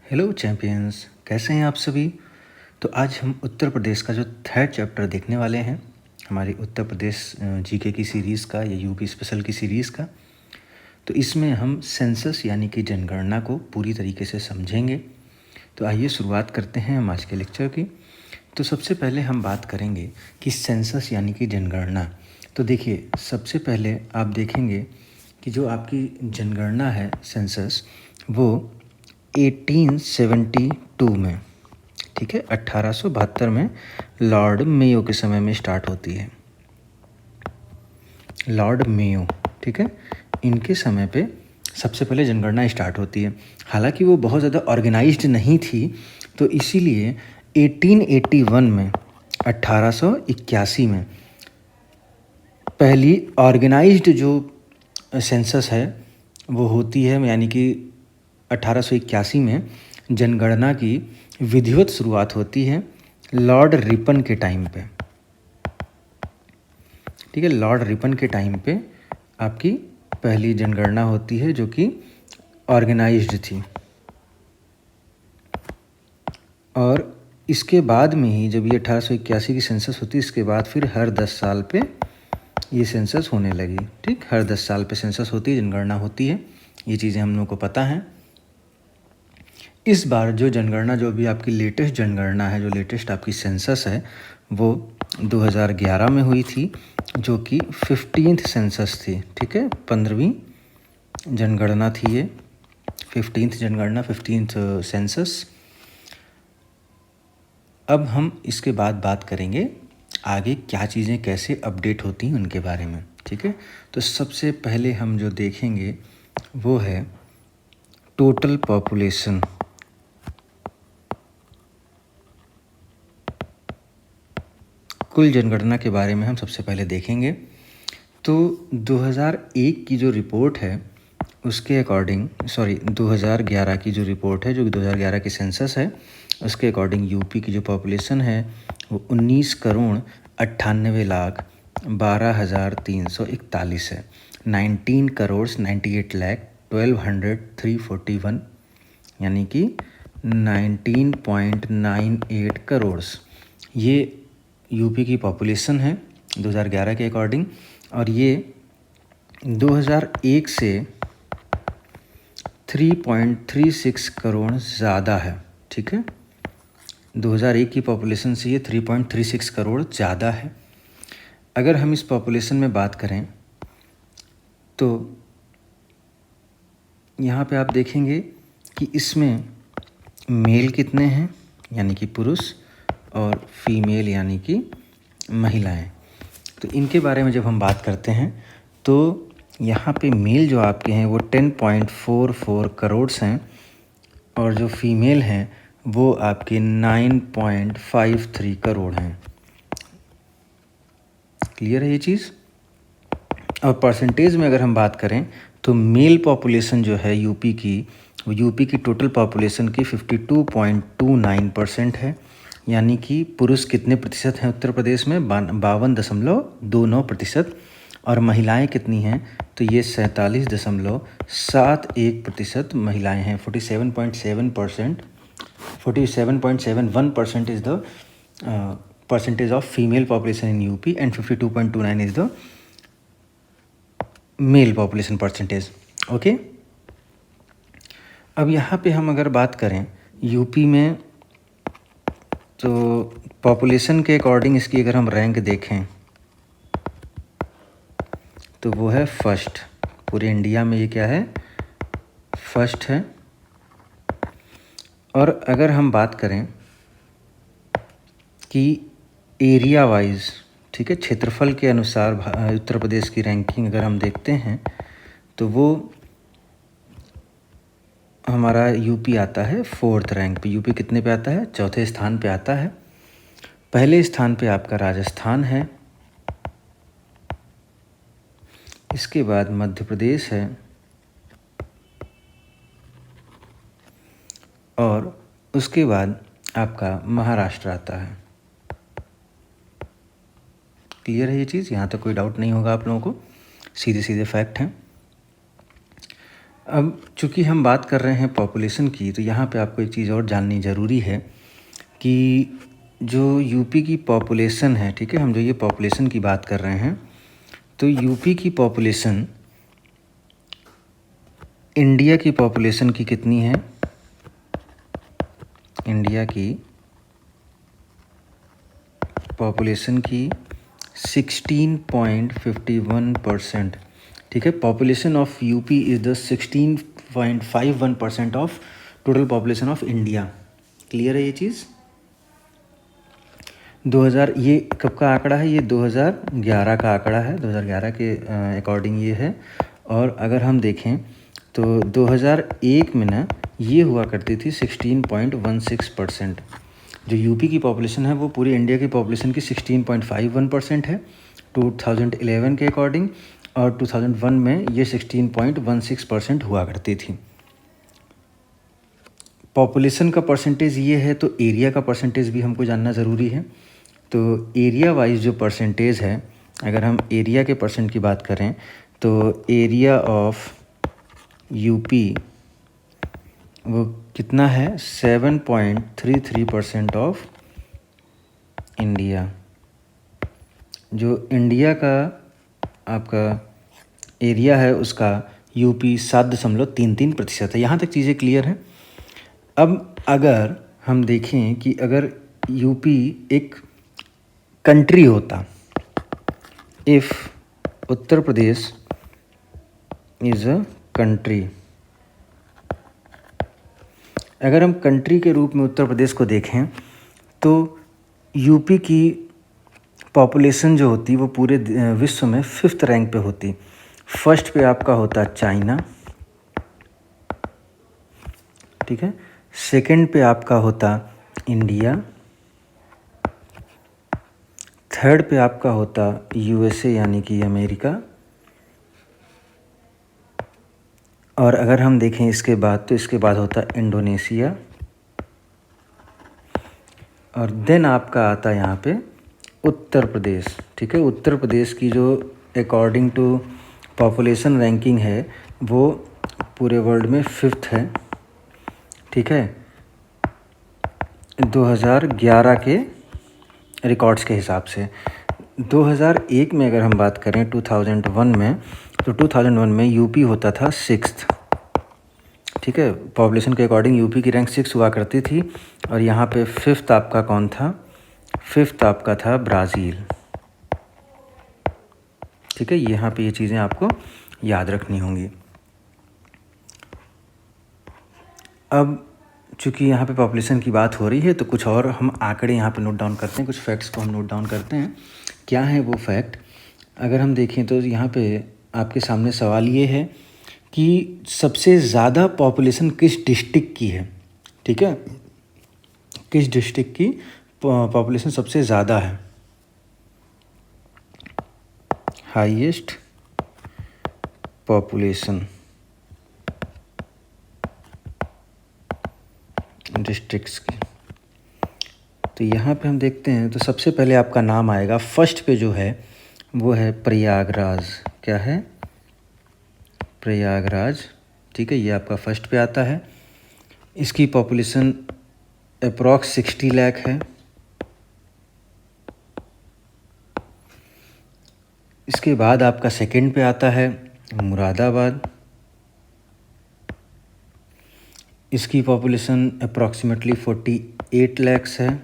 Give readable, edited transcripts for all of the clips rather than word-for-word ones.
Hello champions, कैसे हैं आप सभी। तो आज हम उत्तर प्रदेश का जो थर्ड चैप्टर देखने वाले हैं, हमारी उत्तर प्रदेश जीके की सीरीज़ का या यूपी स्पेशल की सीरीज़ का। तो इसमें हम सेंसस यानी कि जनगणना को पूरी तरीके से समझेंगे। तो आइए शुरुआत करते हैं हम आज के लेक्चर की। तो सबसे पहले हम बात करेंगे कि सेंसस यानी कि जनगणना। तो देखिए, सबसे पहले आप देखेंगे कि जो आपकी जनगणना है सेंसस, वो 1872 में, ठीक है, 1872 में लॉर्ड मेयो के समय में स्टार्ट होती है। लॉर्ड मेयो, ठीक है, इनके समय पे सबसे पहले जनगणना स्टार्ट होती है। हालांकि वो बहुत ज़्यादा ऑर्गेनाइज्ड नहीं थी, तो इसीलिए 1881 में, 1881 में पहली ऑर्गेनाइज्ड जो सेंसस है वो होती है, यानी कि 1881 में जनगणना की विधिवत शुरुआत होती है लॉर्ड रिपन के टाइम पे। ठीक है, लॉर्ड रिपन के टाइम पे आपकी पहली जनगणना होती है जो कि ऑर्गेनाइज्ड थी। और इसके बाद में ही जब ये 1881 की सेंसस होती है, इसके बाद फिर हर 10 साल पे ये सेंसस होने लगी। ठीक, हर 10 साल पे सेंसस होती है, जनगणना होती है। ये चीज़ें हम लोग को पता हैं। इस बार जो जनगणना, जो अभी आपकी लेटेस्ट जनगणना है, जो लेटेस्ट आपकी सेंसस है, वो 2011 में हुई थी, जो कि 15th सेंसस थी। ठीक है, 15वीं जनगणना थी ये, 15th जनगणना, 15th सेंसस। अब हम इसके बाद बात करेंगे आगे क्या चीज़ें कैसे अपडेट होती हैं उनके बारे में। ठीक है, तो सबसे पहले हम जो देखेंगे वो है टोटल पॉपुलेशन। कुल जनगणना के बारे में हम सबसे पहले देखेंगे। तो 2001 की जो रिपोर्ट है उसके अकॉर्डिंग, 2011 की जो रिपोर्ट है, जो 2011 की सेंसस है, उसके अकॉर्डिंग यूपी की जो पॉपुलेशन है वो 19,98,12,341 है। 19,98,12,341, यानी कि 19.98 करोड़, ये यूपी की पॉपुलेशन है 2011 के अकॉर्डिंग। और ये 2001 से 3.36 करोड़ ज़्यादा है। ठीक है, 2001 की पॉपुलेशन से ये 3.36 करोड़ ज़्यादा है। अगर हम इस पॉपुलेशन में बात करें तो यहाँ पे आप देखेंगे कि इसमें मेल कितने हैं, यानी कि पुरुष, और फीमेल यानी कि महिलाएं। तो इनके बारे में जब हम बात करते हैं तो यहाँ पे मेल जो आपके हैं वो 10.44 करोड़ हैं, और जो फीमेल हैं वो आपके 9.53 करोड़ हैं। क्लियर है ये चीज़। और परसेंटेज में अगर हम बात करें तो मेल पॉपुलेशन जो है यूपी की, वो यूपी की टोटल पॉपुलेशन की 52.29% है। यानी कि पुरुष कितने प्रतिशत हैं उत्तर प्रदेश में? 52.29%। और महिलाएं कितनी हैं? तो ये 47.71% महिलाएं हैं। 47.7%, 47.71% is the percentage of female population in UP and 52.29 is the mail population percentage. Okay, अब यहाँ पे हम अगर बात करें यूपी में, तो पॉपुलेशन के अकॉर्डिंग इसकी अगर हम रैंक देखें तो वो है फर्स्ट। पूरे इंडिया में ये क्या है? फर्स्ट है। और अगर हम बात करें कि एरिया वाइज, ठीक है, क्षेत्रफल के अनुसार उत्तर प्रदेश की रैंकिंग अगर हम देखते हैं तो वो हमारा यूपी आता है 4th रैंक पे। यूपी कितने पे आता है? 4थे स्थान पे आता है। पहले स्थान पे आपका राजस्थान है, इसके बाद मध्य प्रदेश है, और उसके बाद आपका महाराष्ट्र आता है। क्लियर है ये चीज़? यहाँ तक कोई डाउट नहीं होगा आप लोगों को, सीधे सीधे फैक्ट हैं। अब चूँकि हम बात कर रहे हैं पॉपुलेशन की, तो यहाँ पे आपको एक चीज़ और जाननी ज़रूरी है कि जो यूपी की पॉपुलेशन है, ठीक है, हम जो ये पॉपुलेशन की बात कर रहे हैं, तो यूपी की पॉपुलेशन इंडिया की पॉपुलेशन की कितनी है? इंडिया की पॉपुलेशन की 16.51%, ठीक है। Population of UP is the 16.51% of total population of India. Clear है ये चीज़? 2000, ये कब का आंकड़ा है? ये 2011 का आंकड़ा है, 2011 के अकॉर्डिंग ये है। और अगर हम देखें तो 2001 में ना ये हुआ करती थी 16.16%। जो यूपी की पॉपुलेशन है वो पूरी इंडिया की पॉपुलेशन की 16.51% है 2011 के अकॉर्डिंग, और 2001 में ये 16.16% हुआ करती थी। पॉपुलेशन का परसेंटेज ये है, तो एरिया का परसेंटेज भी हमको जानना ज़रूरी है। तो एरिया वाइज जो परसेंटेज है, अगर हम एरिया के परसेंट की बात करें तो एरिया ऑफ यूपी वो कितना है? 7.33% ऑफ इंडिया। जो इंडिया का आपका एरिया है उसका यूपी 7.33% है। यहाँ तक चीज़ें क्लियर हैं। अब अगर हम देखें कि अगर यूपी एक कंट्री होता, if Uttar Pradesh is a country, अगर हम कंट्री के रूप में उत्तर प्रदेश को देखें तो यूपी की पॉपुलेशन जो होती वो पूरे विश्व में 5th रैंक पे होती। फर्स्ट पे आपका होता चाइना, ठीक है। सेकंड पे आपका होता इंडिया, थर्ड पे आपका होता यूएसए यानी कि अमेरिका, और अगर हम देखें इसके बाद तो इसके बाद होता इंडोनेशिया, और देन आपका आता यहाँ पे उत्तर प्रदेश, ठीक है। उत्तर प्रदेश की जो अकॉर्डिंग टू पॉपुलेशन रैंकिंग है वो पूरे वर्ल्ड में 5th है, ठीक है, 2011 के रिकॉर्ड्स के हिसाब से। 2001 में अगर हम बात करें 2001 में, तो 2001 में यूपी होता था 6th, ठीक है। पॉपुलेशन के अकॉर्डिंग यूपी की रैंक 6 हुआ करती थी, और यहाँ पे 5th आपका कौन था? 5th आपका था ब्राज़ील, ठीक है। यहाँ पे ये चीज़ें आपको याद रखनी होंगी। अब चूँकि यहाँ पे पॉपुलेशन की बात हो रही है तो कुछ और हम आंकड़े यहाँ पे नोट डाउन करते हैं, कुछ फैक्ट्स को हम नोट डाउन करते हैं। क्या है वो फैक्ट? अगर हम देखें तो यहाँ पे आपके सामने सवाल ये है कि सबसे ज़्यादा पॉपुलेशन किस डिस्ट्रिक्ट की है, ठीक है। किस डिस्ट्रिक्ट की पॉपुलेशन सबसे ज़्यादा है? हाईएस्ट पॉपुलेशन डिस्ट्रिक्ट्स की। तो यहाँ पे हम देखते हैं तो सबसे पहले आपका नाम आएगा, फर्स्ट पे जो है वो है प्रयागराज। क्या है? प्रयागराज, ठीक है, ये आपका फर्स्ट पे आता है। इसकी पॉपुलेशन अप्रॉक्स 60 लाख है। इसके बाद आपका सेकंड पे आता है मुरादाबाद। इसकी पॉपुलेशन अप्रॉक्सीमेटली 48 लैक्स है।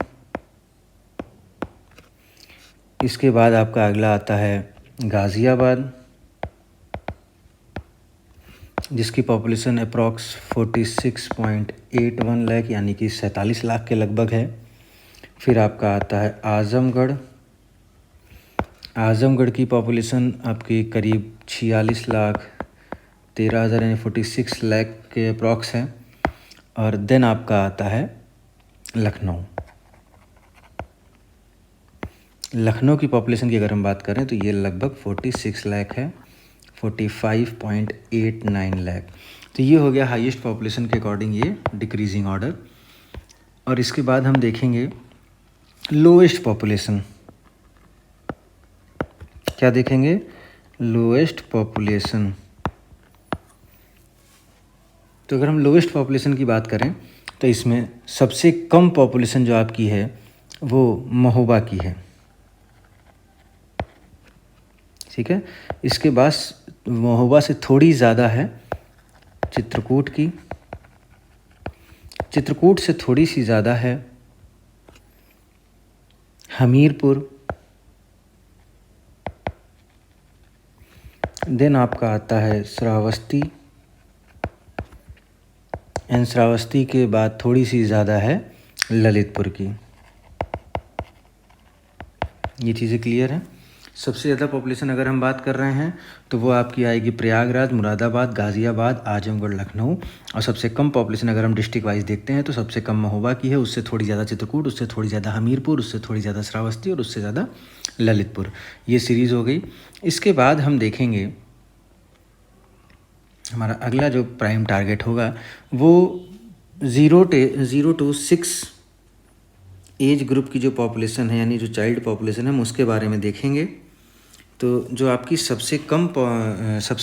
इसके बाद आपका अगला आता है गाज़ियाबाद, जिसकी पॉपुलेशन अप्रॉक्स 46.81 लाख यानी कि 47 लाख के लगभग है। फिर आपका आता है आज़मगढ़। आज़मगढ़ की पॉपुलेशन आपकी करीब 46,13,000 यानी 46 लाख के अप्रॉक्स है। और देन आपका आता है लखनऊ। लखनऊ की पॉपुलेशन की अगर हम बात करें तो ये लगभग 46 लाख है, 45.89 लाख। तो ये हो गया हाईएस्ट पॉपुलेशन के अकॉर्डिंग ये डिक्रीजिंग ऑर्डर। और इसके बाद हम देखेंगे लोएस्ट पॉपुलेशन। क्या देखेंगे? Lowest population. तो अगर हम लोवेस्ट पॉपुलेशन की बात करें तो इसमें सबसे कम पॉपुलेशन जो आपकी है वो महोबा की है, ठीक है। इसके बाद महोबा से थोड़ी ज़्यादा है चित्रकूट की, चित्रकूट से थोड़ी सी ज़्यादा है हमीरपुर, देन आपका आता है श्रावस्ती, एंड श्रावस्ती के बाद थोड़ी सी ज़्यादा है ललितपुर की। ये चीज़ें क्लियर हैं। सबसे ज़्यादा पॉपुलेशन अगर हम बात कर रहे हैं तो वो आपकी आएगी प्रयागराज, मुरादाबाद, गाज़ियाबाद, आजमगढ़, लखनऊ। और सबसे कम पॉपुलेशन अगर हम डिस्ट्रिक्ट वाइज देखते हैं तो सबसे कम महोबा की है, उससे थोड़ी ज़्यादा चित्रकूट, उससे थोड़ी ज़्यादा हमीरपुर, उससे थोड़ी ज़्यादा श्रावस्ती और उससे ज़्यादा ललितपुर। ये सीरीज़ हो गई। इसके बाद हम देखेंगे हमारा अगला जो प्राइम टारगेट होगा वो 0 to 6 एज ग्रुप की जो पॉपुलेशन है, यानी जो चाइल्ड पॉपुलेशन है, हम उसके बारे में देखेंगे। तो जो आपकी सबसे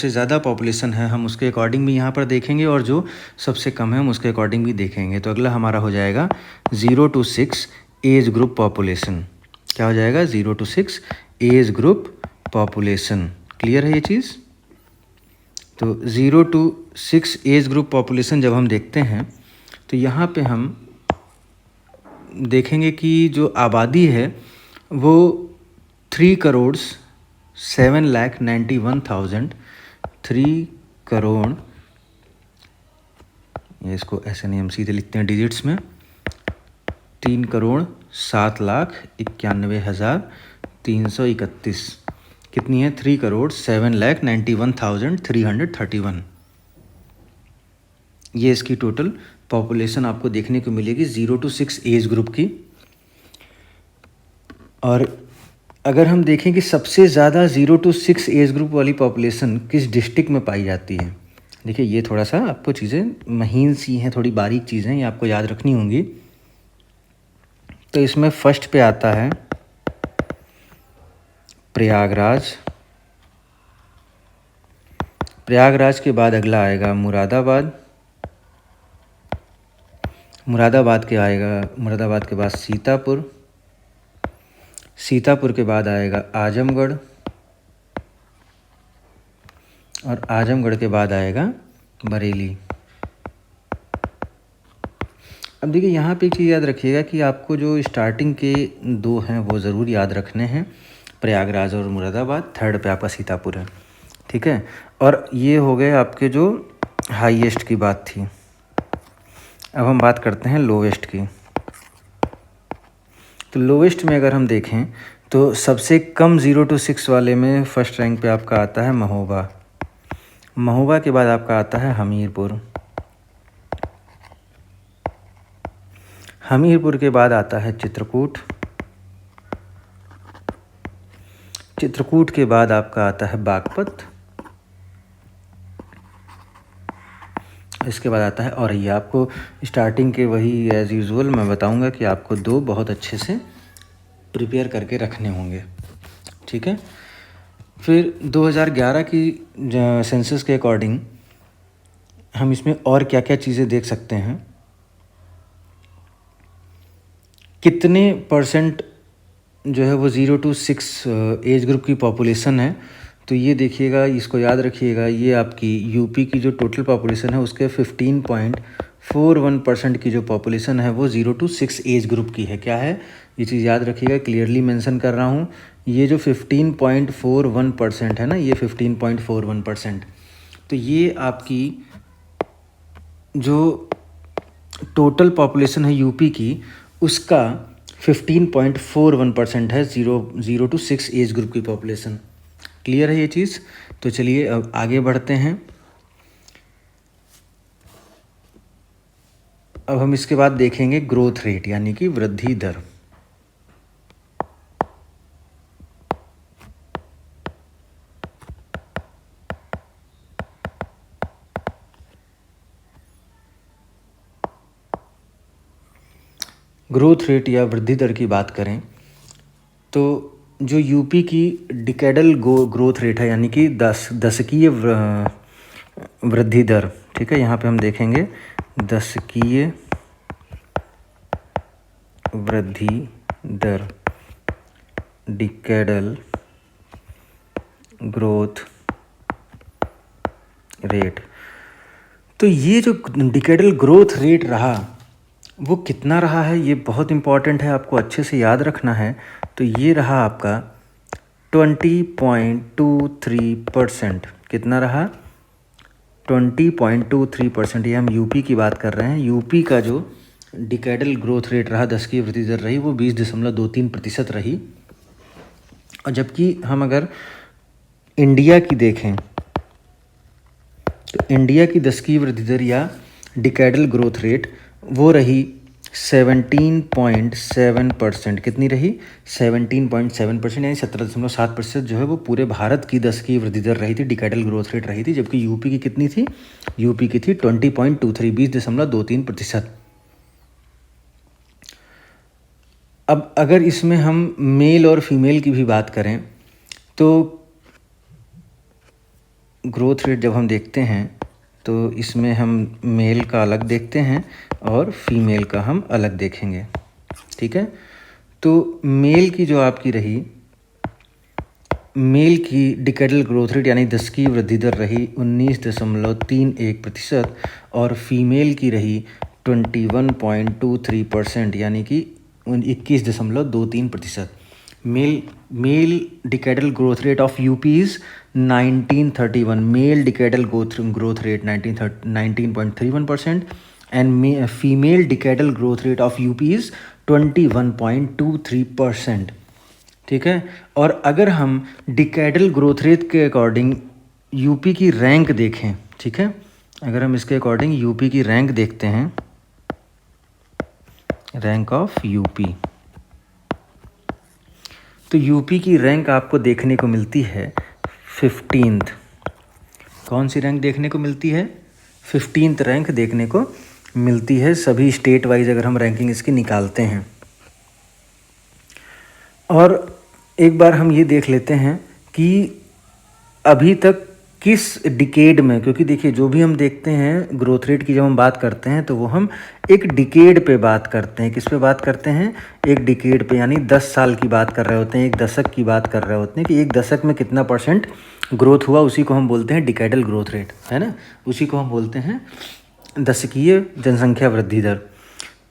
ज़्यादा पॉपुलेशन है हम उसके अकॉर्डिंग भी यहाँ पर देखेंगे, और जो सबसे कम है हम उसके अकॉर्डिंग भी देखेंगे। तो अगला हमारा हो जाएगा 0 to 6 एज ग्रुप पॉपुलेशन। क्या हो जाएगा? 0 to 6 age group population. Clear है ये चीज़? तो 0 to 6 एज ग्रुप पॉपुलेशन जब हम देखते हैं तो यहाँ पे हम देखेंगे कि जो आबादी है वो 3,07,91,000, 3 करोड़, ये इसको ऐसे नहीं हम सीधे लिखते हैं डिजिट्स में, 3,07,91,331। कितनी है? 3,07,91,331। ये इसकी टोटल पॉपुलेशन आपको देखने को मिलेगी 0 to 6 एज ग्रुप की। और अगर हम देखें कि सबसे ज़्यादा 0 to 6 एज ग्रुप वाली पॉपुलेशन किस डिस्ट्रिक्ट में पाई जाती है, देखिए ये थोड़ा सा आपको चीज़ें महीन सी हैं, थोड़ी बारीक चीज़ें, ये आपको याद रखनी होंगी। तो इसमें फर्स्ट पे आता है प्रयागराज, प्रयागराज के बाद अगला आएगा मुरादाबाद, मुरादाबाद के बाद सीतापुर, सीतापुर के बाद आएगा आजमगढ़, और आजमगढ़ के बाद आएगा बरेली। अब देखिए यहाँ पे एक चीज़ याद रखिएगा कि आपको जो स्टार्टिंग के दो हैं वो ज़रूर याद रखने हैं, प्रयागराज और मुरादाबाद। थर्ड पे आपका सीतापुर है, ठीक है। और ये हो गए आपके जो हाईएस्ट की बात थी। अब हम बात करते हैं लोवेस्ट की। तो लोवेस्ट में अगर हम देखें तो सबसे कम 0 to 6 वाले में फर्स्ट रैंक पे आपका आता है महोबा, महोबा के बाद आपका आता है हमीरपुर, हमीरपुर के बाद आता है चित्रकूट, चित्रकूट के बाद आपका आता है बागपत, इसके बाद आता है औरैया। आपको स्टार्टिंग के वही एज़ यूजुअल मैं बताऊंगा कि आपको दो बहुत अच्छे से प्रिपेयर करके रखने होंगे, ठीक है। फिर 2011 की सेंसस के अकॉर्डिंग हम इसमें और क्या क्या चीज़ें देख सकते हैं, कितने परसेंट जो है वो 0 to 6 एज ग्रुप की पॉपुलेशन है। तो ये देखिएगा, इसको याद रखिएगा, ये आपकी यूपी की जो टोटल पॉपुलेशन है उसके 15.41% की जो पॉपुलेशन है वो 0 to 6 एज ग्रुप की है। क्या है ये चीज़ याद रखिएगा, क्लियरली मेंशन कर रहा हूँ। ये जो 15.41% है ना, ये 15.41%, तो ये आपकी जो टोटल पॉपुलेशन है यूपी की उसका 15.41% है 0 to 6 एज ग्रुप की पॉपुलेशन। क्लियर है ये चीज़? तो चलिए अब आगे बढ़ते हैं। अब हम इसके बाद देखेंगे ग्रोथ रेट यानी कि वृद्धि दर। ग्रोथ रेट या वृद्धि दर की बात करें तो जो यूपी की डिकेडल ग्रोथ रेट है यानी कि दशकीय वृद्धि दर, ठीक है, यहाँ पे हम देखेंगे दशकीय वृद्धि दर, डिकेडल ग्रोथ रेट। तो ये जो डिकेडल ग्रोथ रेट रहा वो कितना रहा है, ये बहुत इम्पॉर्टेंट है, आपको अच्छे से याद रखना है। तो ये रहा आपका 20.23%। कितना रहा? 20.23%। ये हम यूपी की बात कर रहे हैं। यूपी का जो डिकेडल ग्रोथ रेट रहा, दशकीय वृद्धि दर रही, वो 20.23% रही। और जबकि हम अगर इंडिया की देखें तो इंडिया की दशकीय वृद्धि दर या डिकेडल ग्रोथ रेट वो रही 17.7%। कितनी रही? 17.7%, यानी 17.7% जो है वो पूरे भारत की दशकीय वृद्धि दर रही थी, डिकेडल ग्रोथ रेट रही थी। जबकि यूपी की कितनी थी? यूपी की थी 20.23, 20.23%। अब अगर इसमें हम मेल और फीमेल की भी बात करें तो ग्रोथ रेट जब हम देखते हैं तो इसमें हम मेल का अलग देखते हैं और फीमेल का हम अलग देखेंगे। ठीक है, तो मेल की जो आपकी रही, मेल की डिकेडल ग्रोथ रेट यानी दशकीय वृद्धि दर रही 19.31% और फीमेल की रही 21.23%, यानी कि 21.23%। Male decadal growth rate of UP is 1931, male decadal growth rate 19.31%, and female decadal growth rate of UP is 21.23%। ठीक है, और अगर हम डिकेडल ग्रोथ रेट के अकॉर्डिंग यूपी की रैंक देखें, ठीक है, अगर हम इसके अकॉर्डिंग यूपी की रैंक देखते हैं, रैंक ऑफ यूपी, तो यूपी की रैंक आपको देखने को मिलती है 15th। कौन सी रैंक देखने को मिलती है? 15th रैंक देखने को मिलती है, सभी स्टेट वाइज अगर हम रैंकिंग इसकी निकालते हैं। और एक बार हम ये देख लेते हैं कि अभी तक किस डिकेड में, क्योंकि देखिए जो भी हम देखते हैं ग्रोथ रेट की जब हम बात करते हैं तो वो हम एक डिकेड पे बात करते हैं। किस पे बात करते हैं? एक डिकेड पे, यानी 10 साल की बात कर रहे होते हैं, एक दशक की बात कर रहे होते हैं कि एक दशक में कितना % ग्रोथ हुआ, उसी को हम बोलते हैं डिकेडल ग्रोथ रेट, है ना, उसी को हम बोलते हैं दशकीय जनसंख्या वृद्धि दर।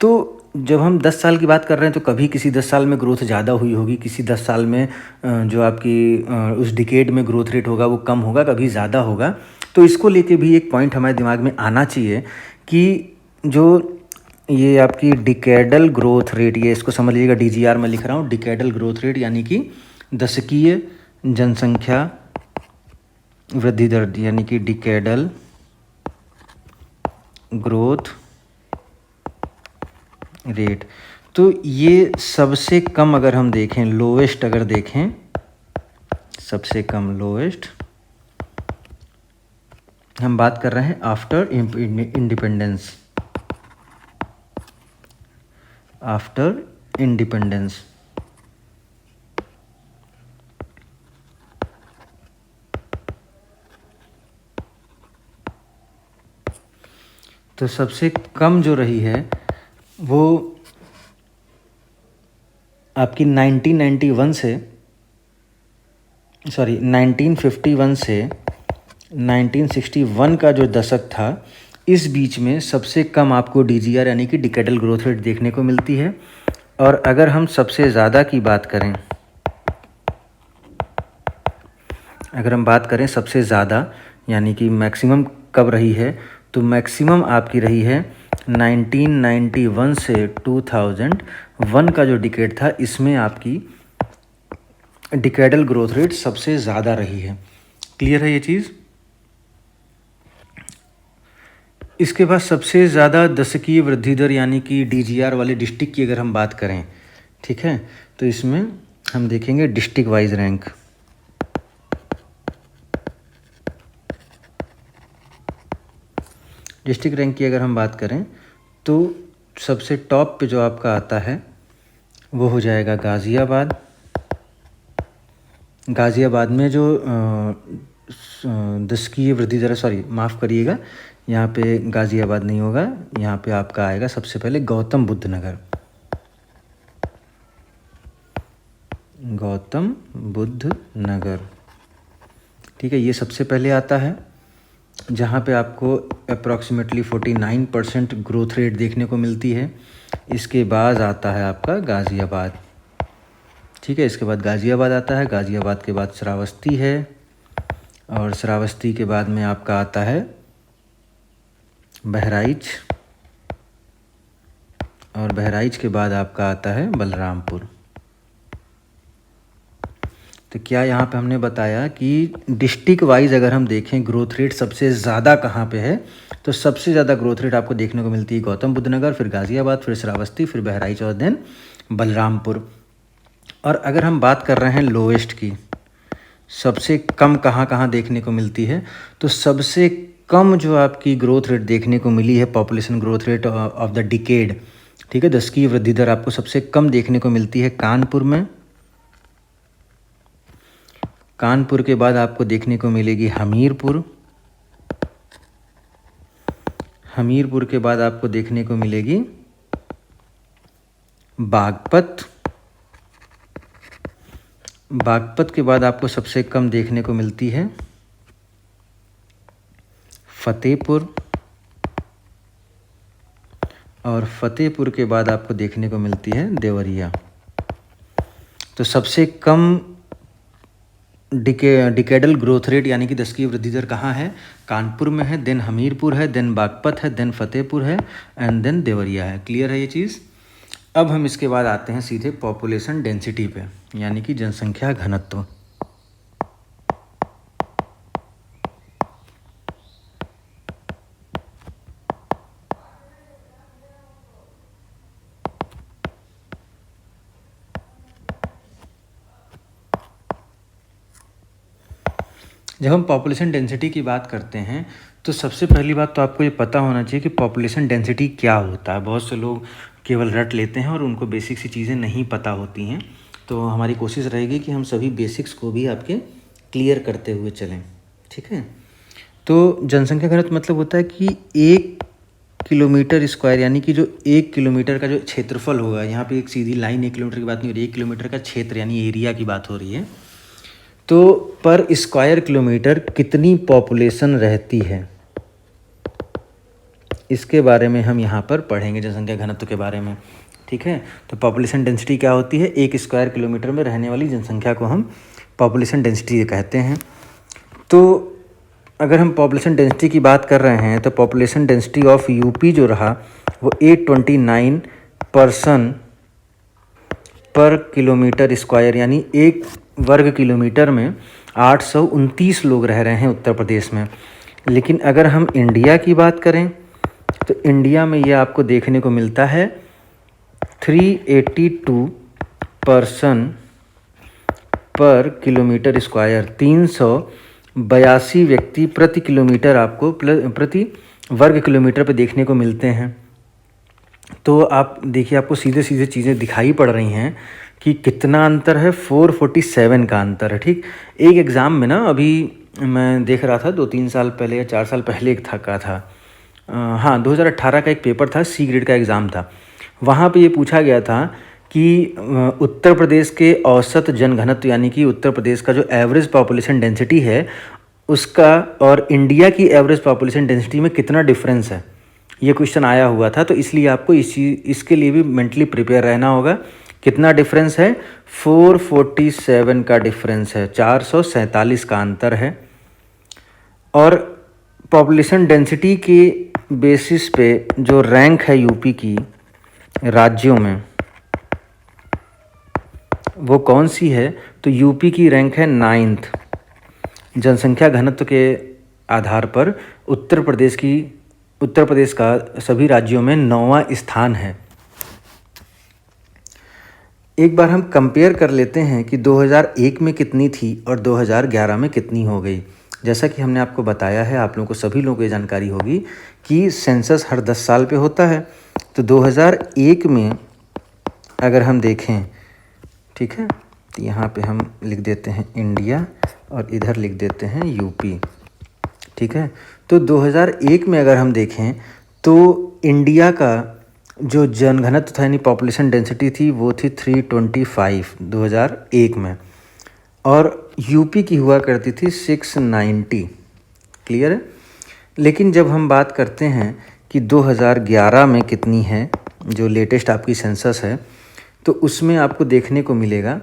तो जब हम 10 साल की बात कर रहे हैं तो कभी किसी 10 साल में ग्रोथ ज़्यादा हुई होगी, किसी 10 साल में जो आपकी उस डिकेड में ग्रोथ रेट होगा वो कम होगा, कभी ज़्यादा होगा। तो इसको लेके भी एक पॉइंट हमारे दिमाग में आना चाहिए कि जो ये आपकी डिकेडल ग्रोथ रेट, ये इसको समझ लीजिएगा, DGR में लिख रहा हूँ, डिकेडल ग्रोथ रेट यानी कि दशकीय जनसंख्या वृद्धि दर, यानी कि डिकेडल ग्रोथ रेट। तो ये सबसे कम अगर हम देखें, लोवेस्ट अगर देखें, सबसे कम लोवेस्ट हम बात कर रहे हैं आफ्टर इंडिपेंडेंस, आफ्टर इंडिपेंडेंस। तो सबसे कम जो रही है वो आपकी 1951 से 1951 से 1961 का जो दशक था, इस बीच में सबसे कम आपको DGR यानी कि डिकेडल ग्रोथ रेट देखने को मिलती है। और अगर हम सबसे ज़्यादा की बात करें, अगर हम बात करें सबसे ज़्यादा यानी कि मैक्सिमम कब रही है, तो मैक्सिमम आपकी रही है 1991 से 2001 का जो डिकेड था, इसमें आपकी डिकेडल ग्रोथ रेट सबसे ज़्यादा रही है। क्लियर है ये चीज़? इसके बाद सबसे ज़्यादा दशकीय वृद्धि दर यानी कि DGR वाले डिस्ट्रिक्ट की अगर हम बात करें, ठीक है, तो इसमें हम देखेंगे district wise rank. District rank की अगर हम बात करें तो सबसे टॉप पे जो आपका आता है वो हो जाएगा गाज़ियाबाद। गाज़ियाबाद में जो दशकीय वृद्धि दर, माफ़ करिएगा, यहाँ पे गाज़ियाबाद नहीं होगा, यहाँ पे आपका आएगा सबसे पहले गौतम बुद्ध नगर। गौतम बुद्ध नगर, ठीक है, ये सबसे पहले आता है, जहाँ पे आपको अप्रॉक्सीमेटली 49% ग्रोथ रेट देखने को मिलती है। इसके बाद आता है आपका गाज़ियाबाद, ठीक है, इसके बाद गाज़ियाबाद आता है। गाज़ियाबाद के बाद श्रावस्ती है, और श्रावस्ती के बाद में आपका आता है बहराइच, और बहराइच के बाद आपका आता है बलरामपुर। तो क्या यहाँ पे हमने बताया कि डिस्ट्रिक्ट वाइज अगर हम देखें ग्रोथ रेट सबसे ज़्यादा कहाँ पे है, तो सबसे ज़्यादा ग्रोथ रेट आपको देखने को मिलती है गौतम बुद्ध नगर, फिर गाज़ियाबाद, फिर श्रावस्ती, फिर बहराइच और देन बलरामपुर। और अगर हम बात कर रहे हैं लोएस्ट की, सबसे कम कहाँ कहाँ देखने को मिलती है, तो सबसे कम जो आपकी ग्रोथ रेट देखने को मिली है population growth rate of the decade, ठीक है, दशकीय वृद्धि दर आपको सबसे कम देखने को मिलती है कानपुर में। कानपुर के बाद आपको देखने को मिलेगी हमीरपुर, हमीरपुर के बाद आपको देखने को मिलेगी बागपत, बागपत के बाद आपको सबसे कम देखने को मिलती है फतेहपुर, और फतेहपुर के बाद आपको देखने को मिलती है देवरिया। तो सबसे कम डिकेडल ग्रोथ रेट यानी कि दशकीय वृद्धि दर कहाँ है, कानपुर में है, देन हमीरपुर है, देन बागपत है, देन फतेहपुर है, एंड देन देवरिया है। क्लियर है ये चीज़। अब हम इसके बाद आते हैं सीधे पॉपुलेशन डेंसिटी पे, यानी कि जनसंख्या घनत्व। जब हम पॉपुलेशन डेंसिटी की बात करते हैं तो सबसे पहली बात तो आपको ये पता होना चाहिए कि पॉपुलेशन डेंसिटी क्या होता है। बहुत से लोग केवल रट लेते हैं और उनको बेसिक सी चीज़ें नहीं पता होती हैं, तो हमारी कोशिश रहेगी कि हम सभी बेसिक्स को भी आपके क्लियर करते हुए चलें, ठीक है। तो जनसंख्या घनत्व मतलब होता है कि 1 किलोमीटर स्क्वायर, यानी कि जो 1 किलोमीटर का जो क्षेत्रफल होगा, यहाँ पे एक सीधी लाइन 1 किलोमीटर की बात नहीं हो रही, 1 किलोमीटर का क्षेत्र यानी एरिया की बात हो रही है, तो पर स्क्वायर किलोमीटर कितनी पॉपुलेशन रहती है, इसके बारे में हम यहाँ पर पढ़ेंगे जनसंख्या घनत्व के बारे में, ठीक है। तो पॉपुलेशन डेंसिटी क्या होती है, 1 स्क्वायर किलोमीटर में रहने वाली जनसंख्या को हम पॉपुलेशन डेंसिटी कहते हैं। तो अगर हम पॉपुलेशन डेंसिटी की बात कर रहे हैं तो पॉपुलेशन डेंसिटी ऑफ यूपी जो रहा वो 829 पर्सन पर किलोमीटर स्क्वायर, यानी 1 वर्ग किलोमीटर में 829 लोग रह रहे हैं उत्तर प्रदेश में। लेकिन अगर हम इंडिया की बात करें तो इंडिया में ये आपको देखने को मिलता है 382 पर्सन पर किलोमीटर स्क्वायर, 382 व्यक्ति प्रति किलोमीटर आपको प्रति वर्ग किलोमीटर पर देखने को मिलते हैं। तो आप देखिए, आपको सीधे सीधे चीज़ें दिखाई पड़ रही हैं कि कितना अंतर है, 447 का अंतर है, ठीक। एक एग्ज़ाम में ना अभी मैं देख रहा था 2-3 साल पहले या 4 साल पहले एक था 2018 का एक पेपर था, सी ग्रेड का एग्ज़ाम था। वहाँ पे ये पूछा गया था कि उत्तर प्रदेश के औसत जनघनत्व यानी कि उत्तर प्रदेश का जो एवरेज पॉपुलेशन डेंसिटी है उसका और इंडिया की एवरेज पॉपुलेशन डेंसिटी में कितना डिफरेंस है, ये क्वेश्चन आया हुआ था। तो इसलिए आपको इसके लिए भी मेंटली प्रिपेयर रहना होगा। कितना डिफरेंस है, 447 का डिफरेंस है, 447 का अंतर है। और पॉपुलेशन डेंसिटी के बेसिस पे जो रैंक है यूपी की राज्यों में वो कौन सी है, तो यूपी की रैंक है 9th। जनसंख्या घनत्व के आधार पर उत्तर प्रदेश का सभी राज्यों में 9वां स्थान है। एक बार हम कंपेयर कर लेते हैं कि 2001 में कितनी थी और 2011 में कितनी हो गई। जैसा कि हमने आपको बताया है, आप लोगों को सभी लोगों को ये जानकारी होगी कि सेंसस हर 10 साल पे होता है। तो 2001 में अगर हम देखें, ठीक है, तो यहाँ पे हम लिख देते हैं इंडिया और इधर लिख देते हैं यूपी, ठीक है। तो 2001 में अगर हम देखें तो इंडिया का जो जनघनत्व था यानी पॉपुलेशन डेंसिटी थी वो थी 325 2001 में, और यूपी की हुआ करती थी 690। क्लियर है। लेकिन जब हम बात करते हैं कि 2011 में कितनी है, जो लेटेस्ट आपकी सेंसस है, तो उसमें आपको देखने को मिलेगा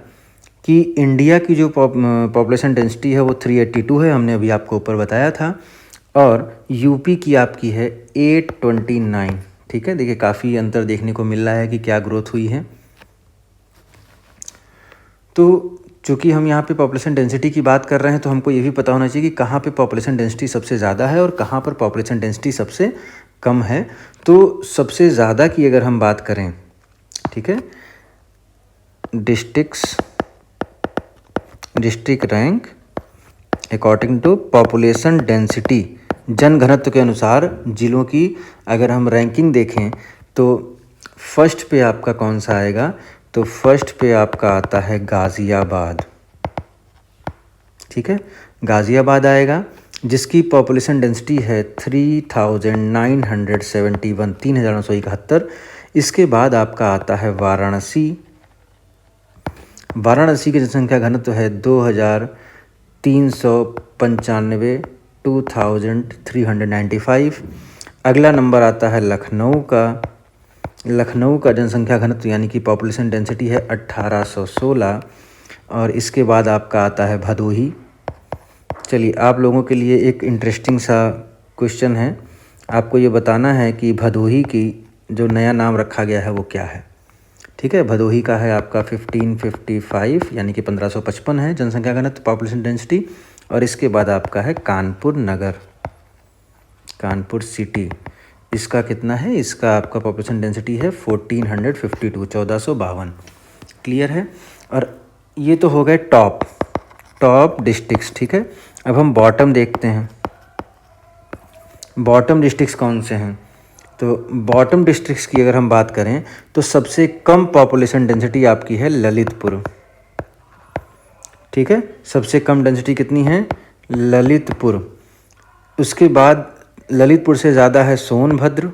कि इंडिया की जो पॉपुलेशन डेंसिटी है वो 382 है, हमने अभी आपको ऊपर बताया था, और यूपी की आपकी है 829। ठीक है, देखिए काफ़ी अंतर देखने को मिल रहा है कि क्या ग्रोथ हुई है। तो चूँकि हम यहाँ पे पॉपुलेशन डेंसिटी की बात कर रहे हैं तो हमको ये भी पता होना चाहिए कि कहाँ पे पॉपुलेशन डेंसिटी सबसे ज़्यादा है और कहाँ पर पॉपुलेशन डेंसिटी सबसे कम है। तो सबसे ज़्यादा की अगर हम बात करें, ठीक है, district rank according to population density, जनघनत्व के अनुसार जिलों की अगर हम रैंकिंग देखें तो फर्स्ट पे आपका कौन सा आएगा, तो फर्स्ट पे आपका आता है गाज़ियाबाद। ठीक है, गाज़ियाबाद आएगा जिसकी पॉपुलेशन डेंसिटी है 3971, 3971। इसके बाद आपका आता है वाराणसी। वाराणसी की जनसंख्या घनत्व है 2395, 2395। अगला नंबर आता है लखनऊ का। लखनऊ का जनसंख्या घनत्व यानी कि पॉपुलेशन डेंसिटी है 1816, और इसके बाद आपका आता है भदोही। चलिए आप लोगों के लिए एक इंटरेस्टिंग सा क्वेश्चन है, आपको ये बताना है कि भदोही की जो नया नाम रखा गया है वो क्या है। ठीक है, भदोही का है आपका 1555 यानी कि 1555 है जनसंख्या घनत्व पॉपुलेशन डेंसिटी, और इसके बाद आपका है कानपुर नगर, कानपुर सिटी। इसका कितना है, इसका आपका पॉपुलेशन डेंसिटी है 1452, 1452। क्लियर है। और ये तो हो गए टॉप डिस्ट्रिक्ट्स। ठीक है, अब हम बॉटम देखते हैं, बॉटम डिस्ट्रिक्ट्स कौन से हैं। तो बॉटम डिस्ट्रिक्ट्स की अगर हम बात करें तो सबसे कम पॉपुलेशन डेंसिटी आपकी है ललितपुर। ठीक है, सबसे कम डेंसिटी कितनी है, ललितपुर। उसके बाद ललितपुर से ज़्यादा है सोनभद्र,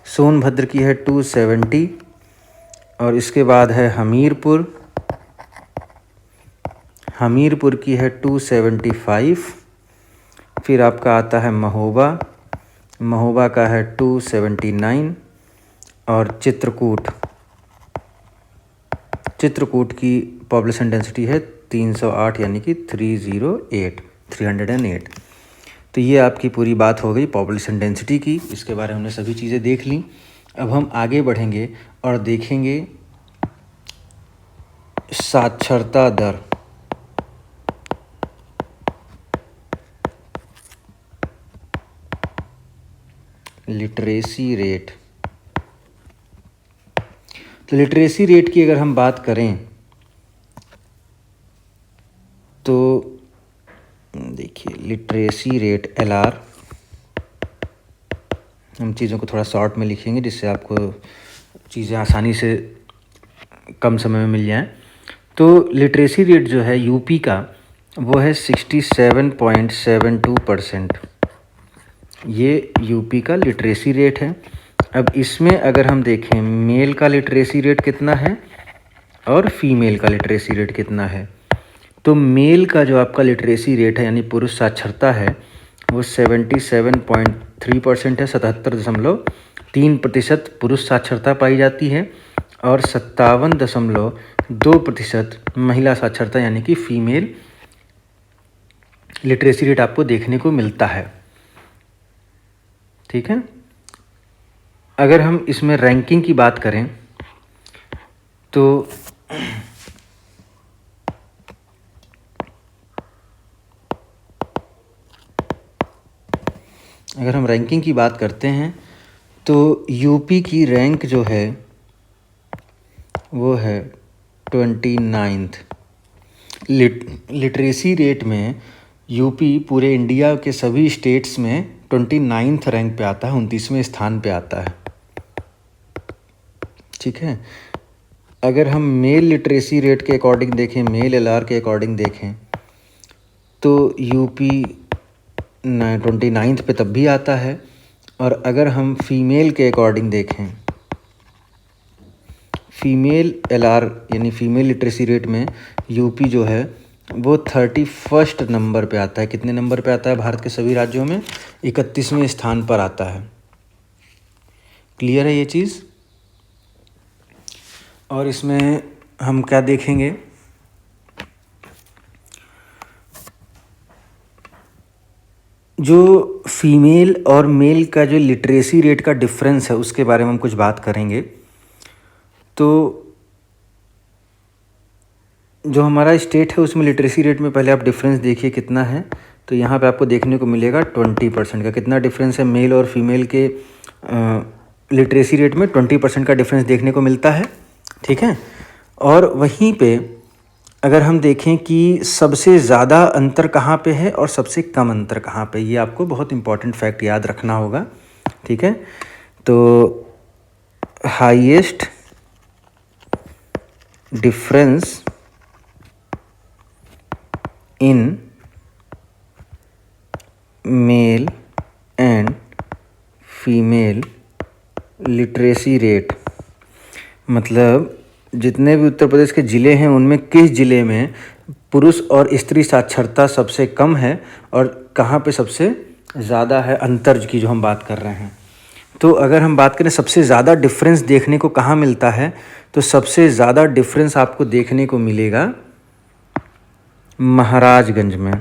सोनभद्र की है 270, और इसके बाद है हमीरपुर, हमीरपुर की है 275। फिर आपका आता है महोबा, महोबा का है 279, और चित्रकूट, चित्रकूट की पॉपुलेशन डेंसिटी है 308 यानी कि 308। तो ये आपकी पूरी बात हो गई पॉपुलेशन डेंसिटी की, इसके बारे में हमने सभी चीज़ें देख ली। अब हम आगे बढ़ेंगे और देखेंगे साक्षरता दर। Literacy rate. तो लिटरेसी रेट की अगर हम बात करें तो देखिए लिटरेसी रेट LR, हम चीज़ों को थोड़ा शॉर्ट में लिखेंगे जिससे आपको चीज़ें आसानी से कम समय में मिल जाएं। तो लिटरेसी रेट जो है यूपी का वो है 67.72%। ये यूपी का लिटरेसी रेट है। अब इसमें अगर हम देखें मेल का लिटरेसी रेट कितना है और फीमेल का लिटरेसी रेट कितना है, तो मेल का जो आपका लिटरेसी रेट है यानी पुरुष साक्षरता है वो 77.3% है, 77.3% पुरुष साक्षरता पाई जाती है, और 57.2% महिला साक्षरता यानी कि फीमेल लिटरेसी रेट आपको देखने को मिलता है। ठीक है, अगर हम इसमें रैंकिंग की बात करें तो अगर हम रैंकिंग की बात करते हैं तो यूपी की रैंक जो है वो है 29th। लिटरेसी रेट में यूपी पूरे इंडिया के सभी स्टेट्स में 29th रैंक पे आता है, 29वें स्थान पे आता है। ठीक है, अगर हम मेल लिटरेसी रेट के अकॉर्डिंग देखें, मेल LR के अकॉर्डिंग देखें तो यूपी 29 पे तब भी आता है। और अगर हम फीमेल के अकॉर्डिंग देखें, फीमेल LR यानी फीमेल लिटरेसी रेट में यूपी जो है वो 31 नंबर पे आता है। कितने नंबर पे आता है? भारत के सभी राज्यों में 31वें स्थान पर आता है। क्लियर है ये चीज़? और इसमें हम क्या देखेंगे, जो फीमेल और मेल का जो लिटरेसी रेट का डिफरेंस है उसके बारे में हम कुछ बात करेंगे। तो जो हमारा स्टेट है उसमें लिटरेसी रेट में पहले आप डिफरेंस देखिए कितना है। तो यहाँ पे आपको देखने को मिलेगा 20% का। कितना डिफरेंस है मेल और फीमेल के लिटरेसी रेट में? 20% का डिफरेंस देखने को मिलता है। ठीक है। और वहीं पे अगर हम देखें कि सबसे ज़्यादा अंतर कहाँ पे है और सबसे कम अंतर कहाँ पे, ये आपको बहुत इंपॉर्टेंट फैक्ट याद रखना होगा। ठीक है। तो highest difference in male and female literacy rate, मतलब जितने भी उत्तर प्रदेश के ज़िले हैं उनमें किस ज़िले में पुरुष और स्त्री साक्षरता सबसे कम है और कहाँ पे सबसे ज़्यादा है, अंतर की जो हम बात कर रहे हैं। तो अगर हम बात करें सबसे ज़्यादा डिफरेंस देखने को कहाँ मिलता है, तो सबसे ज़्यादा डिफरेंस आपको देखने को मिलेगा महाराजगंज में।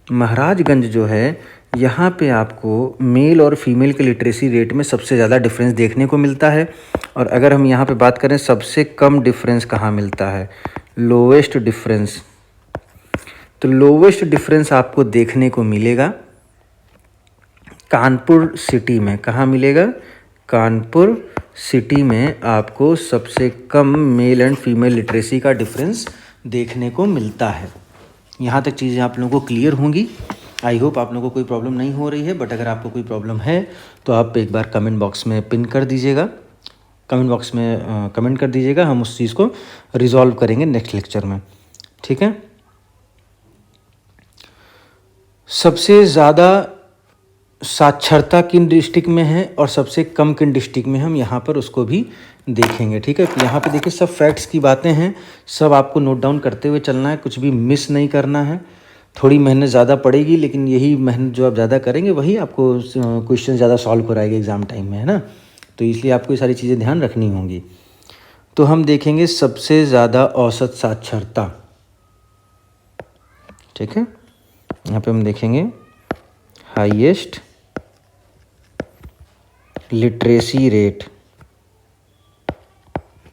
महाराजगंज जो है यहाँ पे आपको मेल और फीमेल के लिटरेसी रेट में सबसे ज़्यादा डिफरेंस देखने को मिलता है। और अगर हम यहाँ पे बात करें सबसे कम डिफरेंस कहाँ मिलता है, लोवेस्ट डिफरेंस, तो लोवेस्ट डिफरेंस आपको देखने को मिलेगा कानपुर सिटी में। कहाँ मिलेगा? कानपुर सिटी में आपको सबसे कम मेल एंड फीमेल लिटरेसी का डिफरेंस देखने को मिलता है। यहाँ तक चीज़ें आप लोगों को क्लियर होंगी। आई होप आप लोगों को कोई प्रॉब्लम नहीं हो रही है, बट अगर आपको कोई प्रॉब्लम है तो आप एक बार कमेंट बॉक्स में पिन कर दीजिएगा, कमेंट बॉक्स में कमेंट कर दीजिएगा। हम उस चीज़ को रिजॉल्व करेंगे नेक्स्ट लेक्चर में। ठीक है। सबसे ज़्यादा साक्षरता किन डिस्ट्रिक्ट में है और सबसे कम किन डिस्ट्रिक्ट में, हम यहाँ पर उसको भी देखेंगे। ठीक है। यहाँ पे देखिए सब फैक्ट्स की बातें हैं, सब आपको नोट डाउन करते हुए चलना है, कुछ भी मिस नहीं करना है। थोड़ी मेहनत ज़्यादा पड़ेगी, लेकिन यही मेहनत जो आप ज़्यादा करेंगे वही आपको क्वेश्चन ज़्यादा सॉल्व कराएगा एग्ज़ाम टाइम में, है ना। तो इसलिए आपको ये सारी चीज़ें ध्यान रखनी होंगी। तो हम देखेंगे सबसे ज़्यादा औसत साक्षरता। ठीक है। यहाँ पे हम देखेंगे हाईएस्ट लिटरेसी रेट।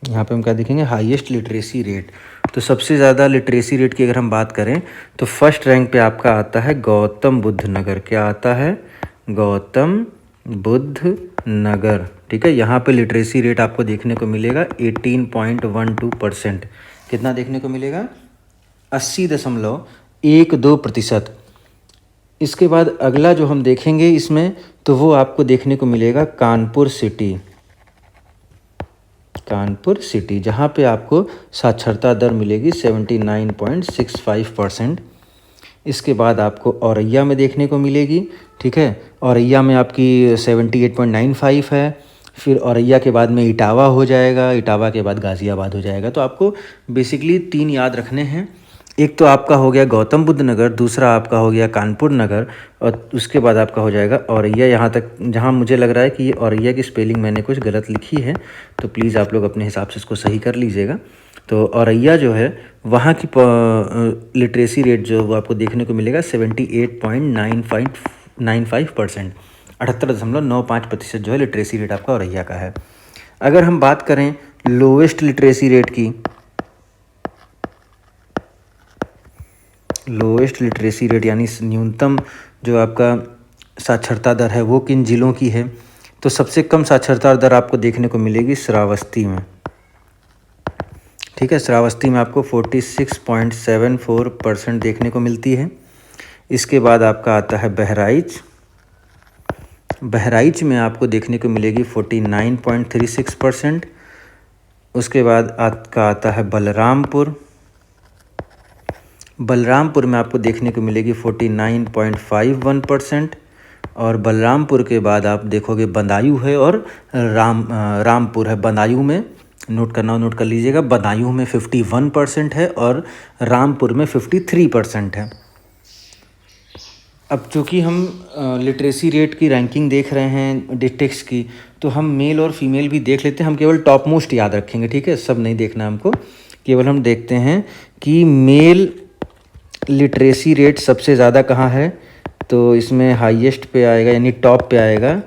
यहाँ पे हम क्या देखेंगे? Highest literacy rate. तो सबसे ज़्यादा लिटरेसी रेट की अगर हम बात करें तो फर्स्ट रैंक पे आपका आता है गौतम बुद्ध नगर। क्या आता है? गौतम बुद्ध नगर। ठीक है। यहाँ पे लिटरेसी रेट आपको देखने को मिलेगा 18.12%। कितना देखने को मिलेगा? 80.12%। इसके बाद अगला जो हम देखेंगे इसमें, तो वो आपको देखने को मिलेगा कानपुर सिटी। कानपुर सिटी, जहाँ पे आपको साक्षरता दर मिलेगी 79.65%। इसके बाद आपको औरैया में देखने को मिलेगी। ठीक है। औरैया में आपकी 78.95 है। फिर औरैया के बाद में इटावा हो जाएगा, इटावा के बाद गाज़ियाबाद हो जाएगा। तो आपको बेसिकली 3 याद रखने हैं। एक तो आपका हो गया गौतम बुद्ध नगर, दूसरा आपका हो गया कानपुर नगर, और उसके बाद आपका हो जाएगा औरैया। यहाँ तक जहाँ मुझे लग रहा है कि ये औरैया की स्पेलिंग मैंने कुछ गलत लिखी है, तो प्लीज़ आप लोग अपने हिसाब से इसको सही कर लीजिएगा। तो औरैया जो है वहाँ की लिटरेसी रेट जो वो आपको देखने को मिलेगा 78.95%। 78.95% जो है लिटरेसी रेट आपका औरैया का है। अगर हम बात करें लोवेस्ट लिटरेसी रेट की, लोवेस्ट लिटरेसी रेट यानी न्यूनतम जो आपका साक्षरता दर है वो किन ज़िलों की है, तो सबसे कम साक्षरता दर आपको देखने को मिलेगी श्रावस्ती में। ठीक है। श्रावस्ती में आपको 46.74% देखने को मिलती है। इसके बाद आपका आता है बहराइच। बहराइच में आपको देखने को मिलेगी 49.36%। उसके बाद आपका आता है बलरामपुर। बलरामपुर में आपको देखने को मिलेगी 49.51%। और बलरामपुर के बाद आप देखोगे बदायूं है और रामपुर है। बदायूं में नोट कर लीजिएगा, बदायूं में 51% है और रामपुर में 53% है। अब चूँकि हम लिटरेसी रेट की रैंकिंग देख रहे हैं डिस्ट्रिक्ट्स की, तो हम मेल और फीमेल भी देख लेते हैं। हम केवल टॉप मोस्ट याद रखेंगे, ठीक है, सब नहीं देखना हमको। केवल हम देखते हैं कि मेल लिटरेसी रेट सबसे ज़्यादा कहाँ है, तो इसमें हाईएस्ट पे आएगा, यानी टॉप पे आएगा।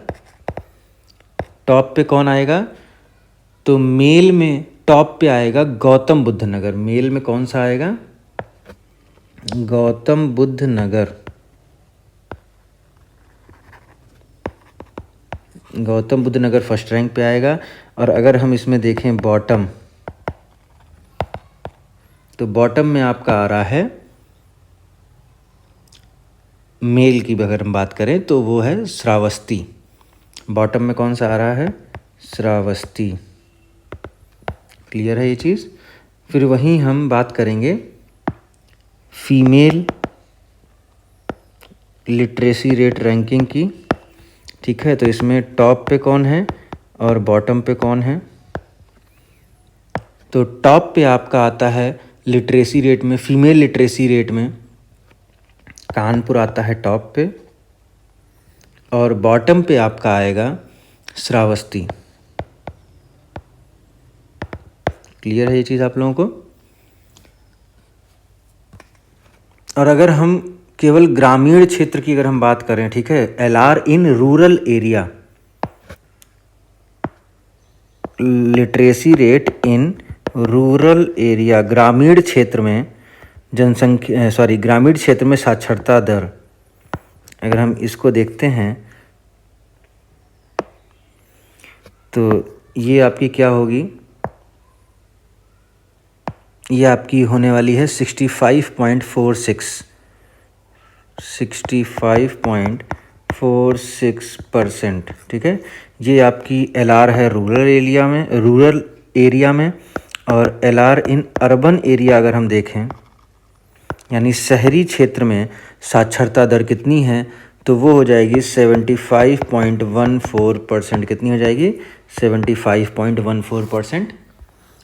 टॉप पे कौन आएगा, तो मेल में टॉप पे आएगा गौतम बुद्ध नगर। मेल में कौन सा आएगा, गौतम बुद्ध नगर। गौतम बुद्ध नगर फर्स्ट रैंक पे आएगा। और अगर हम इसमें देखें बॉटम, तो बॉटम में आपका आ रहा है, मेल की अगर हम बात करें तो वो है श्रावस्ती। बॉटम में कौन सा आ रहा है, श्रावस्ती। क्लियर है ये चीज़। फिर वहीं हम बात करेंगे फीमेल लिटरेसी रेट रैंकिंग की, ठीक है। तो इसमें टॉप पे कौन है और बॉटम पे कौन है, तो टॉप पे आपका आता है लिटरेसी रेट में, फीमेल लिटरेसी रेट में कानपुर आता है टॉप पे, और बॉटम पे आपका आएगा श्रावस्ती। क्लियर है ये चीज़ आप लोगों को। और अगर हम केवल ग्रामीण क्षेत्र की अगर हम बात करें, ठीक है, LR in rural area, literacy rate in rural area, ग्रामीण क्षेत्र में ग्रामीण क्षेत्र में साक्षरता दर, अगर हम इसको देखते हैं तो ये आपकी क्या होगी, ये आपकी होने वाली है 65.46%, ठीक है। ये आपकी LR है रूरल एरिया में। और LR इन अर्बन एरिया अगर हम देखें, यानी शहरी क्षेत्र में साक्षरता दर कितनी है, तो वो हो जाएगी 75.14%। कितनी हो जाएगी, 75.14%।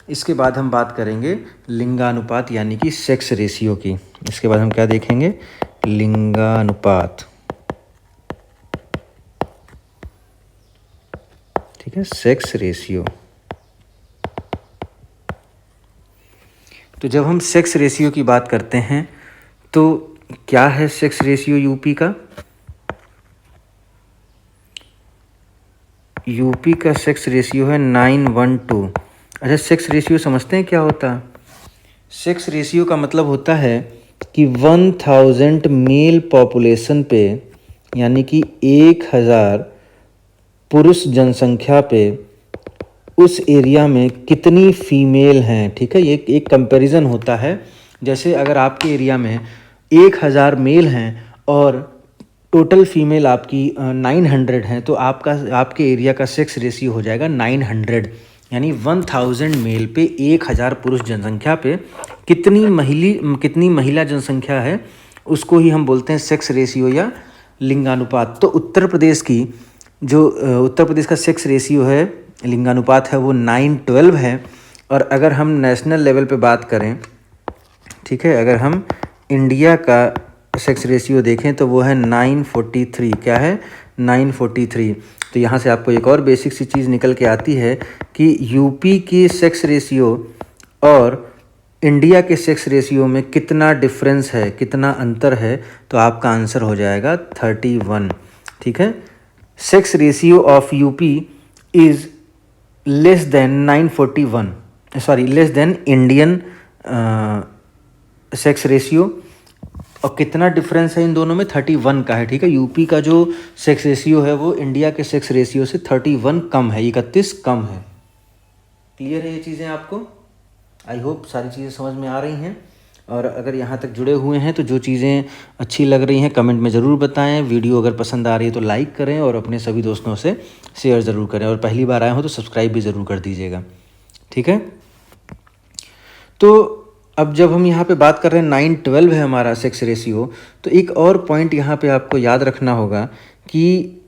इसके बाद हम बात करेंगे लिंगानुपात यानी कि सेक्स रेशियो की। इसके बाद हम क्या देखेंगे, लिंगानुपात, ठीक है, सेक्स रेशियो। तो जब हम सेक्स रेशियो की बात करते हैं तो क्या है सेक्स रेशियो यूपी का, यूपी का सेक्स रेशियो है 9:1:2। अच्छा, सेक्स रेशियो समझते हैं क्या होता है? सेक्स रेशियो का मतलब होता है कि 1000 मेल पॉपुलेशन पे, यानी कि 1000 पुरुष जनसंख्या पे उस एरिया में कितनी फीमेल हैं, ठीक है। ये एक कंपैरिजन होता है। जैसे अगर आपके एरिया में 1000 मेल हैं और टोटल फीमेल आपकी 900 हैं, तो आपके एरिया का सेक्स रेशियो हो जाएगा 900, यानी 1000 मेल पे 1000 पुरुष जनसंख्या पे कितनी महिला जनसंख्या है, उसको ही हम बोलते हैं सेक्स रेशियो या लिंगानुपात। तो उत्तर प्रदेश का सेक्स रेशियो है, लिंगानुपात है, वो 9:12 है। और अगर हम नेशनल लेवल पे बात करें, ठीक है, अगर हम इंडिया का सेक्स रेशियो देखें तो वो है 9:43। क्या है, 9:43। तो यहाँ से आपको एक और बेसिक सी चीज़ निकल के आती है कि यूपी की सेक्स रेशियो और इंडिया के सेक्स रेशियो में कितना डिफरेंस है, कितना अंतर है, तो आपका आंसर हो जाएगा 31, ठीक है। Sex ratio of UP is less than Indian sex ratio. और कितना डिफरेंस है इन दोनों में, 31 का है, ठीक है। यूपी का जो सेक्स रेशियो है वो इंडिया के सेक्स रेशियो से 31 कम है, 31 कम है। क्लियर है ये चीज़ें आपको? आई होप सारी चीज़ें समझ में आ रही हैं। और अगर यहाँ तक जुड़े हुए हैं तो जो चीज़ें अच्छी लग रही हैं कमेंट में ज़रूर बताएं। वीडियो अगर पसंद आ रही है तो लाइक करें और अपने सभी दोस्तों से शेयर ज़रूर करें। और पहली बार आए हो तो सब्सक्राइब भी ज़रूर कर दीजिएगा। ठीक है। तो अब जब हम यहाँ पे बात कर रहे हैं 9:12 है हमारा सेक्स रेशियो, तो एक और पॉइंट यहाँ पे आपको याद रखना होगा कि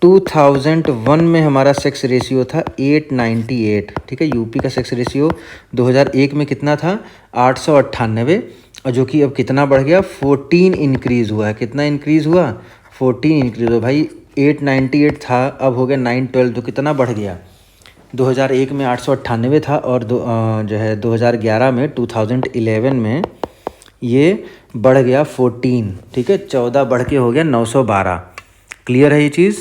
2001 में हमारा सेक्स रेशियो था 898। ठीक है, यूपी का सेक्स रेशियो 2001 में कितना था? 898, और जो कि अब कितना बढ़ गया? 14 इंक्रीज़ हुआ है। कितना इंक्रीज़ हुआ? 14 इंक्रीज़ हुआ भाई। 898 था, अब हो गया 912, तो कितना बढ़ गया? 2001 में 898 था, और जो है 2011 में 2011 में ये बढ़ गया 14। ठीक है, 14 बढ़ के हो गया 912। क्लियर है ये चीज़?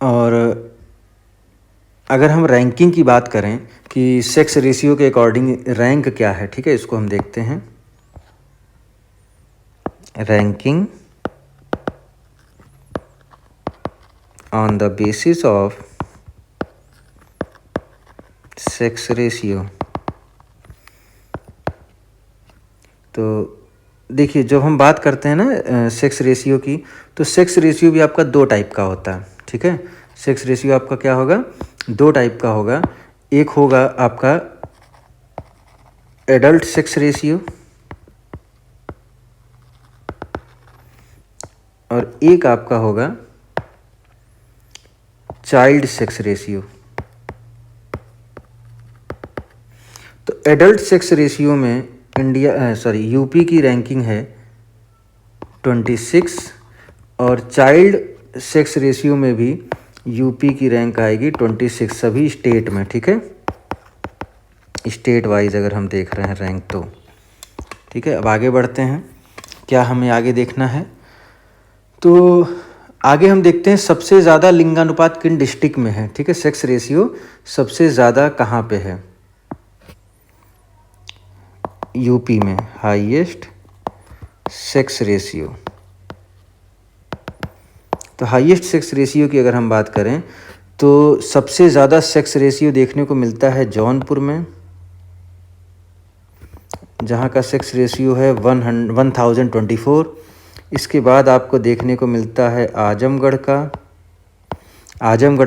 और अगर हम रैंकिंग की बात करें कि सेक्स रेशियो के अकॉर्डिंग रैंक क्या है, ठीक है, इसको हम देखते हैं। Ranking on the basis of sex ratio. तो देखिए, जब हम बात करते हैं ना सेक्स रेशियो की, तो सेक्स रेशियो भी आपका दो टाइप का होता है। ठीक है, सेक्स रेशियो आपका क्या होगा? दो टाइप का होगा। एक होगा आपका एडल्ट सेक्स रेशियो, और एक आपका होगा चाइल्ड सेक्स रेशियो। तो एडल्ट सेक्स रेशियो में यूपी की रैंकिंग है 26, और चाइल्ड सेक्स रेशियो में भी यूपी की रैंक आएगी 26 सभी स्टेट में। ठीक है, स्टेट वाइज अगर हम देख रहे हैं रैंक तो। ठीक है, अब आगे बढ़ते हैं। क्या हमें आगे देखना है? तो आगे हम देखते हैं सबसे ज़्यादा लिंगानुपात किन डिस्ट्रिक्ट में है। ठीक है, सेक्स रेशियो सबसे ज़्यादा कहाँ पे है? यूपी में हाईएस्ट सेक्स रेशियो। तो हाईएस्ट सेक्स रेशियो की अगर हम बात करें तो सबसे ज़्यादा सेक्स रेशियो देखने को मिलता है जौनपुर में, जहाँ का सेक्स रेशियो है 1024। इसके बाद आपको देखने को मिलता है आजमगढ़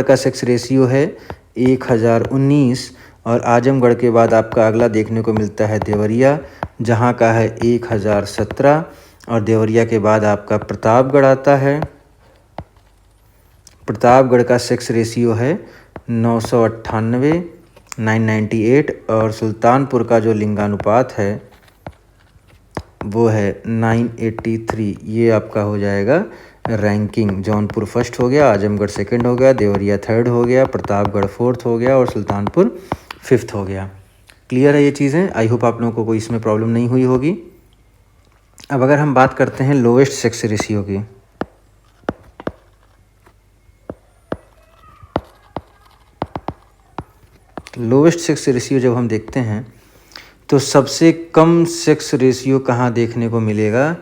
का सेक्स रेशियो है 1019, और आजमगढ़ के बाद आपका अगला देखने को मिलता है देवरिया, जहाँ का है 1017, और देवरिया के बाद आपका प्रतापगढ़ आता है। प्रतापगढ़ का सेक्स रेशियो है 998, 998, और सुल्तानपुर का जो लिंगानुपात है वो है 983। ये आपका हो जाएगा रैंकिंग। जौनपुर फर्स्ट हो गया, आजमगढ़ सेकंड हो गया, देवरिया थर्ड हो गया, प्रतापगढ़ फोर्थ हो गया, और सुल्तानपुर फिफ्थ हो गया। क्लियर है ये चीज़ें? आई होप आप लोगों को कोई इसमें प्रॉब्लम नहीं हुई होगी। अब अगर हम बात करते हैं लोवेस्ट सेक्स रेशियो की, लोवेस्ट सेक्स रेशियो जब हम देखते हैं तो सबसे कम सेक्स रेशियो कहाँ देखने को मिलेगा?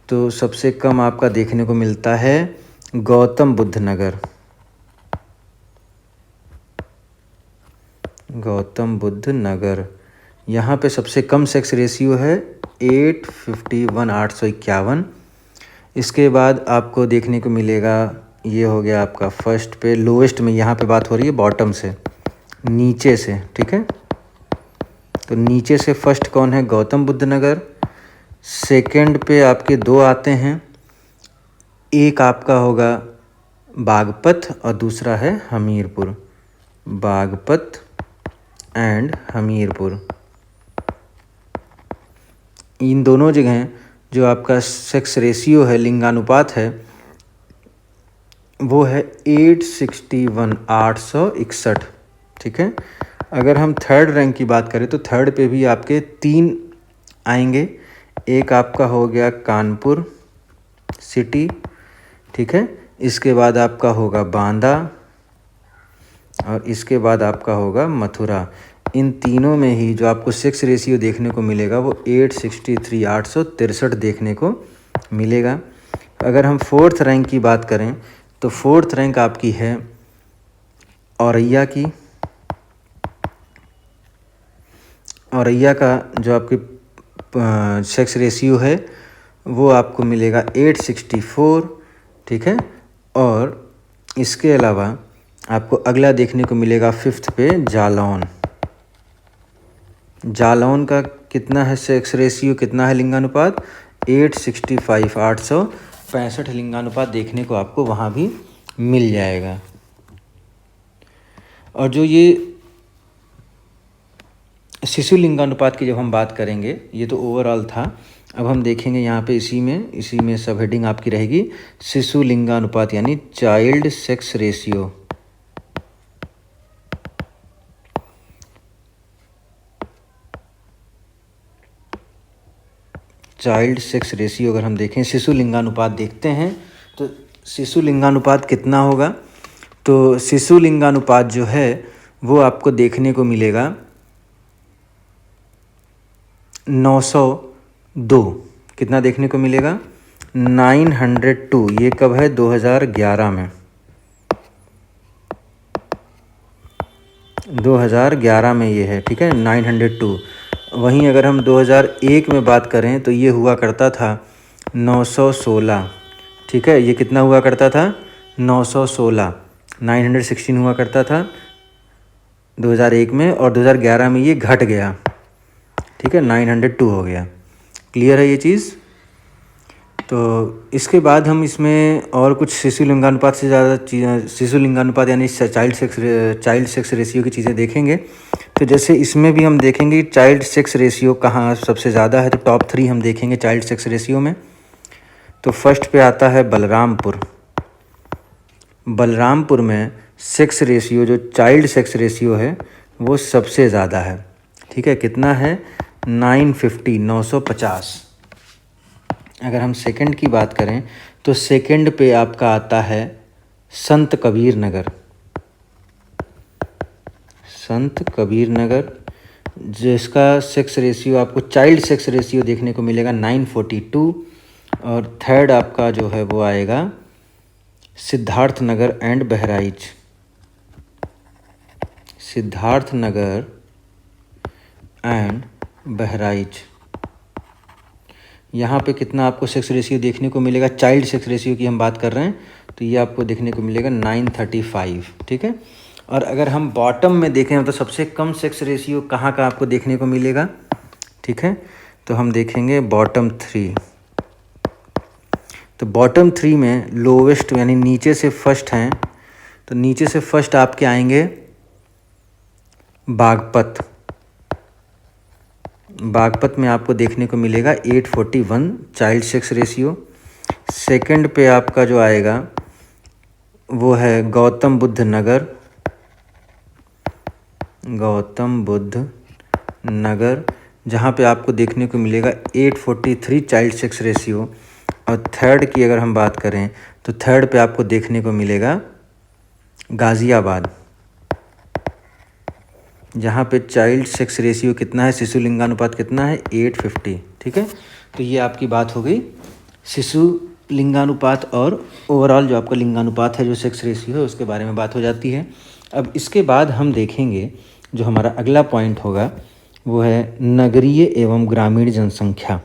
तो सबसे कम आपका देखने को मिलता है गौतम बुद्ध नगर। गौतम बुद्ध नगर, यहाँ पे सबसे कम सेक्स रेशियो है 851, 851। इसके बाद आपको देखने को मिलेगा, ये हो गया आपका फर्स्ट पे, लोवेस्ट में यहाँ पे बात हो रही है बॉटम से, नीचे से। ठीक है, तो नीचे से फर्स्ट कौन है? गौतम बुद्ध नगर। सेकंड पे आपके दो आते हैं, एक आपका होगा बागपत और दूसरा है हमीरपुर। बागपत एंड हमीरपुर, इन दोनों जगह जो आपका सेक्स रेशियो है, लिंगानुपात है, वो है 861, 861। ठीक है, अगर हम थर्ड रैंक की बात करें तो थर्ड पे भी आपके 3 आएंगे। एक आपका हो गया कानपुर सिटी। ठीक है, इसके बाद आपका होगा बांदा, और इसके बाद आपका होगा मथुरा। इन तीनों में ही जो आपको सेक्स रेशियो देखने को मिलेगा वो 863, 863 देखने को मिलेगा। अगर हम फोर्थ रैंक की बात करें तो फोर्थ रैंक आपकी है औरैया की। औरैया का जो आपकी सेक्स रेशियो है वो आपको मिलेगा 864। ठीक है, और इसके अलावा आपको अगला देखने को मिलेगा 5th पे जालौन। जालौन का कितना है सेक्स रेशियो, कितना है लिंगानुपात, 865, 865 लिंगानुपात देखने को आपको वहाँ भी मिल जाएगा। और जो ये शिशु लिंगानुपात की जब हम बात करेंगे, ये तो ओवरऑल था। अब हम देखेंगे यहाँ पे इसी में सब हेडिंग आपकी रहेगी शिशु लिंगानुपात यानी child sex ratio. Child sex ratio अगर हम देखें, शिशु लिंगानुपात देखते हैं तो शिशु लिंगानुपात कितना होगा, तो शिशु लिंगानुपात जो है वो आपको देखने को मिलेगा 902। कितना देखने को मिलेगा, 902। ये कब है, 2011 में, 2011 में ये है, ठीक है, 902। वहीं अगर हम 2001 में बात करें तो ये हुआ करता था 916, ठीक है। ये कितना हुआ करता था, 916, 916 हुआ करता था 2001 में, और 2011 में ये घट गया, ठीक है, 902 हो गया। क्लियर है ये चीज़। तो इसके बाद हम इसमें और कुछ शिशु लिंगानुपात से ज़्यादा चीज़ें, शिशु लिंगानुपात यानी चाइल्ड सेक्स रेशियो की चीज़ें देखेंगे। तो जैसे इसमें भी हम देखेंगे चाइल्ड सेक्स रेशियो कहाँ सबसे ज़्यादा है, तो टॉप 3 हम देखेंगे चाइल्ड सेक्स रेशियो में। तो फर्स्ट पे आता है बलरामपुर। बलरामपुर में सेक्स रेशियो, जो चाइल्ड सेक्स रेशियो है वो सबसे ज़्यादा है, ठीक है। कितना है, 950, 950। अगर हम सेकंड की बात करें तो सेकंड पे आपका आता है संत कबीर नगर। संत कबीर नगर, जिसका सेक्स रेशियो आपको चाइल्ड सेक्स रेशियो देखने को मिलेगा 942। और थर्ड आपका जो है वो आएगा सिद्धार्थ नगर एंड बहराइच। सिद्धार्थ नगर एंड बहराइच, यहाँ पे कितना आपको सेक्स रेशियो देखने को मिलेगा, चाइल्ड सेक्स रेशियो की हम बात कर रहे हैं, तो ये आपको देखने को मिलेगा 935, ठीक है। और अगर हम बॉटम में देखें तो सबसे कम सेक्स रेशियो कहाँ का आपको देखने को मिलेगा, ठीक है। तो हम देखेंगे बॉटम 3। तो बॉटम 3 में लोवेस्ट यानी नीचे से फर्स्ट हैं, तो नीचे से फर्स्ट आपके आएंगे बागपत। बागपत में आपको देखने को मिलेगा 841 चाइल्ड सेक्स रेशियो। सेकंड पे आपका जो आएगा वो है गौतम बुद्ध नगर। गौतम बुद्ध नगर, जहाँ पे आपको देखने को मिलेगा 843 चाइल्ड सेक्स रेशियो। और थर्ड की अगर हम बात करें तो थर्ड पे आपको देखने को मिलेगा गाज़ियाबाद, जहाँ पे चाइल्ड सेक्स रेशियो कितना है, शिशु लिंगानुपात कितना है, 850, ठीक है। तो ये आपकी बात हो गई शिशु लिंगानुपात, और ओवरऑल जो आपका लिंगानुपात है, जो सेक्स रेशियो है, उसके बारे में बात हो जाती है। अब इसके बाद हम देखेंगे जो हमारा अगला पॉइंट होगा वो है नगरीय एवं ग्रामीण जनसंख्या।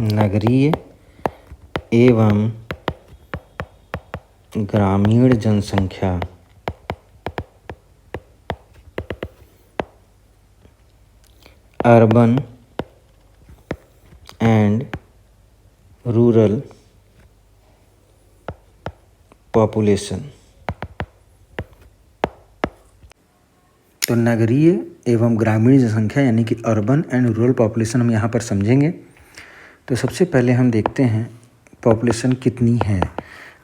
नगरीय एवं ग्रामीण जनसंख्या। Urban and rural population. तो नगरीय एवं ग्रामीण जनसंख्या यानी कि अर्बन एंड रूरल पॉपुलेशन हम यहाँ पर समझेंगे। तो सबसे पहले हम देखते हैं पॉपुलेशन कितनी है।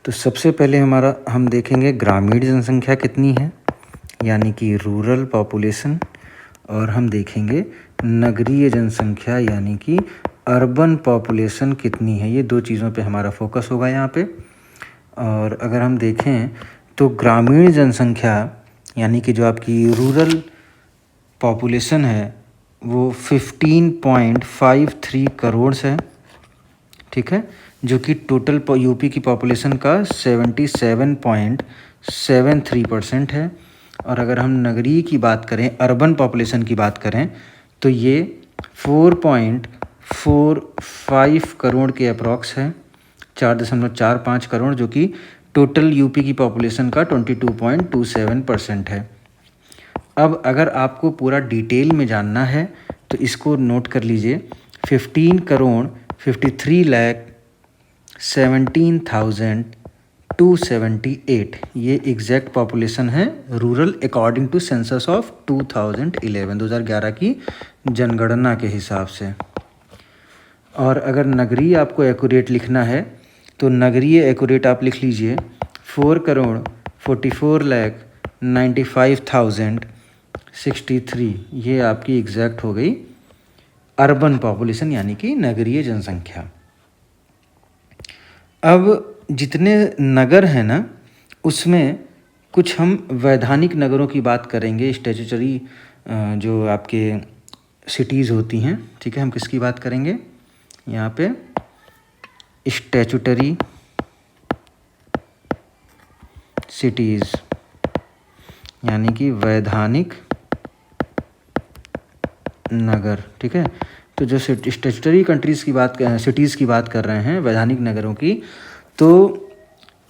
तो सबसे पहले हम देखेंगे ग्रामीण जनसंख्या कितनी है यानी कि रूरल पॉपुलेशन, और हम देखेंगे नगरीय जनसंख्या यानी कि अर्बन पॉपुलेशन कितनी है। ये दो चीज़ों पे हमारा फोकस होगा यहाँ पे। और अगर हम देखें तो ग्रामीण जनसंख्या यानी कि जो आपकी रूरल पॉपुलेशन है वो 15.53 करोड़ है, ठीक है, जो कि टोटल यूपी की पॉपुलेशन का 77.73% है। और अगर हम नगरीय की बात करें, अर्बन पॉपुलेशन की बात करें, तो ये 4.45 करोड़ के अप्रॉक्स है, 4.45 करोड़, जो कि टोटल यूपी की पॉपुलेशन का 22.27% है। अब अगर आपको पूरा डिटेल में जानना है तो इसको नोट कर लीजिए, 15,53,17,278 ये एग्जैक्ट पॉपुलेशन है rural according to census of 2011 की जनगणना के हिसाब से। और अगर नगरीय आपको एक्यूरेट लिखना है तो नगरीय एक्यूरेट आप लिख लीजिए 4,44,95,063 ये आपकी एग्जैक्ट हो गई अर्बन पॉपुलेशन यानी कि नगरीय जनसंख्या। अब जितने नगर हैं ना उसमें कुछ हम वैधानिक नगरों की बात करेंगे, स्टैट्यूटरी जो आपके सिटीज़ होती हैं, ठीक है। हम किसकी बात करेंगे यहाँ पे, स्टैट्यूटरी सिटीज़ यानी कि वैधानिक नगर, ठीक है। तो जो स्टैट्यूटरी कंट्रीज़ की बात सिटीज़ की बात कर रहे हैं वैधानिक नगरों की, तो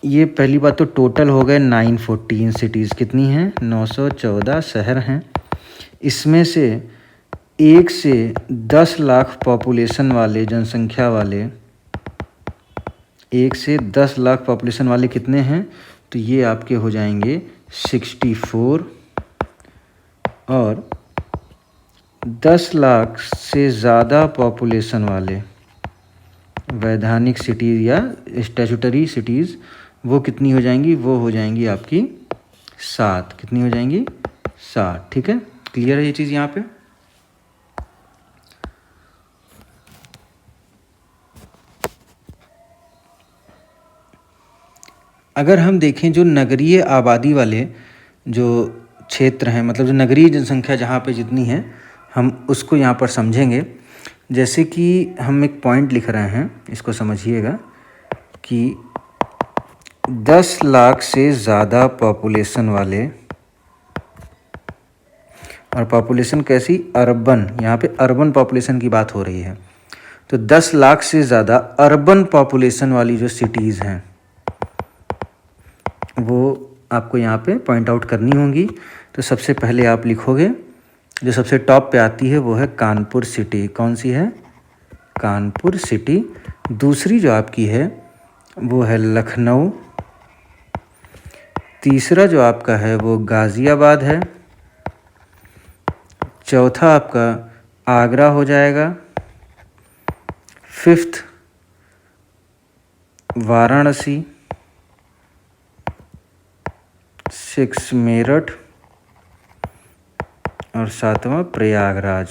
ये पहली बात तो टोटल हो गए 914 सिटीज़। कितनी हैं? 914 शहर हैं। इसमें से 1 से 10 लाख पॉपुलेशन वाले जनसंख्या वाले 1 से 10 लाख पॉपुलेशन वाले कितने हैं? तो ये आपके हो जाएंगे 64। और 10 लाख से ज़्यादा पॉपुलेशन वाले वैधानिक सिटीज़ या स्टैट्यूटरी सिटीज़ वो कितनी हो जाएंगी? वो हो जाएंगी आपकी 7। कितनी हो जाएंगी? 7, ठीक है। क्लियर है ये चीज़ यहाँ पे? अगर हम देखें जो नगरीय आबादी वाले जो क्षेत्र हैं, मतलब जो नगरीय जनसंख्या जहाँ पे जितनी है, हम उसको यहाँ पर समझेंगे। जैसे कि हम एक पॉइंट लिख रहे हैं, इसको समझिएगा कि 10 लाख से ज़्यादा पॉपुलेशन वाले, और पॉपुलेशन कैसी? अर्बन, यहाँ पे अर्बन पॉपुलेशन की बात हो रही है। तो 10 लाख से ज़्यादा अर्बन पॉपुलेशन वाली जो सिटीज़ हैं वो आपको यहाँ पे पॉइंट आउट करनी होंगी। तो सबसे पहले आप लिखोगे, जो सबसे टॉप पे आती है वो है कानपुर सिटी। कौन सी है? कानपुर सिटी। दूसरी जो आपकी है वो है लखनऊ। तीसरा जो आपका है वो गाज़ियाबाद है। चौथा आपका आगरा हो जाएगा। 5th वाराणसी। 6 मेरठ। और 7वां प्रयागराज।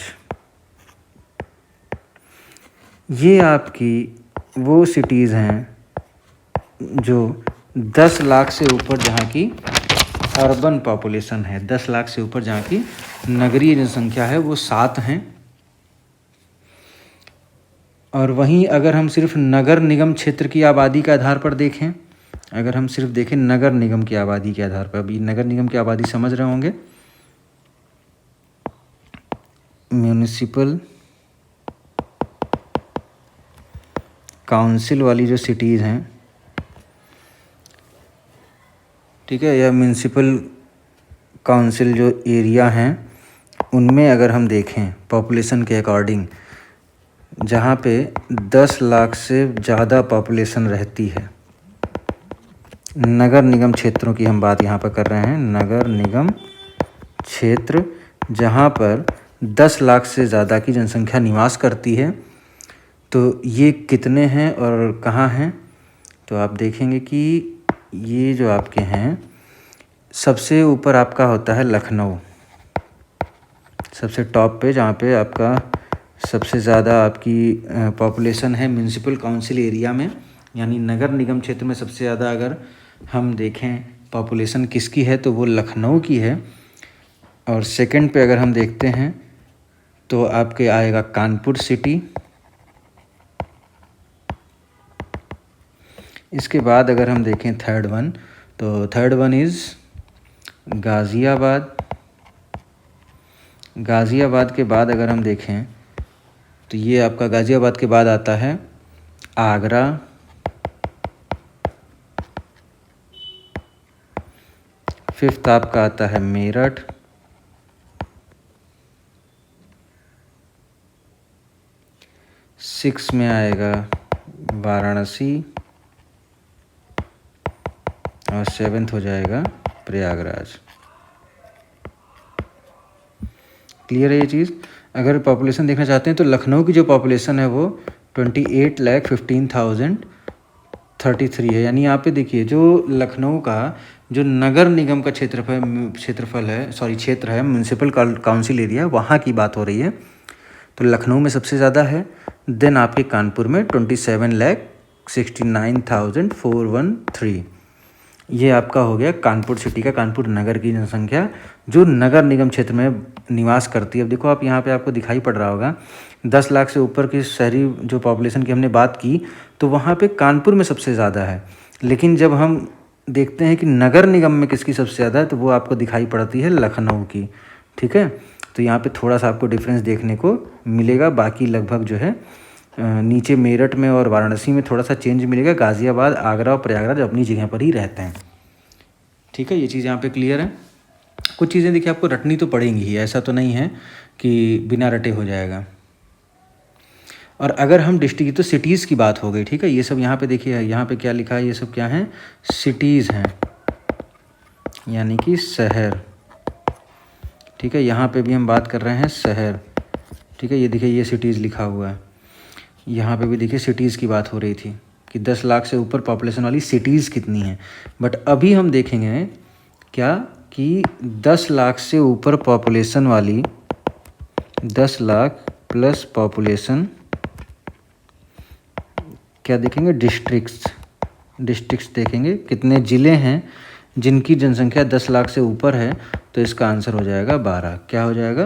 ये आपकी वो सिटीज़ हैं जो 10 लाख से ऊपर जहाँ की अर्बन पॉपुलेशन है, 10 लाख से ऊपर जहाँ की नगरीय जनसंख्या है वो 7 हैं। और वहीं अगर हम सिर्फ नगर निगम क्षेत्र की आबादी के आधार पर देखें, अगर हम सिर्फ देखें नगर निगम की आबादी के आधार पर, अभी नगर निगम की आबादी समझ रहे होंगे, म्यूनिसिपल काउंसिल वाली जो सिटीज़ हैं, ठीक है, या म्यूनिसिपल काउंसिल जो एरिया हैं, उनमें अगर हम देखें पॉपुलेशन के अकॉर्डिंग, जहाँ पे 10 लाख से ज़्यादा पॉपुलेशन रहती है, नगर निगम क्षेत्रों की हम बात यहाँ पर कर रहे हैं, नगर निगम क्षेत्र जहाँ पर 10 लाख से ज़्यादा की जनसंख्या निवास करती है, तो ये कितने हैं और कहाँ हैं? तो आप देखेंगे कि ये जो आपके हैं सबसे ऊपर आपका होता है लखनऊ, सबसे टॉप पे, जहाँ पे आपका सबसे ज़्यादा आपकी पॉपुलेशन है म्यूनिसिपल काउंसिल एरिया में, यानी नगर निगम क्षेत्र में सबसे ज़्यादा अगर हम देखें पॉपुलेशन किसकी है तो वो लखनऊ की है। और सेकंड पे अगर हम देखते हैं तो आपके आएगा कानपुर सिटी। इसके बाद अगर हम देखें थर्ड वन, तो third one is Ghaziabad. Ghaziabad के बाद अगर हम देखें तो ये आपका गाज़ियाबाद के बाद आता है आगरा। फिफ्थ आपका आता है मेरठ, सिक्स में आएगा वाराणसी और सेवेंथ हो जाएगा प्रयागराज। क्लियर है ये चीज़। अगर पॉपुलेशन देखना चाहते हैं तो लखनऊ की जो पॉपुलेशन है वो 28,15,033 है। यानी यहाँ पे देखिए जो लखनऊ का जो नगर निगम का क्षेत्र है, म्यूनसिपल काउंसिल एरिया, वहाँ की बात हो रही है। तो लखनऊ में सबसे ज़्यादा है। देन आपके कानपुर में 27,69,413। ये आपका हो गया कानपुर सिटी का, कानपुर नगर की जनसंख्या जो नगर निगम क्षेत्र में निवास करती है। अब देखो आप यहाँ पे आपको दिखाई पड़ रहा होगा 10 लाख से ऊपर की शहरी जो पॉपुलेशन की हमने बात की तो वहाँ पे कानपुर में सबसे ज़्यादा है। लेकिन जब हम देखते हैं कि नगर निगम में किसकी सबसे ज़्यादा है तो वो आपको दिखाई पड़ती है लखनऊ की। ठीक है, तो यहाँ पे थोड़ा सा आपको डिफरेंस देखने को मिलेगा। बाकी लगभग जो है नीचे मेरठ में और वाराणसी में थोड़ा सा चेंज मिलेगा। गाज़ियाबाद, आगरा और प्रयागराज अपनी जगह पर ही रहते हैं। ठीक है, ये चीज़ यहाँ पे क्लियर है। कुछ चीज़ें देखिए आपको रटनी तो पड़ेंगी ही, ऐसा तो नहीं है कि बिना रटे हो जाएगा। और अगर हम डिस्ट्रिक्ट, तो सिटीज़ की बात हो गई। ठीक है, ये सब यहाँ पे देखिए, यहाँ पे क्या लिखा है, ये सब क्या है, सिटीज़ हैं, यानी कि शहर। ठीक है, यहाँ पे भी हम बात कर रहे हैं शहर। ठीक है, ये देखिए ये सिटीज़ लिखा हुआ है। यहाँ पे भी देखिए सिटीज़ की बात हो रही थी कि 10 लाख से ऊपर पॉपुलेशन वाली सिटीज़ कितनी हैं। बट अभी हम देखेंगे क्या कि 10 लाख से ऊपर पॉपुलेशन वाली, 10 लाख प्लस पॉपुलेशन, क्या देखेंगे, डिस्ट्रिक्ट्स देखेंगे, कितने ज़िले हैं जिनकी जनसंख्या 10 लाख से ऊपर है। तो इसका आंसर हो जाएगा 12। क्या हो जाएगा,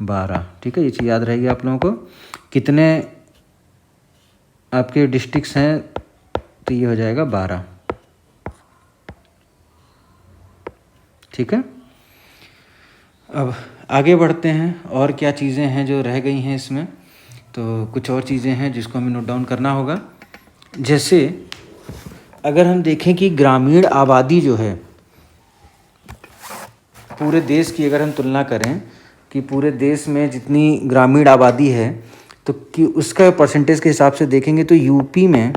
12। ठीक है, ये चीज़ याद रहेगी आप लोगों को। कितने आपके डिस्ट्रिक्ट्स हैं तो ये हो जाएगा 12। ठीक है, अब आगे बढ़ते हैं। और क्या चीज़ें हैं जो रह गई हैं इसमें, तो कुछ और चीज़ें हैं जिसको हमें नोट डाउन करना होगा। जैसे अगर हम देखें कि ग्रामीण आबादी जो है पूरे देश की, अगर हम तुलना करें कि पूरे देश में जितनी ग्रामीण आबादी है तो कि उसका परसेंटेज के हिसाब से देखेंगे तो यूपी में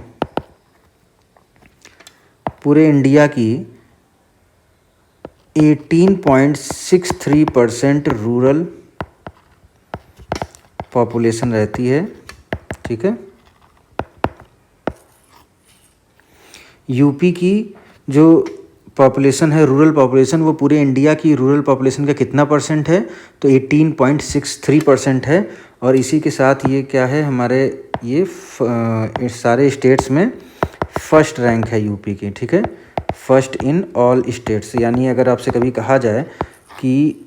पूरे इंडिया की 18.63% रूरल पॉपुलेशन रहती है। ठीक है, यूपी की जो पॉपुलेशन है, रूरल पॉपुलेशन, वो पूरे इंडिया की रूरल पॉपुलेशन का कितना परसेंट है, तो 18.63% है। और इसी के साथ ये क्या है, हमारे ये सारे स्टेट्स में फर्स्ट रैंक है यूपी की। ठीक है, फर्स्ट इन ऑल स्टेट्स। यानी अगर आपसे कभी कहा जाए कि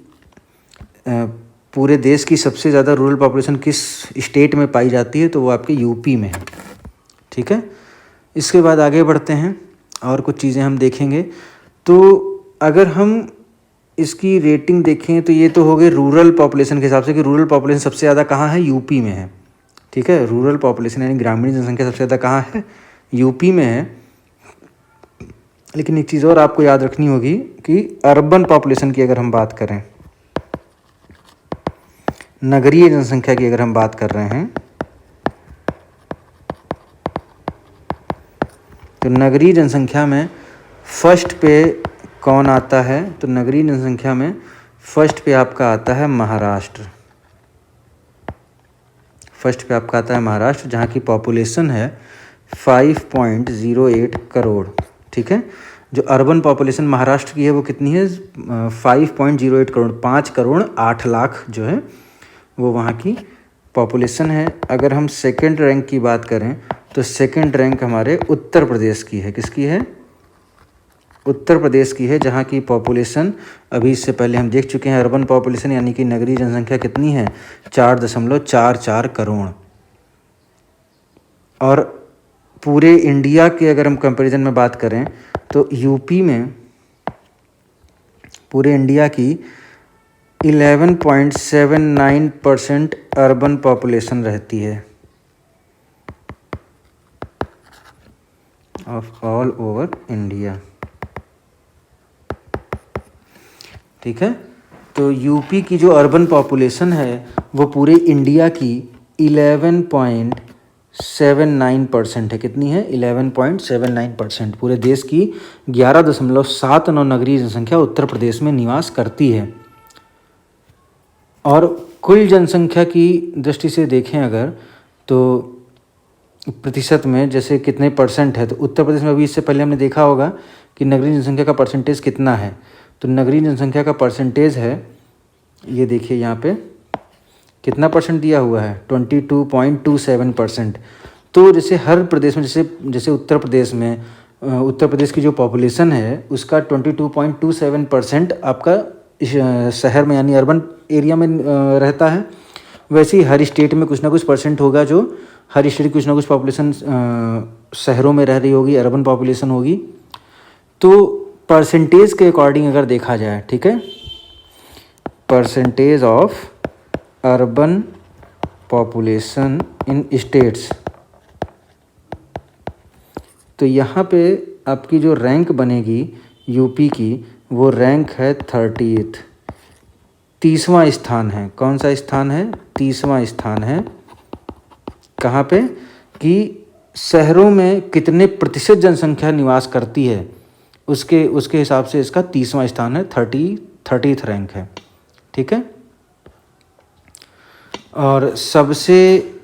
पूरे देश की सबसे ज़्यादा रूरल पॉपुलेशन किस स्टेट में पाई जाती है तो वो आपके यूपी में है। ठीक है, इसके बाद आगे बढ़ते हैं और कुछ चीज़ें हम देखेंगे। तो अगर हम इसकी रेटिंग देखें तो ये तो हो गए रूरल पॉपुलेशन के हिसाब से कि रूरल पॉपुलेशन सबसे ज़्यादा कहाँ है, यूपी में है। ठीक है, रूरल पॉपुलेशन यानी ग्रामीण जनसंख्या सबसे ज़्यादा कहाँ है, यूपी में है। लेकिन एक चीज़ और आपको याद रखनी होगी कि अर्बन पॉपुलेशन की अगर हम बात करें, नगरीय जनसंख्या की अगर हम बात कर रहे हैं, तो नगरीय जनसंख्या में फर्स्ट पे कौन आता है, तो नगरीय जनसंख्या में फर्स्ट पे आपका आता है महाराष्ट्र। फर्स्ट पे आपका आता है महाराष्ट्र, जहाँ की पॉपुलेशन है 5.08 करोड़। ठीक है, जो अर्बन पॉपुलेशन महाराष्ट्र की है वो कितनी है, 5.08 करोड़, 5 करोड़ 8 लाख जो है वो वहाँ की पॉपुलेशन है। अगर हम सेकंड रैंक की बात करें तो सेकंड रैंक हमारे उत्तर प्रदेश की है। किसकी है, उत्तर प्रदेश की है, जहाँ की पॉपुलेशन अभी इससे पहले हम देख चुके हैं अर्बन पॉपुलेशन यानी कि नगरीय जनसंख्या कितनी है, 4.44 करोड़। और पूरे इंडिया के अगर हम कंपैरिजन में बात करें तो यूपी में पूरे इंडिया की 11.79% अर्बन पॉपुलेशन रहती है ऑफ ऑल ओवर इंडिया। ठीक है। तो यूपी की जो अर्बन पॉपुलेशन है वो पूरे इंडिया की 11.79% है। कितनी है? 11.79%। पूरे देश की 11.79 नगरीय जनसंख्या उत्तर प्रदेश में निवास करती है। और कुल जनसंख्या की दृष्टि से देखें अगर, तो प्रतिशत में जैसे कितने परसेंट है, तो उत्तर प्रदेश में अभी इससे पहले हमने देखा होगा कि नगरीय जनसंख्या का परसेंटेज कितना है। तो नगरीय जनसंख्या का परसेंटेज है, ये देखिए यहाँ पे कितना परसेंट दिया हुआ है, 22.27%। तो जैसे हर प्रदेश में, जैसे उत्तर प्रदेश में, उत्तर प्रदेश की जो पॉपुलेशन है उसका 22.27% आपका शहर में यानी अर्बन एरिया में रहता है। वैसे ही हर स्टेट में कुछ ना कुछ परसेंट होगा, जो हर स्टेट की कुछ ना कुछ पॉपुलेशन शहरों में रह रही होगी, अर्बन पॉपुलेशन होगी। तो परसेंटेज के अकॉर्डिंग अगर देखा जाए, ठीक है, percentage of urban population in states, तो यहाँ पे आपकी जो रैंक बनेगी यूपी की, वो रैंक है 30th, 30वां स्थान है। कौन सा स्थान है? 30वां स्थान है। कहाँ पे? कि शहरों में कितने प्रतिशत जनसंख्या निवास करती है, उसके हिसाब से इसका 30वां स्थान है, 30th रैंक है, ठीक है। और सबसे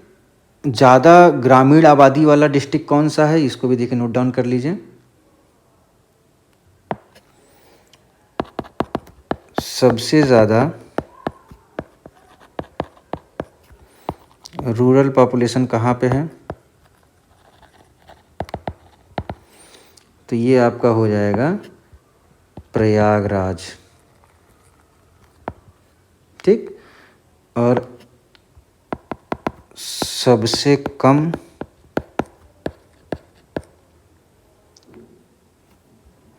ज़्यादा ग्रामीण आबादी वाला डिस्ट्रिक्ट कौन सा है, इसको भी देखिए, नोट डाउन कर लीजिए। सबसे ज़्यादा रूरल पॉपुलेशन कहाँ पे है? तो ये आपका हो जाएगा प्रयागराज, ठीक। और सबसे कम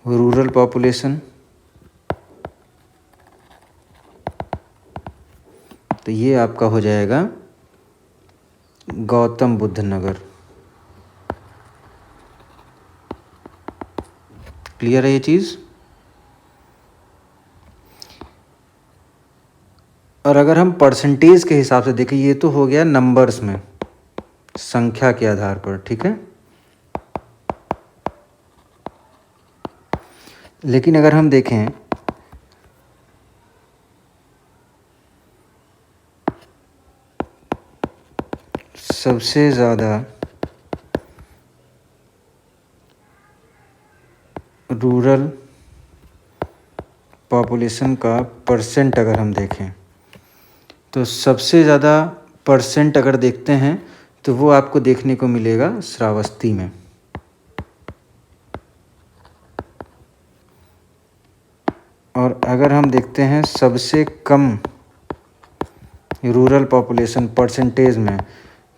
रूरल पॉपुलेशन, तो ये आपका हो जाएगा गौतम बुद्ध नगर। क्लियर है ये चीज़? और अगर हम परसेंटेज के हिसाब से देखें, ये तो हो गया नंबर्स में, संख्या के आधार पर, ठीक है। लेकिन अगर हम देखें सबसे ज़्यादा रूरल पॉपुलेशन का परसेंट अगर हम देखें, तो सबसे ज़्यादा परसेंट अगर देखते हैं तो वो आपको देखने को मिलेगा श्रावस्ती में। और अगर हम देखते हैं सबसे कम रूरल पॉपुलेशन परसेंटेज में,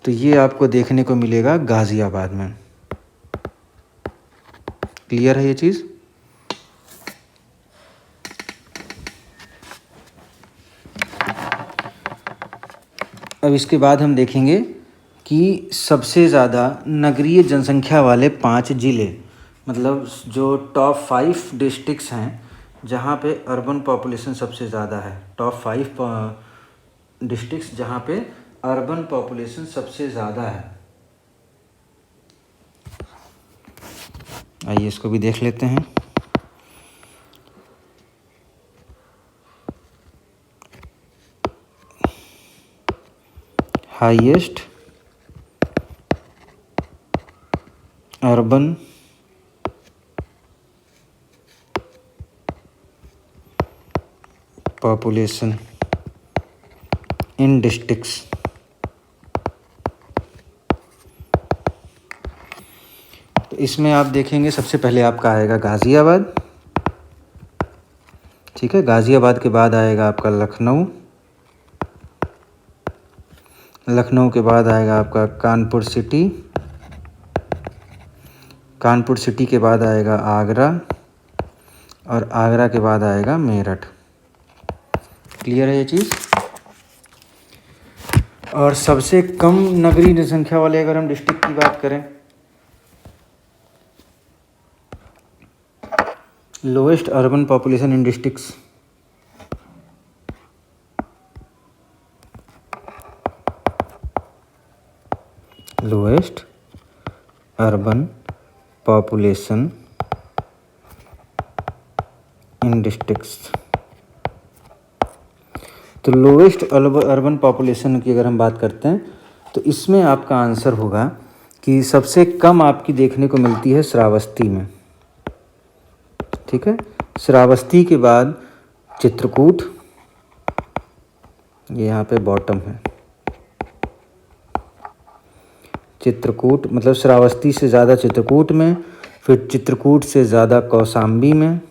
तो ये आपको देखने को मिलेगा गाज़ियाबाद में। क्लियर है ये चीज़? अब इसके बाद हम देखेंगे कि सबसे ज़्यादा नगरीय जनसंख्या वाले 5 ज़िले, मतलब जो टॉप 5 डिस्ट्रिक्ट्स हैं जहाँ पे अर्बन पॉपुलेशन सबसे ज़्यादा है, टॉप 5 डिस्ट्रिक्ट्स जहाँ पे अर्बन पॉपुलेशन सबसे ज़्यादा है। आइए इसको भी देख लेते हैं। Highest urban population in districts, तो इसमें आप देखेंगे सबसे पहले आपका आएगा गाज़ियाबाद, ठीक है। गाज़ियाबाद के बाद आएगा आपका लखनऊ, लखनऊ के बाद आएगा आपका कानपुर सिटी, कानपुर सिटी के बाद आएगा आगरा, और आगरा के बाद आएगा मेरठ। क्लियर है ये चीज़? और सबसे कम नगरीय जनसंख्या वाले अगर हम डिस्ट्रिक्ट की बात करें, lowest urban population in districts, lowest urban population in districts. तो लोएस्ट अर्बन पॉपुलेशन की अगर हम बात करते हैं तो इसमें आपका आंसर होगा कि सबसे कम आपकी देखने को मिलती है श्रावस्ती में, ठीक है। श्रावस्ती के बाद चित्रकूट, ये यहाँ पे बॉटम है, चित्रकूट मतलब श्रावस्ती से ज़्यादा चित्रकूट में, फिर चित्रकूट से ज़्यादा कौशाम्बी में,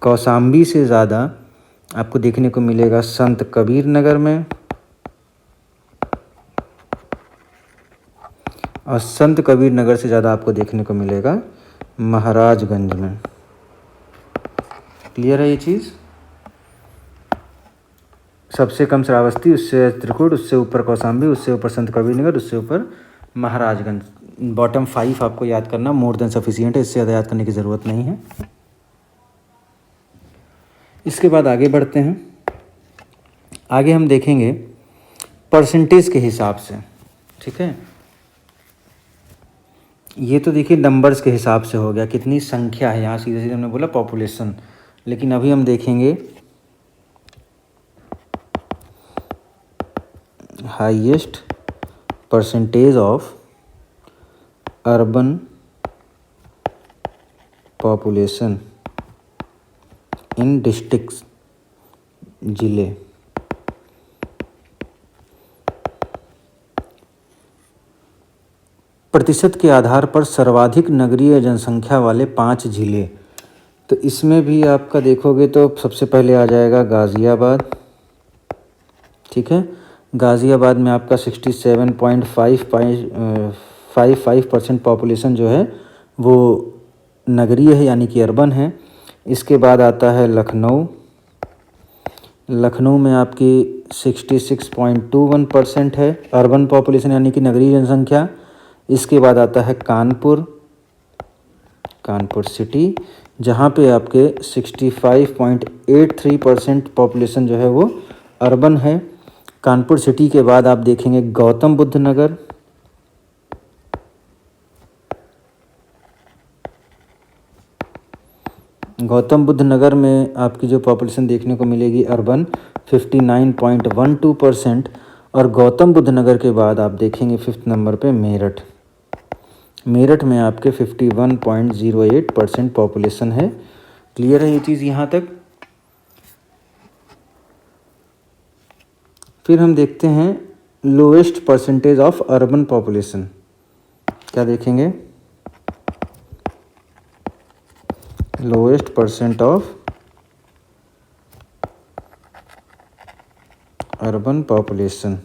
कौशाम्बी से ज़्यादा आपको देखने को मिलेगा संत कबीर नगर में, और संत कबीर नगर से ज़्यादा आपको देखने को मिलेगा महाराजगंज में। क्लियर है ये चीज़? सबसे कम श्रावस्ती, उससे चित्रकूट, उससे ऊपर कौशाम्बी, उससे ऊपर संत कबीर नगर, उससे ऊपर महाराजगंज। बॉटम 5 आपको याद करना मोर देन सफिशिएंट है, इससे ज़्यादा याद करने की ज़रूरत नहीं है। इसके बाद आगे बढ़ते हैं। आगे हम देखेंगे परसेंटेज के हिसाब से, ठीक है। ये तो देखिए नंबर्स के हिसाब से हो गया, कितनी संख्या है, यहाँ सीधे सीधे हमने बोला पॉपुलेशन। लेकिन अभी हम देखेंगे highest percentage of urban population in districts, जिले। प्रतिशत के आधार पर सर्वाधिक नगरीय जनसंख्या वाले 5 जिले। तो इसमें भी आपका देखोगे तो सबसे पहले आ जाएगा गाज़ियाबाद, ठीक है। गाज़ियाबाद में आपका 67.55% पॉपुलेशन जो है वो नगरीय है, यानी कि अर्बन है। इसके बाद आता है लखनऊ, लखनऊ में आपकी 66.21% है अर्बन पॉपुलेशन यानी कि नगरीय जनसंख्या। इसके बाद आता है कानपुर, कानपुर सिटी, जहाँ पे आपके 65.83% पॉपुलेशन जो है वो अर्बन है। कानपुर सिटी के बाद आप देखेंगे गौतम बुद्ध नगर, गौतम बुद्ध नगर में आपकी जो पॉपुलेशन देखने को मिलेगी अर्बन 59.12%। और गौतम बुद्ध नगर के बाद आप देखेंगे 5th नंबर पे मेरठ, मेरठ में आपके 51.08% पॉपुलेशन है। क्लियर है ये चीज़ यहाँ तक? फिर हम देखते हैं lowest percentage of urban population. क्या देखेंगे? Lowest percent of urban population,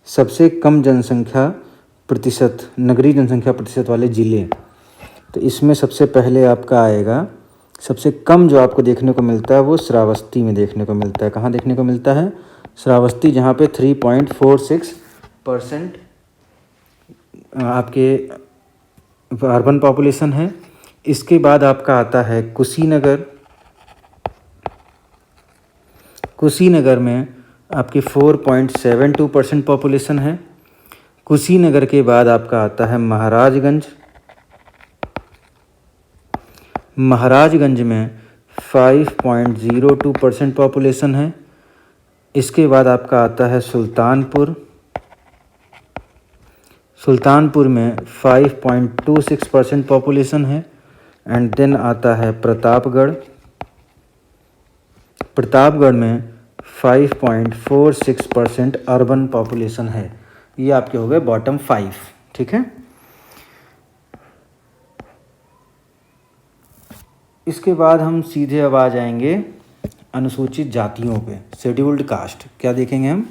सबसे कम जनसंख्या प्रतिशत, नगरीय जनसंख्या प्रतिशत वाले ज़िले। तो इसमें सबसे पहले आपका आएगा, सबसे कम जो आपको देखने को मिलता है वो श्रावस्ती में देखने को मिलता है। कहाँ देखने को मिलता है? श्रावस्ती, जहाँ पे 3.46% आपके अर्बन पॉपुलेशन है। इसके बाद आपका आता है कुशीनगर, कुशीनगर में आपकी 4.72% पॉपुलेशन है। कुशीनगर के बाद आपका आता है महाराजगंज, महाराजगंज में 5.02% पॉपुलेशन है। इसके बाद आपका आता है सुल्तानपुर, सुल्तानपुर में 5.26% पॉपुलेशन है। एंड देन आता है प्रतापगढ़, प्रतापगढ़ में 5.46% अर्बन पॉपुलेशन है। ये आपके हो गए बॉटम 5, ठीक है। इसके बाद हम सीधे अब आ जाएंगे अनुसूचित जातियों पे, शेड्यूल्ड कास्ट। क्या देखेंगे हम?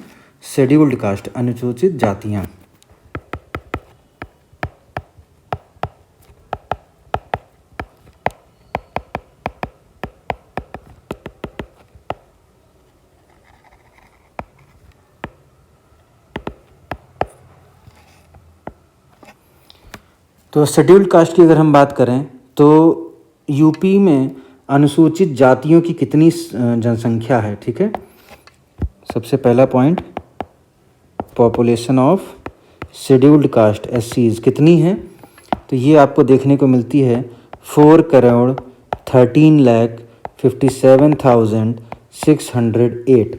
शेड्यूल्ड कास्ट, अनुसूचित जातियाँ। तो शेड्यूल्ड कास्ट की अगर हम बात करें तो यूपी में अनुसूचित जातियों की कितनी जनसंख्या है, ठीक है। सबसे पहला point, population of scheduled caste SCs कितनी है, तो ये आपको देखने को मिलती है 4,13,57,608।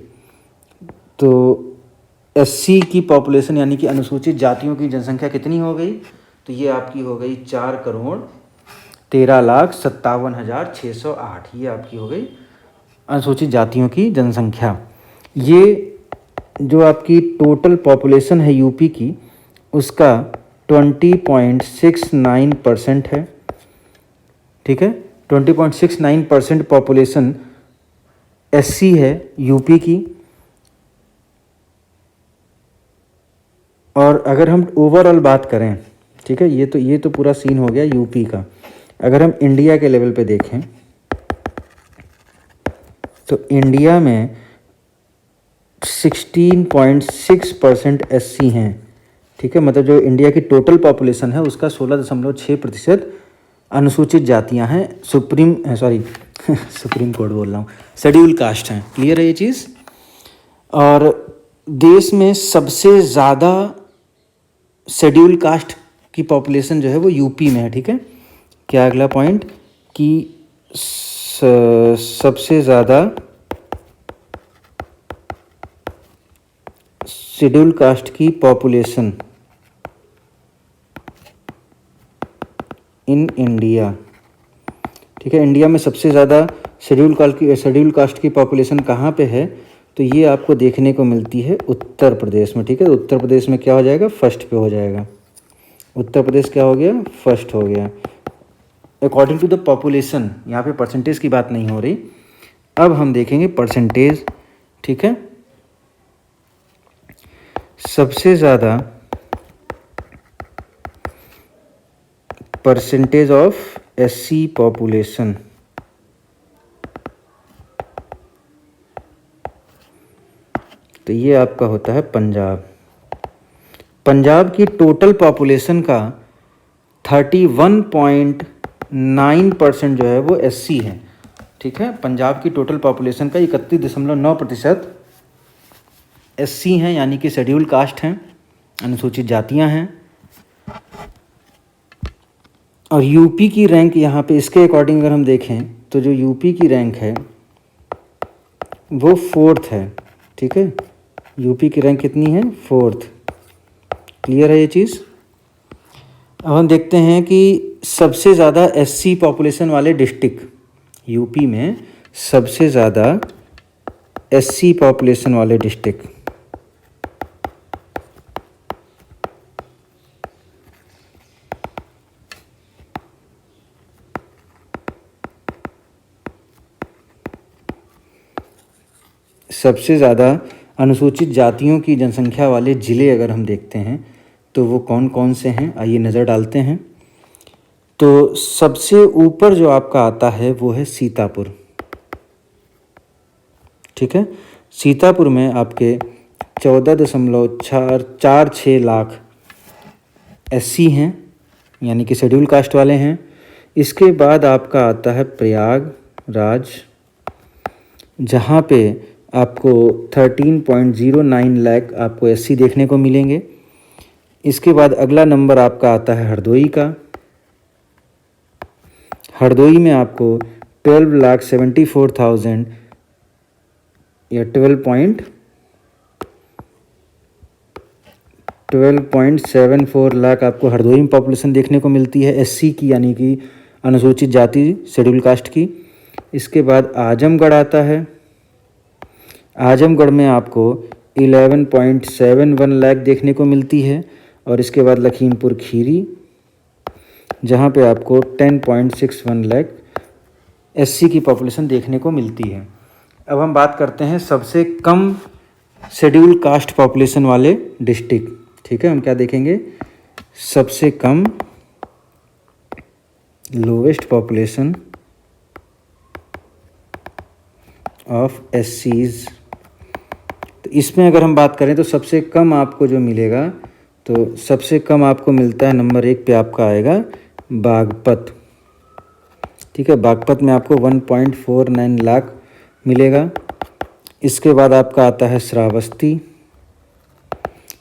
तो SC की पॉपुलेशन यानी कि अनुसूचित जातियों की जनसंख्या कितनी हो गई, तो ये आपकी हो गई 4,13,57,608। ये आपकी हो गई अनुसूचित जातियों की जनसंख्या। ये जो आपकी टोटल पॉपुलेशन है यूपी की, उसका 20.69% है। ठीक है, 20.69% पॉपुलेशन SC है यूपी की। और अगर हम ओवरऑल बात करें, ठीक है, ये तो पूरा सीन हो गया यूपी का। अगर हम इंडिया के लेवल पे देखें तो इंडिया में 16.6% SC हैं। ठीक है, मतलब जो इंडिया की टोटल पॉपुलेशन है उसका 16.6% अनुसूचित जातियां हैं, सुप्रीम कोर्ट बोल रहा हूँ, शेड्यूल कास्ट हैं। क्लियर है ये चीज़। और देश में सबसे ज़्यादा शेड्यूल कास्ट की पॉपुलेशन जो है वो यूपी में है। ठीक है, क्या अगला पॉइंट कि सबसे ज़्यादा शेड्यूल कास्ट की पॉपुलेशन इन इंडिया। ठीक है, इंडिया में सबसे ज़्यादा शेड्यूल कास्ट की पॉपुलेशन कहाँ पे है, तो ये आपको देखने को मिलती है उत्तर प्रदेश में। ठीक है, तो उत्तर प्रदेश में क्या हो जाएगा, फर्स्ट पे हो जाएगा। उत्तर प्रदेश क्या हो गया, फर्स्ट हो गया अकॉर्डिंग टू द पॉपुलेशन। यहाँ पे परसेंटेज की बात नहीं हो रही। अब हम देखेंगे परसेंटेज। ठीक है, सबसे ज़्यादा परसेंटेज ऑफ SC पॉपुलेशन, तो ये आपका होता है पंजाब। पंजाब की टोटल पॉपुलेशन का 31.9% जो है वो SC है। ठीक है, पंजाब की टोटल पॉपुलेशन का 31.9% SC हैं, यानी कि शेड्यूल कास्ट हैं, अनुसूचित जातियां हैं। और यूपी की रैंक यहाँ पे इसके अकॉर्डिंग अगर हम देखें तो जो यूपी की रैंक है वो 4th है। ठीक है, यूपी की रैंक कितनी है, 4th। क्लियर है ये चीज़। अब हम देखते हैं कि सबसे ज़्यादा SC पॉपुलेशन वाले डिस्ट्रिक्ट, यूपी में सबसे ज़्यादा SC पॉपुलेशन वाले डिस्ट्रिक्ट, सबसे ज़्यादा अनुसूचित जातियों की जनसंख्या वाले ज़िले अगर हम देखते हैं तो वो कौन कौन से हैं, आइए नज़र डालते हैं। तो सबसे ऊपर जो आपका आता है वो है सीतापुर। ठीक है, सीतापुर में आपके 14.46 लाख SC हैं, यानी कि शेड्यूल कास्ट वाले हैं। इसके बाद आपका आता है प्रयागराज, जहाँ पे आपको 13.09 लाख आपको SC देखने को मिलेंगे। इसके बाद अगला नंबर आपका आता है हरदोई का। हरदोई में आपको 12,74,000 या 12.74 लाख आपको हरदोई में पॉपुलेशन देखने को मिलती है SC की, यानी कि अनुसूचित जाति शेड्यूल कास्ट की। इसके बाद आजमगढ़ आता है। आजमगढ़ में आपको 11.71 लाख देखने को मिलती है। और इसके बाद लखीमपुर खीरी, जहाँ पे आपको 10.61 लाख SC की पॉपुलेशन देखने को मिलती है। अब हम बात करते हैं सबसे कम शेड्यूल कास्ट पॉपुलेशन वाले डिस्ट्रिक्ट। ठीक है, हम क्या देखेंगे, सबसे कम लोवेस्ट पॉपुलेशन ऑफ SCs। तो इसमें अगर हम बात करें तो सबसे कम आपको जो मिलेगा, तो सबसे कम आपको मिलता है नंबर 1 पे आपका आएगा बागपत। ठीक है, बागपत में आपको 1.49 लाख मिलेगा। इसके बाद आपका आता है श्रावस्ती।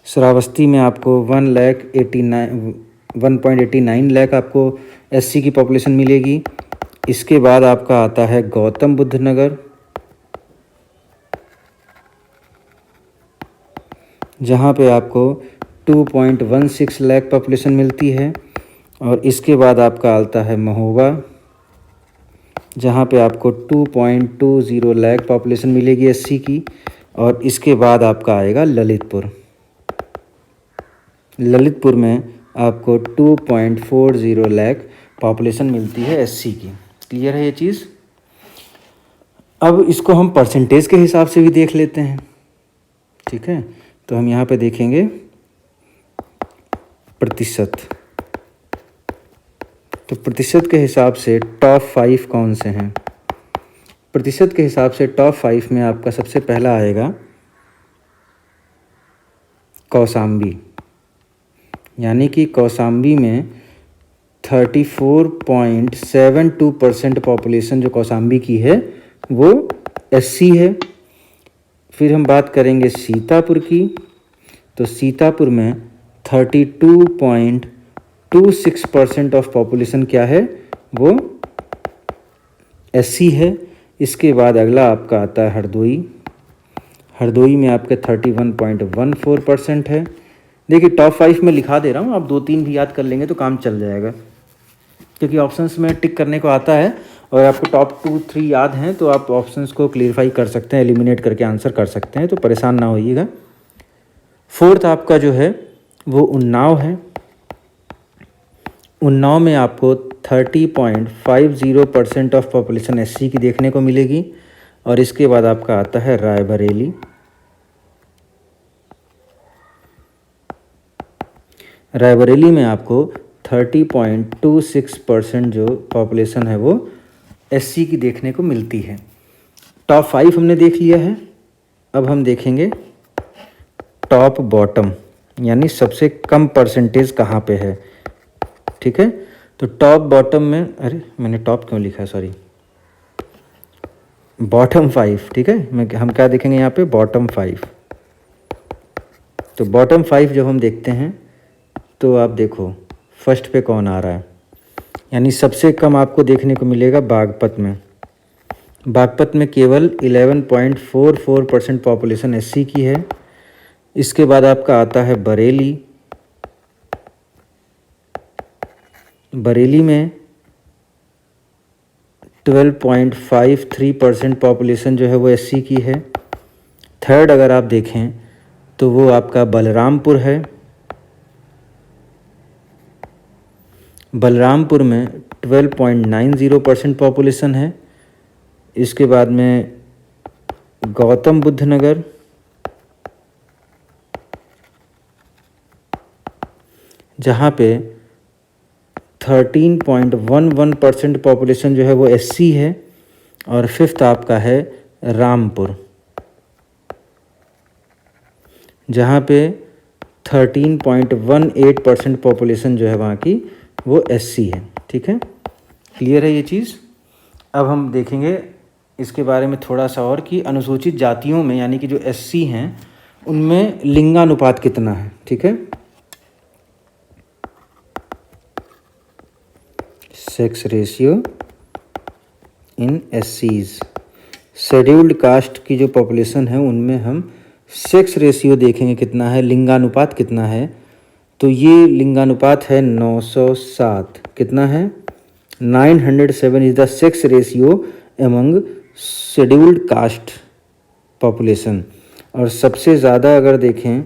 श्रावस्ती में आपको 1.89 लाख आपको एससी की पॉपुलेशन मिलेगी। इसके बाद आपका आता है गौतम बुद्ध नगर, जहाँ पे आपको 2.16 लाख पॉपुलेशन मिलती है। और इसके बाद आपका आता है महोबा, जहाँ पे आपको 2.20 लाख पॉपुलेशन मिलेगी एससी की। और इसके बाद आपका आएगा ललितपुर। ललितपुर में आपको 2.40 लाख पॉपुलेशन मिलती है एससी की। क्लियर है ये चीज़? अब इसको हम परसेंटेज के हिसाब से भी देख लेते हैं, ठीक है। तो हम यहाँ पे देखेंगे प्रतिशत। तो प्रतिशत के हिसाब से टॉप 5 कौन से हैं? प्रतिशत के हिसाब से टॉप 5 में आपका सबसे पहला आएगा कौशाम्बी, यानी कि कौशाम्बी में 34.72% पॉपुलेशन जो कौशाम्बी की है वो एससी है। फिर हम बात करेंगे सीतापुर की। तो सीतापुर में 32.26% ऑफ पॉपुलेशन क्या है, वो एससी है। इसके बाद अगला आपका आता है हरदोई। हरदोई में आपके 31.14% है। देखिए टॉप 5 में लिखा दे रहा हूँ, आप 2-3 भी याद कर लेंगे तो काम चल जाएगा, क्योंकि ऑप्शंस में टिक करने को आता है और आपको टॉप 2-3 याद हैं तो आप ऑप्शंस को क्लियरफाई कर सकते हैं, एलिमिनेट करके आंसर कर सकते हैं, तो परेशान ना होइएगा। फोर्थ आपका जो है वो उन्नाव है। उन्नाव में आपको 30.50% ऑफ पॉपुलेशन एससी की देखने को मिलेगी। और इसके बाद आपका आता है रायबरेली। रायबरेली में आपको 30.26% जो पॉपुलेशन है वो एससी की देखने को मिलती है। टॉप 5 हमने देख लिया है। अब हम देखेंगे टॉप बॉटम, यानी सबसे कम परसेंटेज कहाँ पे है, ठीक है। तो टॉप बॉटम में, अरे मैंने टॉप क्यों लिखा है, सॉरी, बॉटम 5, ठीक है। हम क्या देखेंगे यहाँ पे, बॉटम 5। तो बॉटम 5 जब हम देखते हैं तो आप देखो फर्स्ट पे कौन आ रहा है, यानी सबसे कम आपको देखने को मिलेगा बागपत में। बागपत में केवल 11.44% पॉपुलेशन एससी की है। इसके बाद आपका आता है बरेली। बरेली में 12.53% पॉपुलेशन जो है वो एससी की है। थर्ड अगर आप देखें तो वो आपका बलरामपुर है। बलरामपुर में 12.90% पॉपुलेशन है। इसके बाद में गौतम बुद्ध नगर, जहाँ पे 13.11% पॉपुलेशन जो है वो एससी है। और फिफ्थ आपका है रामपुर, जहाँ पे 13.18% पॉपुलेशन जो है वहाँ की वो एससी है, ठीक है। क्लियर है ये चीज़? अब हम देखेंगे इसके बारे में थोड़ा सा और कि अनुसूचित जातियों में, यानी कि जो एससी हैं, उनमें लिंगानुपात कितना है, ठीक है। सेक्स रेशियो इन एससीज। शेड्यूल्ड कास्ट की जो पॉपुलेशन है उनमें हम सेक्स रेशियो देखेंगे कितना है, लिंगानुपात कितना है। तो ये लिंगानुपात है 907। कितना है? 907 is the sex ratio among scheduled caste population. और सबसे ज़्यादा अगर देखें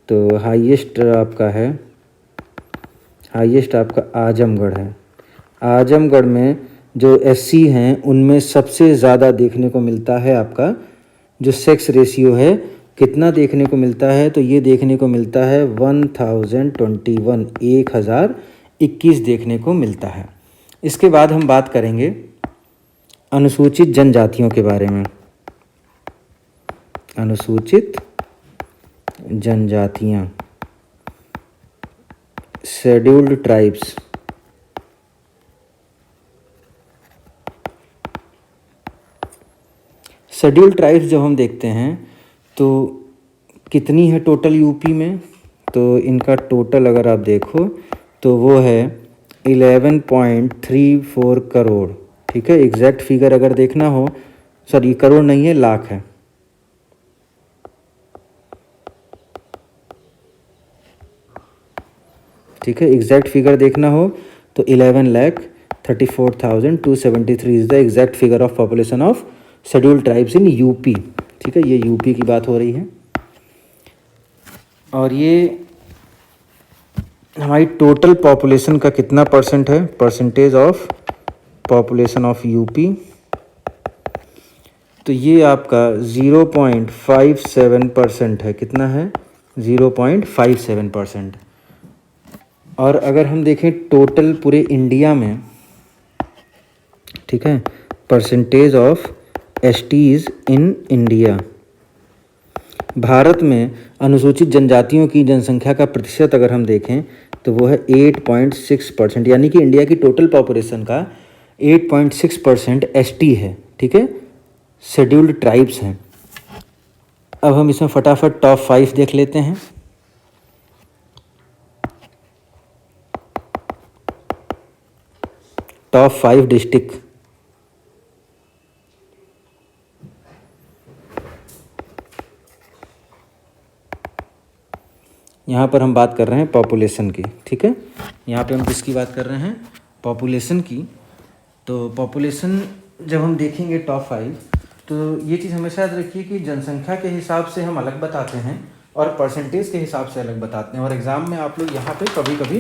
तो हाईएस्ट आपका आजमगढ़ है। आजमगढ़ में जो एससी हैं उनमें सबसे ज़्यादा देखने को मिलता है आपका जो सेक्स रेशियो है, कितना देखने को मिलता है, तो ये देखने को मिलता है 1021 देखने को मिलता है। इसके बाद हम बात करेंगे अनुसूचित जनजातियों के बारे में। अनुसूचित जनजातियाँ, शेड्यूल्ड ट्राइब्स। शेड्यूल ट्राइब्स जब हम देखते हैं तो कितनी है टोटल यूपी में, तो इनका टोटल अगर आप देखो तो वो है 11.34 करोड़। ठीक है, एग्जैक्ट फिगर अगर देखना हो, सॉरी करोड़ नहीं है, लाख है। ठीक है, एग्जैक्ट फिगर देखना हो तो 11,34,273 is the exact figure of population of schedule tribes in UP. ठीक है, ये यूपी की बात हो रही है। और ये हमारी टोटल पॉपुलेशन का कितना परसेंट है, percentage of population of UP, तो ये आपका 0.57% है। कितना है, 0.57%। और अगर हम देखें टोटल पूरे इंडिया में, ठीक है, percentage of STs in India, Bharat में अनुसूचित जनजातियों की जनसंख्या का प्रतिशत अगर हम देखें तो वो है 8.6%, यानी कि इंडिया की टोटल पॉपुलेशन का 8.6% एसटी है। ठीक है, शेड्यूल्ड ट्राइब्स हैं। अब हम इसमें फटाफट टॉप 5 देख लेते हैं। टॉप 5 डिस्ट्रिक्ट, यहाँ पर हम बात कर रहे हैं पॉपुलेशन की। ठीक है, यहाँ पे हम किसकी बात कर रहे हैं, पॉपुलेशन की। तो पॉपुलेशन जब हम देखेंगे टॉप 5, तो ये चीज़ हमेशा याद रखिए कि जनसंख्या के हिसाब से हम अलग बताते हैं और परसेंटेज के हिसाब से अलग बताते हैं। और एग्ज़ाम में आप लोग यहाँ पे कभी कभी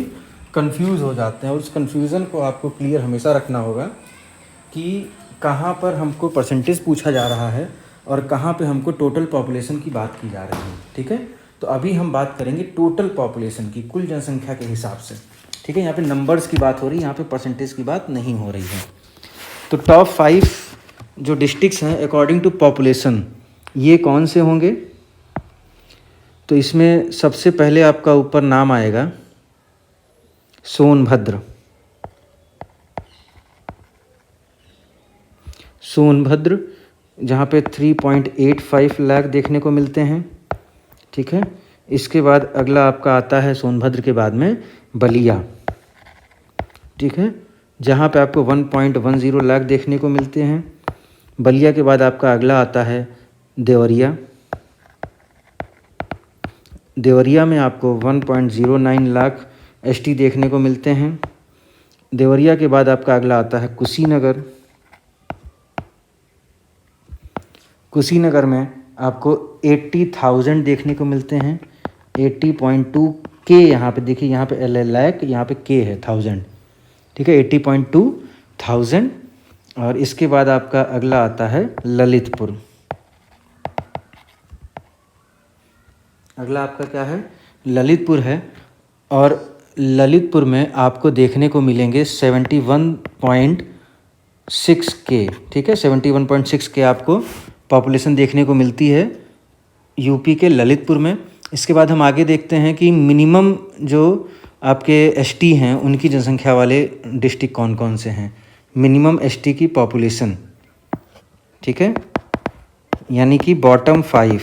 कंफ्यूज हो जाते हैं, और उस कन्फ्यूज़न को आपको क्लियर हमेशा रखना होगा कि कहाँ पर हमको परसेंटेज पूछा जा रहा है और कहाँ पे हमको टोटल पॉपुलेशन की बात की जा रही है। ठीक है, तो अभी हम बात करेंगे टोटल पॉपुलेशन की, कुल जनसंख्या के हिसाब से। ठीक है, यहाँ पे नंबर्स की बात हो रही है, यहाँ पे परसेंटेज की बात नहीं हो रही है। तो टॉप 5 जो डिस्ट्रिक्ट्स हैं अकॉर्डिंग टू पॉपुलेशन, ये कौन से होंगे, तो इसमें सबसे पहले आपका ऊपर नाम आएगा सोनभद्र। सोनभद्र जहाँ पे 3.85 लाख देखने को मिलते हैं। ठीक है, इसके बाद अगला आपका आता है सोनभद्र के बाद में बलिया। ठीक है, जहाँ पे आपको 1.10 लाख देखने को मिलते हैं। बलिया के बाद आपका अगला आता है देवरिया। देवरिया में आपको 1.09 लाख एसटी देखने को मिलते हैं। देवरिया के बाद आपका अगला आता है कुशीनगर। कुशीनगर में आपको 80,000 देखने को मिलते हैं। 80.2 के, यहाँ पे देखिए, यहाँ पे एल लाख, यहाँ पे के है 1000। ठीक है, 80.2 थाउजेंड। और इसके बाद आपका अगला आता है ललितपुर। अगला आपका क्या है, ललितपुर है। और ललितपुर में आपको देखने को मिलेंगे 71.6 के। ठीक है, 71.6 के आपको पॉपुलेशन देखने को मिलती है यूपी के ललितपुर में। इसके बाद हम आगे देखते हैं कि मिनिमम जो आपके एसटी हैं उनकी जनसंख्या वाले डिस्ट्रिक्ट कौन कौन से हैं, मिनिमम एसटी की पॉपुलेशन। ठीक है, यानी कि बॉटम 5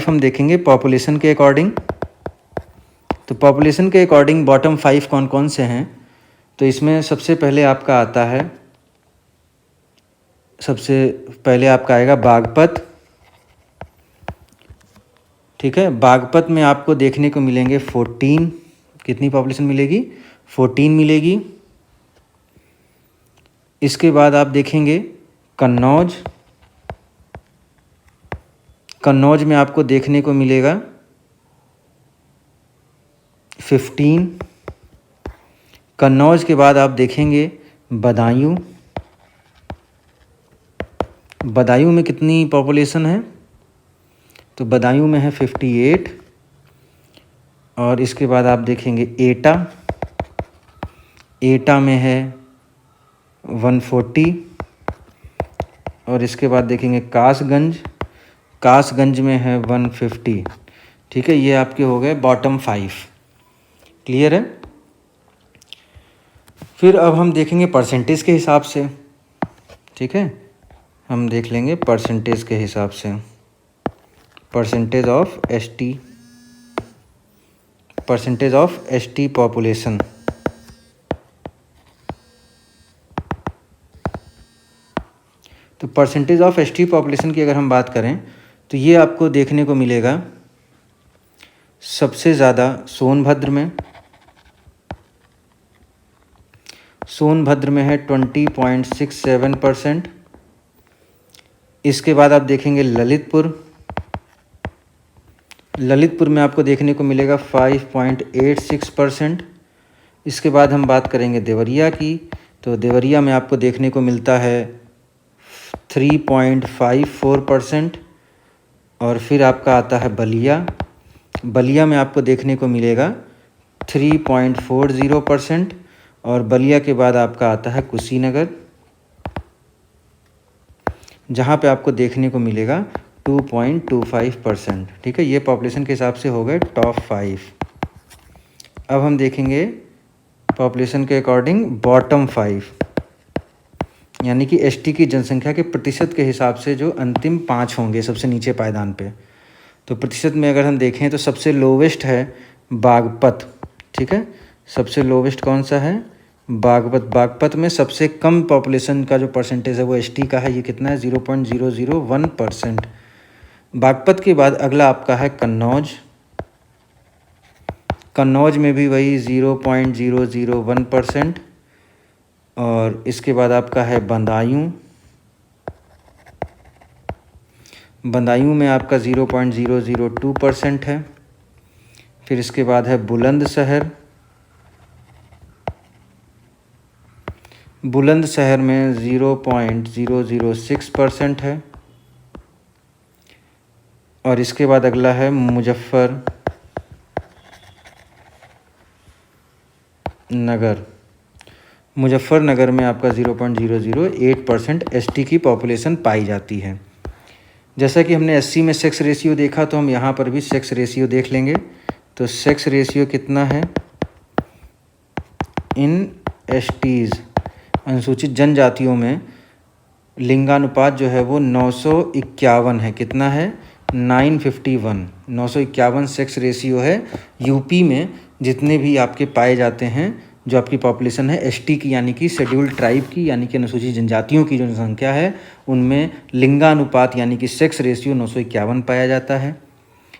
हम देखेंगे पॉपुलेशन के अकॉर्डिंग। तो पॉपुलेशन के अकॉर्डिंग बॉटम 5 कौन कौन से हैं, तो इसमें सबसे पहले आपका आता है, सबसे पहले आपका आएगा बागपत। ठीक है, बागपत में आपको देखने को मिलेंगे 14, कितनी पॉपुलेशन मिलेगी, 14 मिलेगी। इसके बाद आप देखेंगे कन्नौज। कन्नौज में आपको देखने को मिलेगा 15। कन्नौज के बाद आप देखेंगे बदायूं। बदायूं में कितनी पॉपुलेशन है, तो बदायूं में है 58। और इसके बाद आप देखेंगे एटा। एटा में है 140। और इसके बाद देखेंगे कासगंज। कासगंज में है 150। ठीक है, ये आपके हो गए बॉटम 5। क्लियर है। फिर अब हम देखेंगे परसेंटेज के हिसाब से। ठीक है, हम देख लेंगे परसेंटेज के हिसाब से, percentage of ST, percentage of ST population. तो परसेंटेज ऑफ एसटी पॉपुलेशन की अगर हम बात करें तो ये आपको देखने को मिलेगा सबसे ज़्यादा सोनभद्र में, सोनभद्र में है 20.67%। इसके बाद आप देखेंगे ललितपुर, ललितपुर में आपको देखने को मिलेगा 5.86%। इसके बाद हम बात करेंगे देवरिया की, तो देवरिया में आपको देखने को मिलता है 3.54%। और फिर आपका आता है बलिया, बलिया में आपको देखने को मिलेगा 3.40%। और बलिया के बाद आपका आता है कुशीनगर, जहाँ पे आपको देखने को मिलेगा 2.25%। ठीक है, ये पॉपुलेशन के हिसाब से हो गए टॉप 5। अब हम देखेंगे पॉपुलेशन के अकॉर्डिंग बॉटम 5, यानी कि एसटी की जनसंख्या के प्रतिशत के हिसाब से जो अंतिम 5 होंगे सबसे नीचे पायदान पे। तो प्रतिशत में अगर हम देखें तो सबसे लोवेस्ट है बागपत। ठीक है, सबसे लोवेस्ट कौन सा है? बागपत। बागपत में सबसे कम पॉपुलेशन का जो परसेंटेज है वो एसटी का है, ये कितना है? 0.001%। बागपत के बाद अगला आपका है कन्नौज, कन्नौज में भी वही 0.001%। और इसके बाद आपका है बदायूं, बदायूं में आपका 0.002% है। फिर इसके बाद है बुलंदशहर, बुलंदशहर में 0.006% है। और इसके बाद अगला है मुजफ्फरनगर, मुजफ्फरनगर में आपका 0.008% एसटी की पॉपुलेशन पाई जाती है। जैसा कि हमने एससी में सेक्स रेशियो देखा, तो हम यहाँ पर भी सेक्स रेशियो देख लेंगे। तो सेक्स रेशियो कितना है इन एसटीज़, अनुसूचित जनजातियों में लिंगानुपात जो है वो 951 है। कितना है? 951, 951 सेक्स रेशियो है यूपी में। जितने भी आपके पाए जाते हैं, जो आपकी पॉपुलेशन है एसटी की, यानी कि शेड्यूल्ड ट्राइब की, यानी कि अनुसूचित जनजातियों की जो संख्या है, उनमें लिंगानुपात यानी कि सेक्स रेशियो 951 पाया जाता है।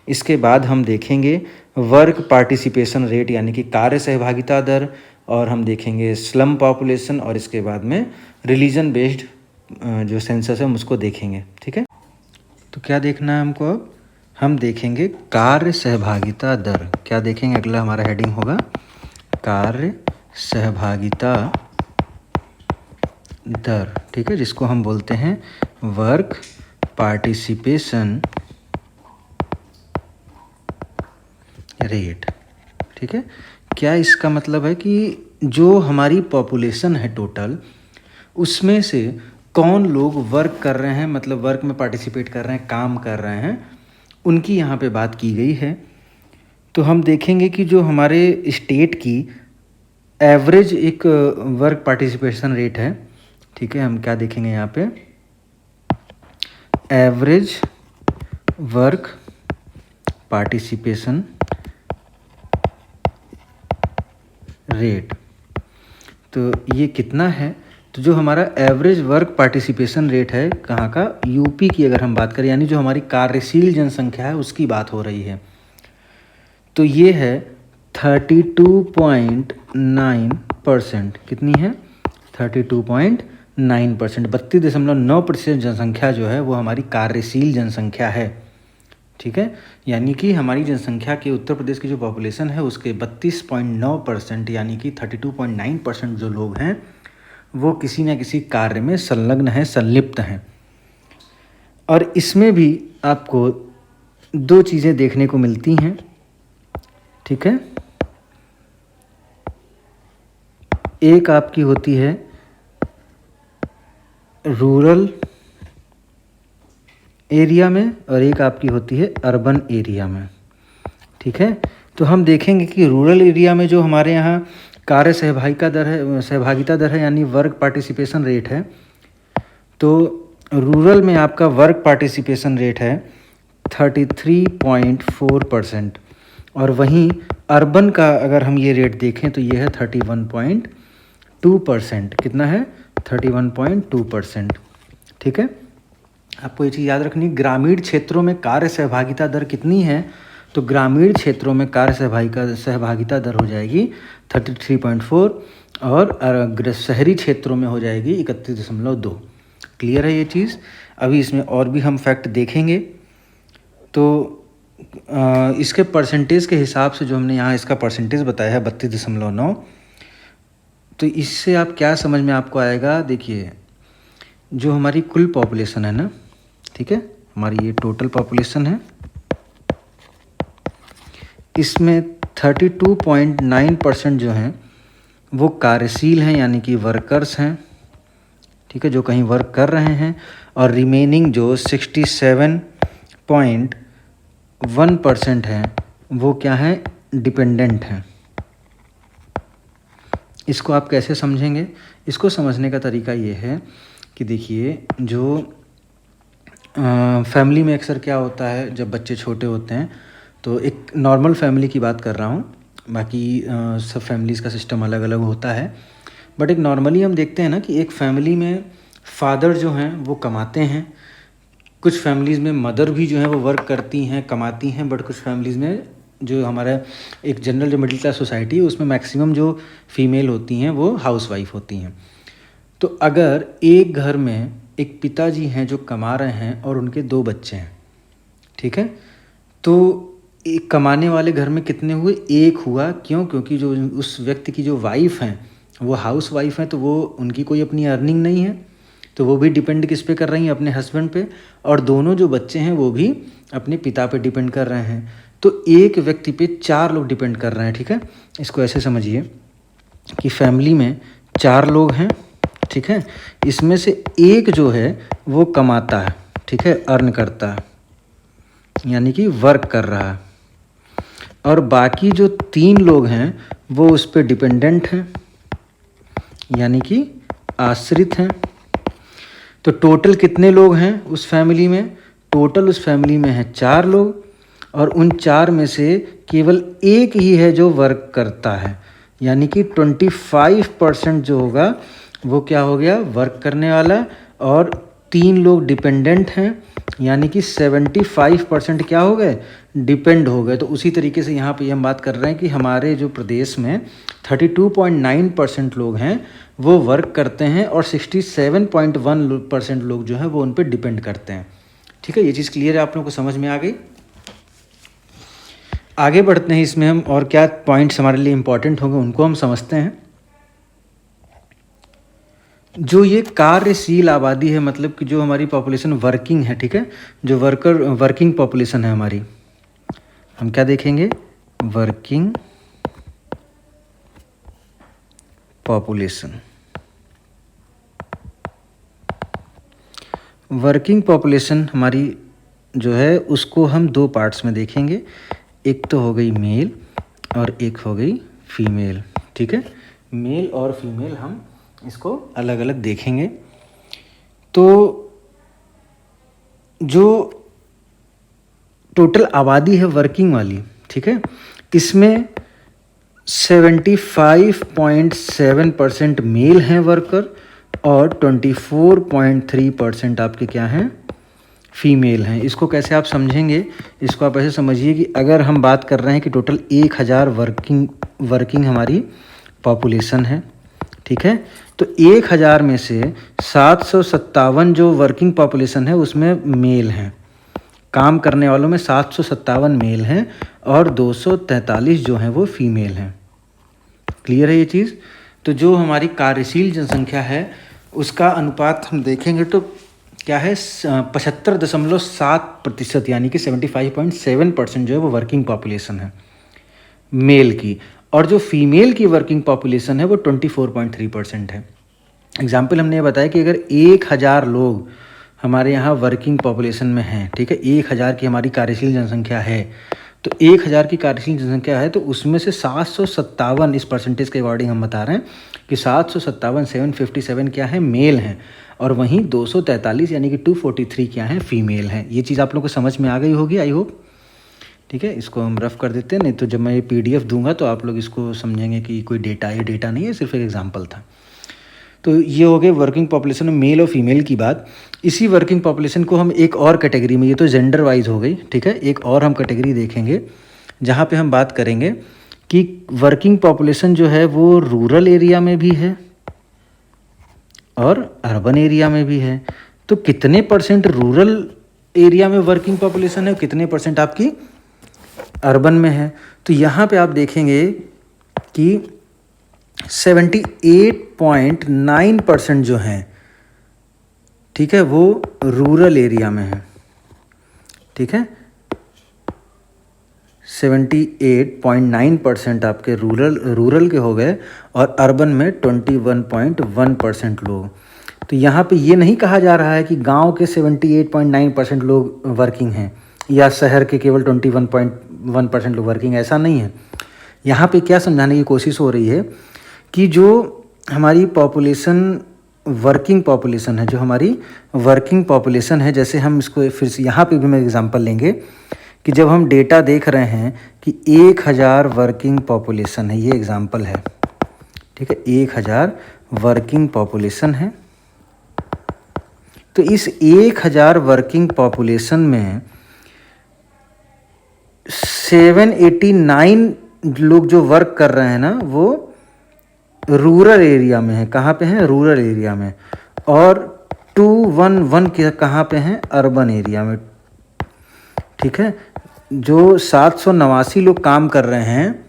इसके बाद हम देखेंगे वर्क पार्टिसिपेशन रेट, यानी कि कार्य सहभागिता दर, और हम देखेंगे स्लम पॉपुलेशन, और इसके बाद में रिलीजन बेस्ड जो सेंसस है हम उसको देखेंगे। ठीक है, तो क्या देखना है हमको? अब हम देखेंगे कार्य सहभागिता दर। क्या देखेंगे? अगला हमारा हेडिंग होगा कार्य सहभागिता दर। ठीक है, जिसको हम बोलते हैं वर्क पार्टिसिपेशन रेट। ठीक है, क्या इसका मतलब है कि जो हमारी पॉपुलेशन है टोटल, उसमें से कौन लोग वर्क कर रहे हैं, मतलब वर्क में पार्टिसिपेट कर रहे हैं, काम कर रहे हैं, उनकी यहाँ पे बात की गई है। तो हम देखेंगे कि जो हमारे स्टेट की एवरेज एक वर्क पार्टिसिपेशन रेट है। ठीक है, हम क्या देखेंगे यहाँ पे? Average work participation rate. तो ये कितना है? तो जो हमारा एवरेज वर्क पार्टिसिपेशन रेट है कहाँ का? यूपी की अगर हम बात करें, यानी जो हमारी कार्यशील जनसंख्या है उसकी बात हो रही है। तो ये है 32.9%। कितनी है? 32.9%। 32.9% जनसंख्या जो है वो हमारी कार्यशील जनसंख्या है। ठीक है, यानी कि हमारी जनसंख्या के उत्तर प्रदेश की जो पॉपुलेशन है उसके 32.9%, यानी कि 32.9% जो लोग हैं वो किसी न किसी कार्य में संलग्न हैं, संलिप्त हैं। और इसमें भी आपको दो चीज़ें देखने को मिलती हैं। ठीक है, एक आपकी होती है रूरल एरिया में, और एक आपकी होती है अर्बन एरिया में। ठीक है, तो हम देखेंगे कि रूरल एरिया में जो हमारे यहाँ कार्य सहभागिता दर है, यानी वर्क पार्टिसिपेशन रेट है, तो रूरल में आपका वर्क पार्टिसिपेशन रेट है 33.4% और वहीं अर्बन का अगर हम ये रेट देखें तो ये है 31.2%। कितना है? 31.2%। ठीक है, आपको ये चीज़ याद रखनी। ग्रामीण क्षेत्रों में कार्य सहभागिता दर कितनी है? तो ग्रामीण क्षेत्रों में कार्य सहभागिता दर हो जाएगी 33.4 और शहरी क्षेत्रों में हो जाएगी 31.2। क्लियर है ये चीज़? अभी इसमें और भी हम फैक्ट देखेंगे। तो इसके परसेंटेज के हिसाब से जो हमने यहाँ इसका परसेंटेज बताया है 32.9, तो इससे आप क्या समझ में आपको आएगा? देखिए, जो हमारी कुल पॉपुलेशन है ना, ठीक है, हमारी ये टोटल पॉपुलेशन है, इसमें 32.9% जो हैं वो कार्यशील हैं, यानी कि वर्कर्स हैं। ठीक है, जो कहीं वर्क कर रहे हैं। और रिमेनिंग जो 67.1% हैं वो क्या है? डिपेंडेंट हैं। इसको आप कैसे समझेंगे? इसको समझने का तरीका ये है कि देखिए, जो फैमिली में अक्सर क्या होता है जब बच्चे छोटे होते हैं, तो एक नॉर्मल फैमिली की बात कर रहा हूँ, बाकी सब फैमिलीज़ का सिस्टम अलग अलग होता है, बट एक नॉर्मली हम देखते हैं ना कि एक फैमिली में फादर जो हैं वो कमाते हैं, कुछ फैमिलीज़ में मदर भी जो है वो वर्क करती हैं, कमाती हैं, बट कुछ फैमिलीज़ में जो हमारा एक जनरल जो मिडिल क्लास सोसाइटी है उसमें मैक्सिमम जो फीमेल होती हैं वो हाउसवाइफ होती हैं। तो अगर एक घर में एक पिताजी हैं जो कमा रहे हैं और उनके 2 बच्चे हैं, ठीक है, तो एक कमाने वाले घर में कितने हुए? 1 हुआ। क्यों? क्योंकि जो उस व्यक्ति की जो वाइफ हैं वो हाउस वाइफ हैं, तो वो उनकी कोई अपनी अर्निंग नहीं है, तो वो भी डिपेंड किस पे कर रही हैं? अपने हस्बैंड पे। और दोनों जो बच्चे हैं वो भी अपने पिता पे डिपेंड कर रहे हैं। तो एक व्यक्ति पे 4 लोग डिपेंड कर रहे हैं। ठीक है, इसको ऐसे समझिए कि फैमिली में 4 लोग हैं, ठीक है, इसमें से एक जो है वो कमाता है, ठीक है, अर्न करता है, यानी कि वर्क कर रहा है, और बाकी जो 3 लोग हैं वो उस पर डिपेंडेंट हैं, यानी कि आश्रित हैं। तो टोटल कितने लोग हैं उस फैमिली में? टोटल उस फैमिली में है 4 लोग, और उन 4 में से केवल एक ही है जो वर्क करता है, यानी कि 25% जो होगा वो क्या हो गया? वर्क करने वाला। और 3 लोग डिपेंडेंट हैं, यानी कि 75% क्या हो गए? डिपेंड हो गए। तो उसी तरीके से यहाँ पे हम बात कर रहे हैं कि हमारे जो प्रदेश में 32.9% लोग हैं वो वर्क करते हैं और 67.1% लोग जो हैं वो उन पर डिपेंड करते हैं। ठीक है, ये चीज़ क्लियर है? आप लोगों को समझ में आ गई? आगे बढ़ते हैं, इसमें हम और क्या पॉइंट्स हमारे लिए इम्पॉर्टेंट होंगे उनको हम समझते हैं। जो ये कार्यशील आबादी है, मतलब कि जो हमारी पॉपुलेशन वर्किंग है, ठीक है, जो वर्किंग पॉपुलेशन है हमारी, हम क्या देखेंगे? Working population. वर्किंग पॉपुलेशन हमारी जो है उसको हम 2 पार्ट्स में देखेंगे। एक तो हो गई मेल और एक हो गई फीमेल। ठीक है, मेल और फीमेल हम इसको अलग अलग देखेंगे। तो जो टोटल आबादी है वर्किंग वाली, ठीक है, इसमें 75.7% मेल हैं वर्कर और 24.3% आपके क्या हैं? फीमेल हैं। इसको कैसे आप समझेंगे? इसको आप ऐसे समझिए कि अगर हम बात कर रहे हैं कि टोटल 1000 वर्किंग हमारी पॉपुलेशन है, ठीक है, तो 1000 में से 757 जो वर्किंग पॉपुलेशन है उसमें मेल हैं, काम करने वालों में 757 मेल हैं और 243 जो हैं वो फीमेल हैं। क्लियर है ये चीज़? तो जो हमारी कार्यशील जनसंख्या है उसका अनुपात हम देखेंगे तो क्या है? 75.7%, यानी कि 75.7% जो है वो वर्किंग पॉपुलेशन है मेल की, और जो फीमेल की वर्किंग पॉपुलेशन है वो 24.3% है। एग्जाम्पल हमने ये बताया कि अगर 1000 लोग हमारे यहाँ वर्किंग पॉपुलेशन में हैं, ठीक है, 1000 की हमारी कार्यशील जनसंख्या है, तो 1000 की कार्यशील जनसंख्या है तो उसमें से 757, इस परसेंटेज के अकॉर्डिंग हम बता रहे हैं कि 757 757 क्या है, मेल हैं, और वहीं 243 यानी कि 243 क्या है, फीमेल हैं। ये चीज़ आप लोगों को समझ में आ गई होगी आई होप। ठीक है, इसको हम रफ कर देते हैं, नहीं तो जब मैं ये PDF दूंगा तो आप लोग इसको समझेंगे कि कोई डेटा, ये डेटा नहीं है, सिर्फ एक एग्जाम्पल था। तो ये हो गए वर्किंग पॉपुलेशन में मेल और फीमेल की बात। इसी वर्किंग पॉपुलेशन को हम एक और कैटेगरी में, ये तो जेंडर वाइज हो गई, ठीक है, एक और हम कैटेगरी देखेंगे जहाँ पे हम बात करेंगे कि वर्किंग पॉपुलेशन जो है वो रूरल एरिया में भी है और अर्बन एरिया में भी है। तो कितने % रूरल एरिया में वर्किंग पॉपुलेशन है, कितने % आपकी अर्बन में है। तो यहाँ पे आप देखेंगे कि 78.9% जो हैं, ठीक है, वो रूरल एरिया में है। ठीक है, 78.9% आपके रूरल के हो गए और अर्बन में 21.1% लोग। तो यहाँ पे ये नहीं कहा जा रहा है कि गांव के 78.9% लोग वर्किंग हैं या शहर के केवल 21.1% लोग वर्किंग, ऐसा नहीं है। यहाँ पे क्या समझाने की कोशिश हो रही है कि जो हमारी पॉपुलेशन, वर्किंग पॉपुलेशन है, जो हमारी वर्किंग पॉपुलेशन है, जैसे हम इसको फिर से यहाँ पे भी मैं एग्जांपल लेंगे कि जब हम डेटा देख रहे हैं कि 1000 वर्किंग पॉपुलेशन है, ये एग्जांपल है, ठीक है, 1000 वर्किंग पॉपुलेशन है। तो इस 1000 वर्किंग पॉपुलेशन में 789 लोग जो वर्क कर रहे हैं ना, वो रूरल एरिया में है। कहाँ पे हैं? रूरल एरिया में। और 211 के कहाँ पे हैं? अर्बन एरिया में। ठीक है, जो 789 लोग काम कर रहे हैं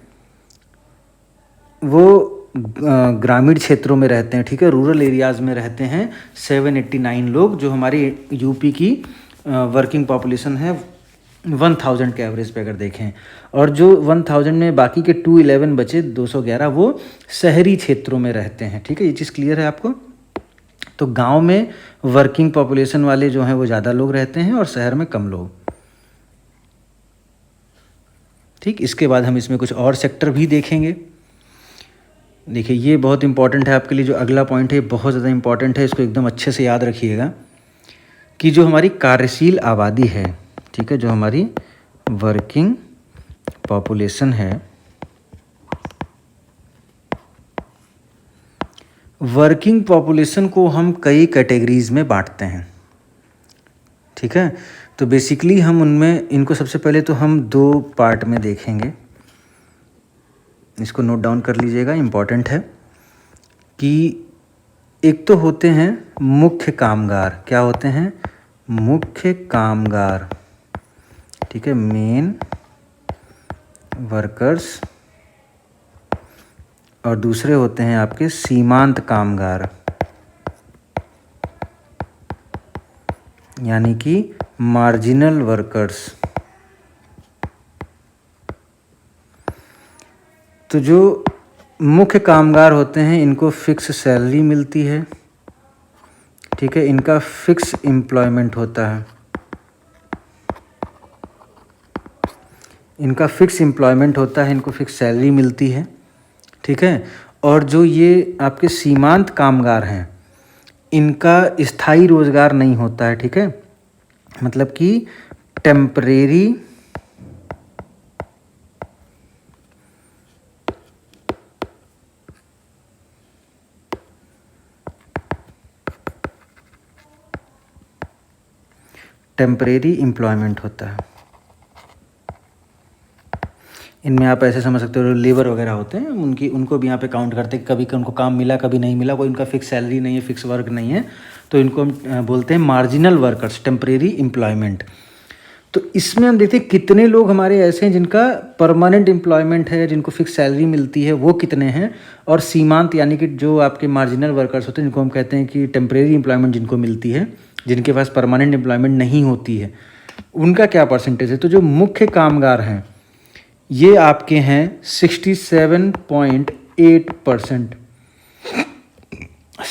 वो ग्रामीण क्षेत्रों में रहते हैं, ठीक है, रूरल एरियाज़ में रहते हैं 789 लोग, जो हमारी यूपी की वर्किंग पॉपुलेशन है 1000 के एवरेज पे अगर देखें। और जो 1000 में बाकी के 211 बचे 211 वो शहरी क्षेत्रों में रहते हैं। ठीक है, ये चीज़ क्लियर है आपको। तो गांव में वर्किंग पॉपुलेशन वाले जो हैं वो ज़्यादा लोग रहते हैं और शहर में कम लोग। ठीक, इसके बाद हम इसमें कुछ और सेक्टर भी देखेंगे। देखिए, ये बहुत इंपॉर्टेंट है आपके लिए, जो अगला पॉइंट है बहुत ज़्यादा इंपॉर्टेंट है, इसको एकदम अच्छे से याद रखिएगा कि जो हमारी कार्यशील आबादी है, ठीक है, जो हमारी वर्किंग पॉपुलेशन है, वर्किंग पॉपुलेशन को हम कई कैटेगरीज में बांटते हैं। ठीक है, तो बेसिकली हम उनमें इनको सबसे पहले तो हम 2 पार्ट में देखेंगे। इसको नोट डाउन कर लीजिएगा, इम्पॉर्टेंट है कि एक तो होते हैं मुख्य कामगार। क्या होते हैं? मुख्य कामगार। ठीक है, मेन वर्कर्स। और दूसरे होते हैं आपके सीमांत कामगार, यानी कि मार्जिनल वर्कर्स। तो जो मुख्य कामगार होते हैं इनको फिक्स सैलरी मिलती है। ठीक है, इनका फिक्स एम्प्लॉयमेंट होता है, इनका फिक्स एम्प्लॉयमेंट होता है, इनको फिक्स सैलरी मिलती है। ठीक है, और जो ये आपके सीमांत कामगार हैं इनका स्थायी रोजगार नहीं होता है। ठीक है, मतलब कि टेम्परेरी एम्प्लॉयमेंट होता है। इनमें आप ऐसे समझ सकते हो, लेबर वगैरह होते हैं उनको भी यहाँ पे काउंट करते हैं। कभी उनको काम मिला, कभी नहीं मिला, कोई उनका फिक्स सैलरी नहीं है, फिक्स वर्क नहीं है, तो इनको हम बोलते हैं मार्जिनल वर्कर्स, टेम्परेरी एम्प्लॉयमेंट। तो इसमें हम देखते हैं कितने लोग हमारे ऐसे हैं जिनका परमानेंट एम्प्लॉयमेंट है, जिनको फिक्स सैलरी मिलती है, वो कितने हैं। और सीमांत यानी कि जो आपके मार्जिनल वर्कर्स होते हैं, जिनको हम कहते हैं कि टेम्परेरी एम्प्लॉयमेंट जिनको मिलती है, जिनके पास परमानेंट एम्प्लॉयमेंट नहीं होती है, उनका क्या परसेंटेज है। तो जो मुख्य कामगार हैं ये आपके हैं 67.8%,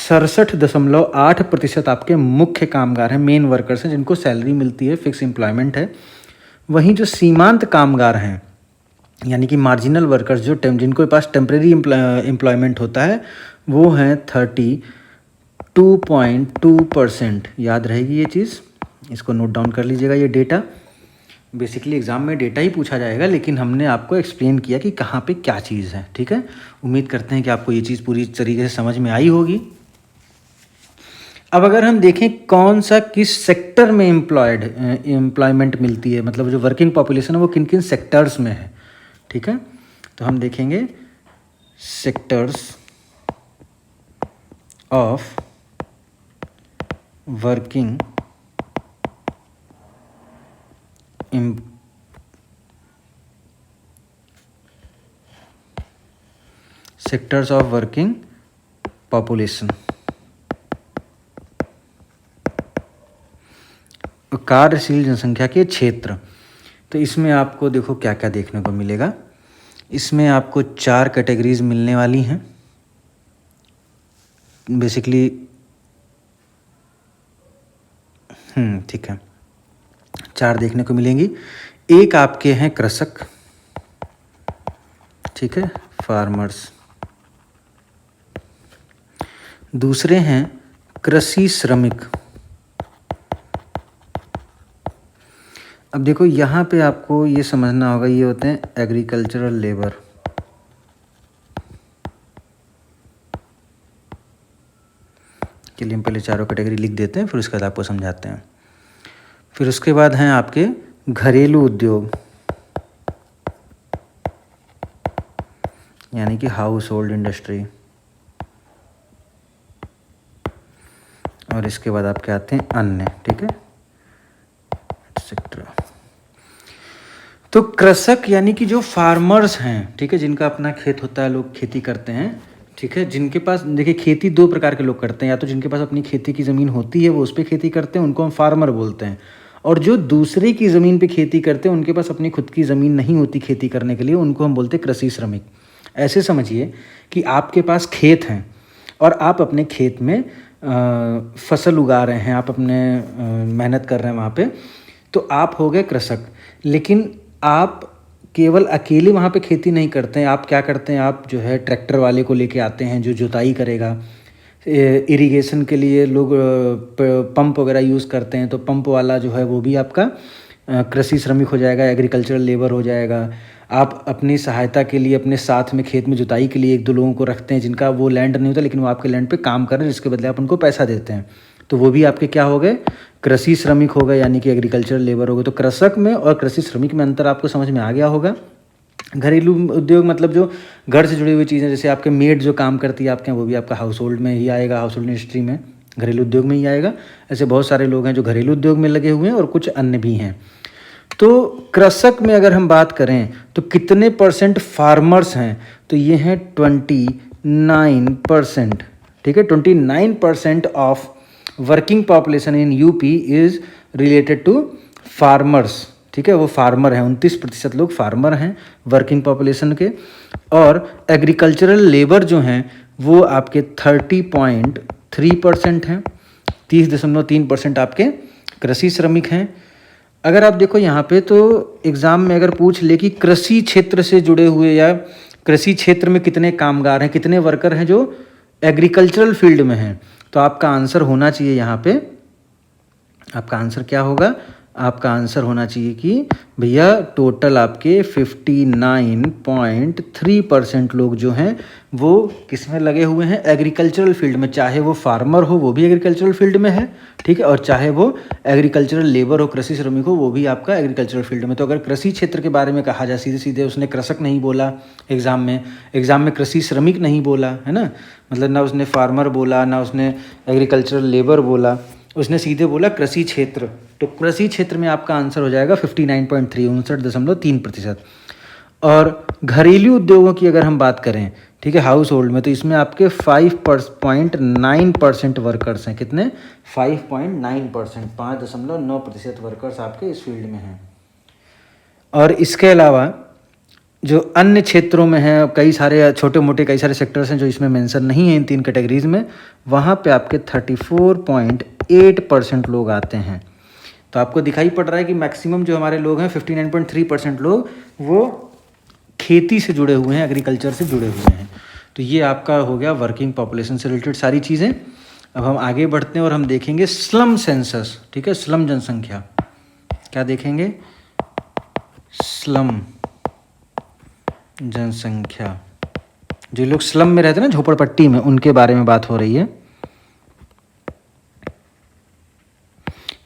67.8% आपके मुख्य कामगार हैं, मेन वर्कर्स हैं, जिनको सैलरी मिलती है, फिक्स एम्प्लॉयमेंट है। वहीं जो सीमांत कामगार हैं यानी कि मार्जिनल वर्कर्स जो जिनके पास टेम्परेरी एम्प्लॉयमेंट होता है वो हैं 32.2%। याद रहेगी ये चीज़, इसको नोट डाउन कर लीजिएगा। ये डेटा बेसिकली एग्ज़ाम में डेटा ही पूछा जाएगा, लेकिन हमने आपको एक्सप्लेन किया कि कहाँ पे क्या चीज़ है। ठीक है, उम्मीद करते हैं कि आपको ये चीज़ पूरी तरीके से समझ में आई होगी। अब अगर हम देखें कौन सा किस सेक्टर में एम्प्लॉयमेंट मिलती है, मतलब जो वर्किंग पॉपुलेशन है वो किन किन सेक्टर्स में है। ठीक है, तो हम देखेंगे sectors of working sectors of working population, कार्यशील जनसंख्या के क्षेत्र। तो इसमें आपको देखो क्या क्या देखने को मिलेगा। इसमें आपको 4 कैटेगरीज मिलने वाली हैं बेसिकली। ठीक है, 4 देखने को मिलेंगी। एक आपके हैं कृषक, ठीक है, फार्मर्स। दूसरे हैं कृषि श्रमिक। अब देखो यहाँ पे आपको ये समझना होगा, ये होते हैं एग्रीकल्चरल लेबर। के लिए हम पहले चारों कैटेगरी लिख देते हैं, फिर उसके बाद आपको समझाते हैं। फिर उसके बाद हैं आपके घरेलू उद्योग यानी कि हाउस होल्ड इंडस्ट्री। और इसके बाद आपके आते हैं अन्य। ठीक है, सेक्टर। तो कृषक यानी कि जो फार्मर्स हैं, ठीक है, जिनका अपना खेत होता है, लोग खेती करते हैं। ठीक है, जिनके पास देखिए खेती 2 प्रकार के लोग करते हैं, या तो जिनके पास अपनी खेती की ज़मीन होती है वो उस पर खेती करते हैं, उनको हम फार्मर बोलते हैं। और जो दूसरे की ज़मीन पे खेती करते हैं, उनके पास अपनी खुद की ज़मीन नहीं होती खेती करने के लिए, उनको हम बोलते हैं कृषि श्रमिक। ऐसे समझिए कि आपके पास खेत हैं और आप अपने खेत में फसल उगा रहे हैं, आप अपने मेहनत कर रहे हैं वहाँ पे, तो आप हो गए कृषक। लेकिन आप केवल अकेले वहाँ पे खेती नहीं करते हैं, आप क्या करते हैं, आप जो है ट्रैक्टर वाले को लेके आते हैं जो जुताई करेगा। इरिगेशन के लिए लोग पंप वगैरह यूज़ करते हैं, तो पंप वाला जो है वो भी आपका कृषि श्रमिक हो जाएगा, एग्रीकल्चरल लेबर हो जाएगा। आप अपनी सहायता के लिए अपने साथ में खेत में जुताई के लिए 1-2 लोगों को रखते हैं जिनका वो लैंड नहीं होता, लेकिन वो आपके लैंड पे काम कर रहे हैं, जिसके बदले आप उनको पैसा देते हैं। तो वो भी आपके क्या हो गए, कृषि श्रमिक हो गए, यानी कि एग्रीकल्चरल लेबर हो गए। तो कृषक में और कृषि श्रमिक में अंतर आपको समझ में आ गया होगा। घरेलू उद्योग मतलब जो घर से जुड़ी हुई चीज़ें, जैसे आपके मेड जो काम करती है आपके यहाँ, वो भी आपका हाउस होल्ड में ही आएगा, हाउस होल्ड इंडस्ट्री में, घरेलू उद्योग में ही आएगा। ऐसे बहुत सारे लोग हैं जो घरेलू उद्योग में लगे हुए हैं और कुछ अन्य भी हैं। तो कृषक में अगर हम बात करें तो कितने % फार्मर्स हैं, तो ये हैं 29%। ठीक है, 29% of working population in UP is related to farmers. ठीक है, वो फार्मर हैं, 29% लोग फार्मर हैं वर्किंग पॉपुलेशन के। और एग्रीकल्चरल लेबर जो हैं वो आपके 30.3% हैं, 30.3% आपके कृषि श्रमिक हैं। अगर आप देखो यहाँ पे, तो एग्ज़ाम में अगर पूछ ले कि कृषि क्षेत्र से जुड़े हुए या कृषि क्षेत्र में कितने कामगार हैं, कितने वर्कर हैं जो एग्रीकल्चरल फील्ड में हैं, तो आपका आंसर होना चाहिए यहाँ पे, आपका आंसर क्या होगा, आपका आंसर होना चाहिए कि भैया टोटल आपके 59.3% लोग जो हैं वो किस में लगे हुए हैं, एग्रीकल्चरल फील्ड में। चाहे वो फार्मर हो वो भी एग्रीकल्चरल फील्ड में है, ठीक है, और चाहे वो एग्रीकल्चरल लेबर हो, कृषि श्रमिक हो, वो भी आपका एग्रीकल्चरल फील्ड में। तो अगर कृषि क्षेत्र के बारे में कहा जाए, सीधे सीधे उसने कृषक नहीं बोला एग्ज़ाम में कृषि श्रमिक नहीं बोला, है ना, मतलब ना उसने फार्मर बोला ना उसने एग्रीकल्चरल लेबर बोला, उसने सीधे बोला कृषि क्षेत्र। तो कृषि क्षेत्र में आपका आंसर हो जाएगा 59.3, 59.3%। और घरेलू उद्योगों की अगर हम बात करें, ठीक है, हाउस होल्ड में, तो इसमें आपके 5.9% वर्कर्स हैं। कितने, 5.9%, 5.9% वर्कर्स आपके इस फील्ड में हैं। और इसके अलावा जो अन्य क्षेत्रों में हैं, कई सारे छोटे मोटे कई सारे सेक्टर्स हैं जो इसमें मेंशन नहीं है इन 3 कैटेगरीज में, वहाँ पे आपके 34.8% लोग आते हैं तो आपको दिखाई पड़ रहा है कि मैक्सिमम जो हमारे लोग हैं 59.3% लोग वो खेती से जुड़े हुए हैं, एग्रीकल्चर से जुड़े हुए हैं। तो ये आपका हो गया वर्किंग पॉपुलेशन से रिलेटेड सारी चीज़ें। अब हम आगे बढ़ते हैं और हम देखेंगे स्लम सेंसस, ठीक है, स्लम जनसंख्या। क्या देखेंगे? स्लम जनसंख्या। जो लोग स्लम में रहते हैं ना, झोपड़पट्टी में, उनके बारे में बात हो रही है।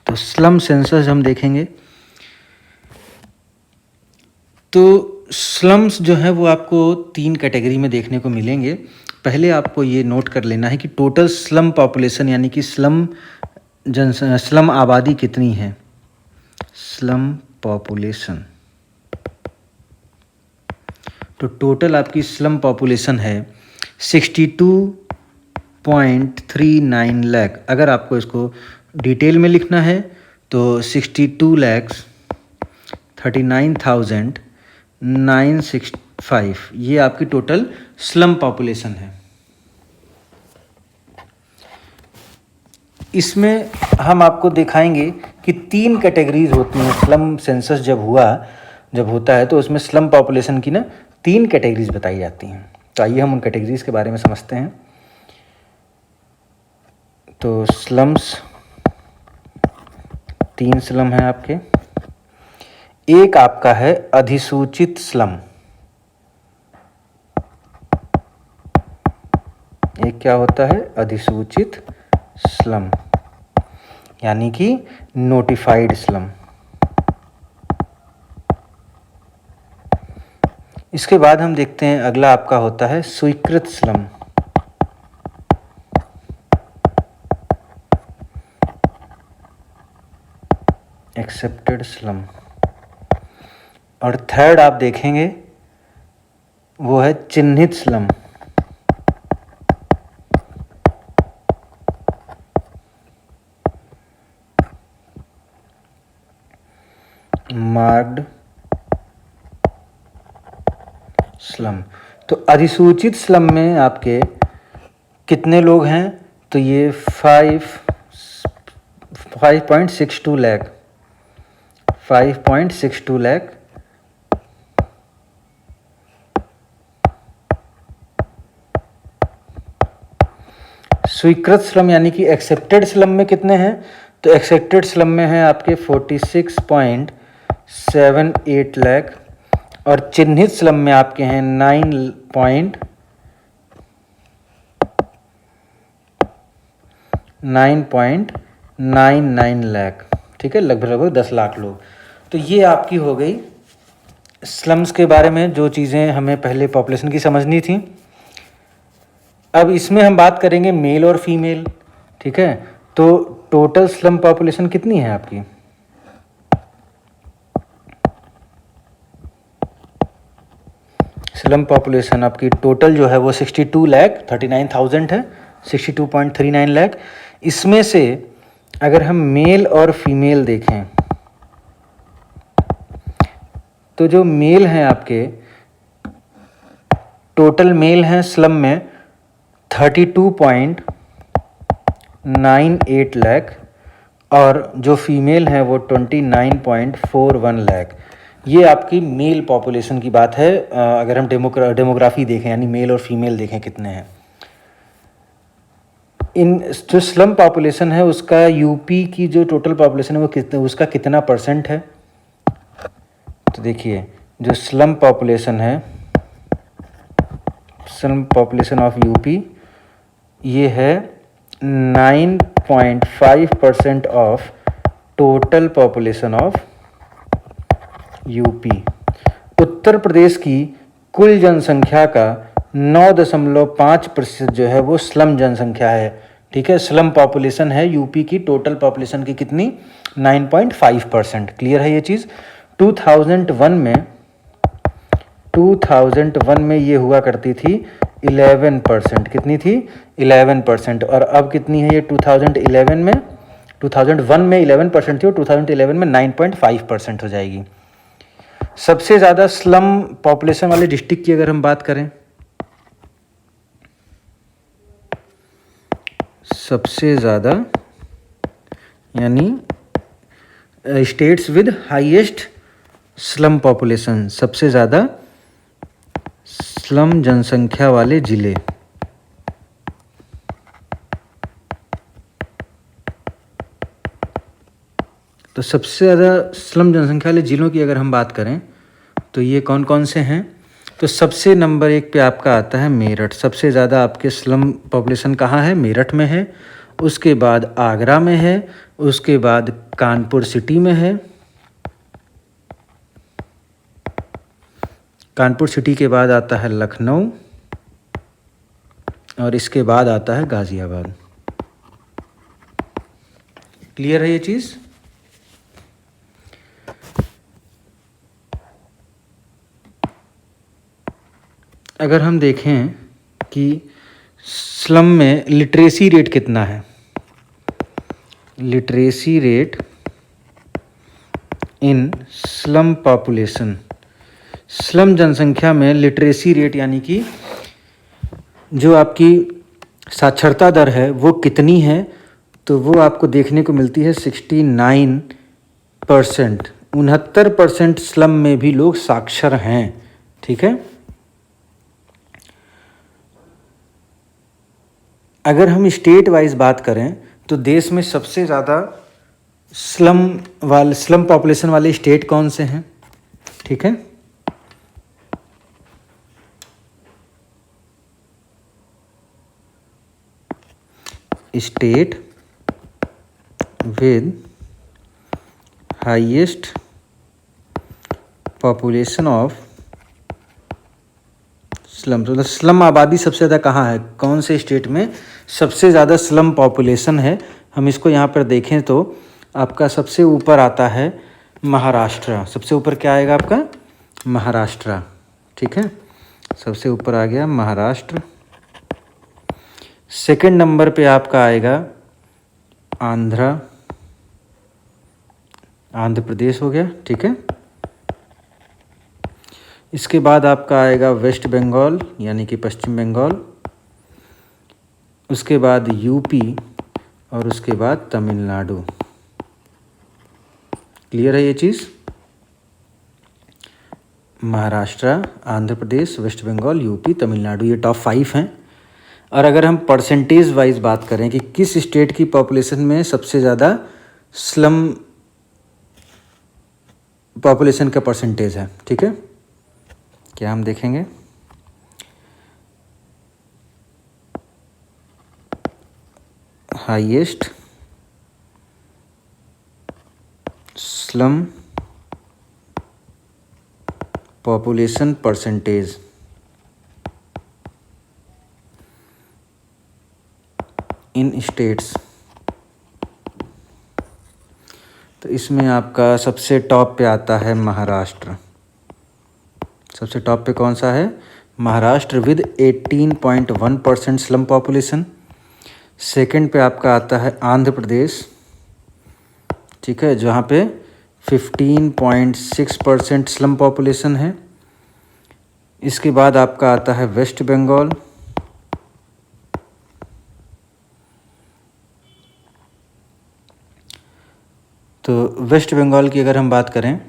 तो स्लम सेंसस हम देखेंगे तो स्लम्स जो है वो आपको 3 कैटेगरी में देखने को मिलेंगे। पहले आपको ये नोट कर लेना है कि टोटल स्लम पॉपुलेशन यानी कि स्लम आबादी कितनी है। स्लम पॉपुलेशन, तो टोटल आपकी स्लम पॉपुलेशन है 62.39 लाख। अगर आपको इसको डिटेल में लिखना है तो 62,39,965 ये आपकी टोटल स्लम पॉपुलेशन है। इसमें हम आपको दिखाएंगे कि 3 कैटेगरीज होती हैं। स्लम सेंसस जब होता है तो उसमें स्लम पॉपुलेशन की ना 3 कैटेगरीज बताई जाती हैं। तो आइए हम उन कैटेगरीज के बारे में समझते हैं। तो स्लम्स 3 स्लम हैं आपके। एक आपका है अधिसूचित स्लम। एक क्या होता है? अधिसूचित स्लम, यानी कि नोटिफाइड स्लम। इसके बाद हम देखते हैं अगला आपका होता है स्वीकृत स्लम। Accepted slum. और थर्ड आप देखेंगे वो है चिन्हित स्लम। Marked slum. तो अधिसूचित स्लम में आपके कितने लोग हैं? तो ये 5.62 लाख। 5.62 लाख। स्वीकृत स्लम यानी कि एक्सेप्टेड स्लम में कितने हैं? तो एक्सेप्टेड स्लम में है आपके 46.78 लाख। और चिन्हित स्लम में आपके हैं 9.99 लाख। ठीक है, लगभग 10 लाख लोग। तो ये आपकी हो गई स्लम्स के बारे में जो चीज़ें हमें पहले पॉपुलेशन की समझनी थी। अब इसमें हम बात करेंगे मेल और फीमेल। ठीक है, तो टोटल स्लम पॉपुलेशन कितनी है आपकी? स्लम पॉपुलेशन आपकी टोटल जो है वो 62,39,000 है, 62.39 लाख। इसमें से अगर हम मेल और फीमेल देखें तो जो मेल हैं आपके, टोटल मेल हैं स्लम में 32.98 लाख और जो फीमेल हैं वो 29.41 लाख। ये आपकी मेल पॉपुलेशन की बात है। अगर हम डेमोग्राफी देखें यानी मेल और फीमेल देखें कितने हैं। इन जो स्लम पॉपुलेशन है उसका यूपी की जो टोटल पॉपुलेशन है वो उसका कितना परसेंट है? तो देखिए जो स्लम पॉपुलेशन है, स्लम पॉपुलेशन ऑफ यूपी, ये है 9.5% of total population of UP. Uttar Pradesh की कुल जनसंख्या का 9.5% जो है वो स्लम जनसंख्या है। ठीक है, स्लम पॉपुलेशन है यूपी की टोटल पॉपुलेशन की कितनी? 9.5%। क्लियर है ये चीज़? 2001 में ये हुआ करती थी 11%। कितनी थी? 11%। और अब कितनी है ये 2011 में? 2001 में 11% थी और 2011 में 9.5% हो जाएगी। सबसे ज़्यादा स्लम पॉपुलेशन वाले डिस्ट्रिक्ट की अगर हम बात करें, सबसे ज़्यादा यानी states with highest slum population, सबसे ज़्यादा स्लम जनसंख्या वाले ज़िले। तो सबसे ज़्यादा स्लम जनसंख्या वाले ज़िलों की अगर हम बात करें तो ये कौन कौन से हैं? तो सबसे नंबर 1 पे आपका आता है मेरठ। सबसे ज़्यादा आपके स्लम पॉपुलेशन कहाँ है? मेरठ में है। उसके बाद आगरा में है। उसके बाद कानपुर सिटी में है। कानपुर सिटी के बाद आता है लखनऊ और इसके बाद आता है गाज़ियाबाद। क्लियर है ये चीज़? अगर हम देखें कि स्लम में लिटरेसी रेट कितना है, literacy rate in slum population, slum जनसंख्या में लिटरेसी रेट यानी कि जो आपकी साक्षरता दर है वो कितनी है, तो वो आपको देखने को मिलती है 69%। 69% स्लम में भी लोग साक्षर हैं। ठीक है। अगर हम स्टेट वाइज बात करें तो देश में सबसे ज़्यादा स्लम पॉपुलेशन वाले स्टेट कौन से हैं? ठीक है। State with highest population of slum, तो स्लम आबादी सबसे ज़्यादा कहाँ है, कौन से स्टेट में सबसे ज़्यादा स्लम पॉपुलेशन है? हम इसको यहाँ पर देखें तो आपका सबसे ऊपर आता है महाराष्ट्र। सबसे ऊपर क्या आएगा आपका? महाराष्ट्र। ठीक है, सबसे ऊपर आ गया महाराष्ट्र। सेकंड नंबर पे आपका आएगा आंध्र प्रदेश हो गया। ठीक है। इसके बाद आपका आएगा वेस्ट बंगाल यानी कि पश्चिम बंगाल, उसके बाद यूपी और उसके बाद तमिलनाडु। क्लियर है ये चीज़? महाराष्ट्र, आंध्र प्रदेश, वेस्ट बंगाल, यूपी, तमिलनाडु, ये टॉप 5 हैं। और अगर हम परसेंटेज वाइज बात करें कि किस स्टेट की पॉपुलेशन में सबसे ज़्यादा स्लम पॉपुलेशन का परसेंटेज है, ठीक है, क्या हम देखेंगे? Highest slum population percentage in states, तो इसमें आपका सबसे टॉप पे आता है महाराष्ट्र। सबसे टॉप पे कौन सा है? Maharashtra with 18.1% slum population. Second पे आपका आता है आंध्र प्रदेश, ठीक है, जहाँ पे 15.6% स्लम पॉपुलेशन है। इसके बाद आपका आता है वेस्ट बंगाल, तो वेस्ट बंगाल की अगर हम बात करें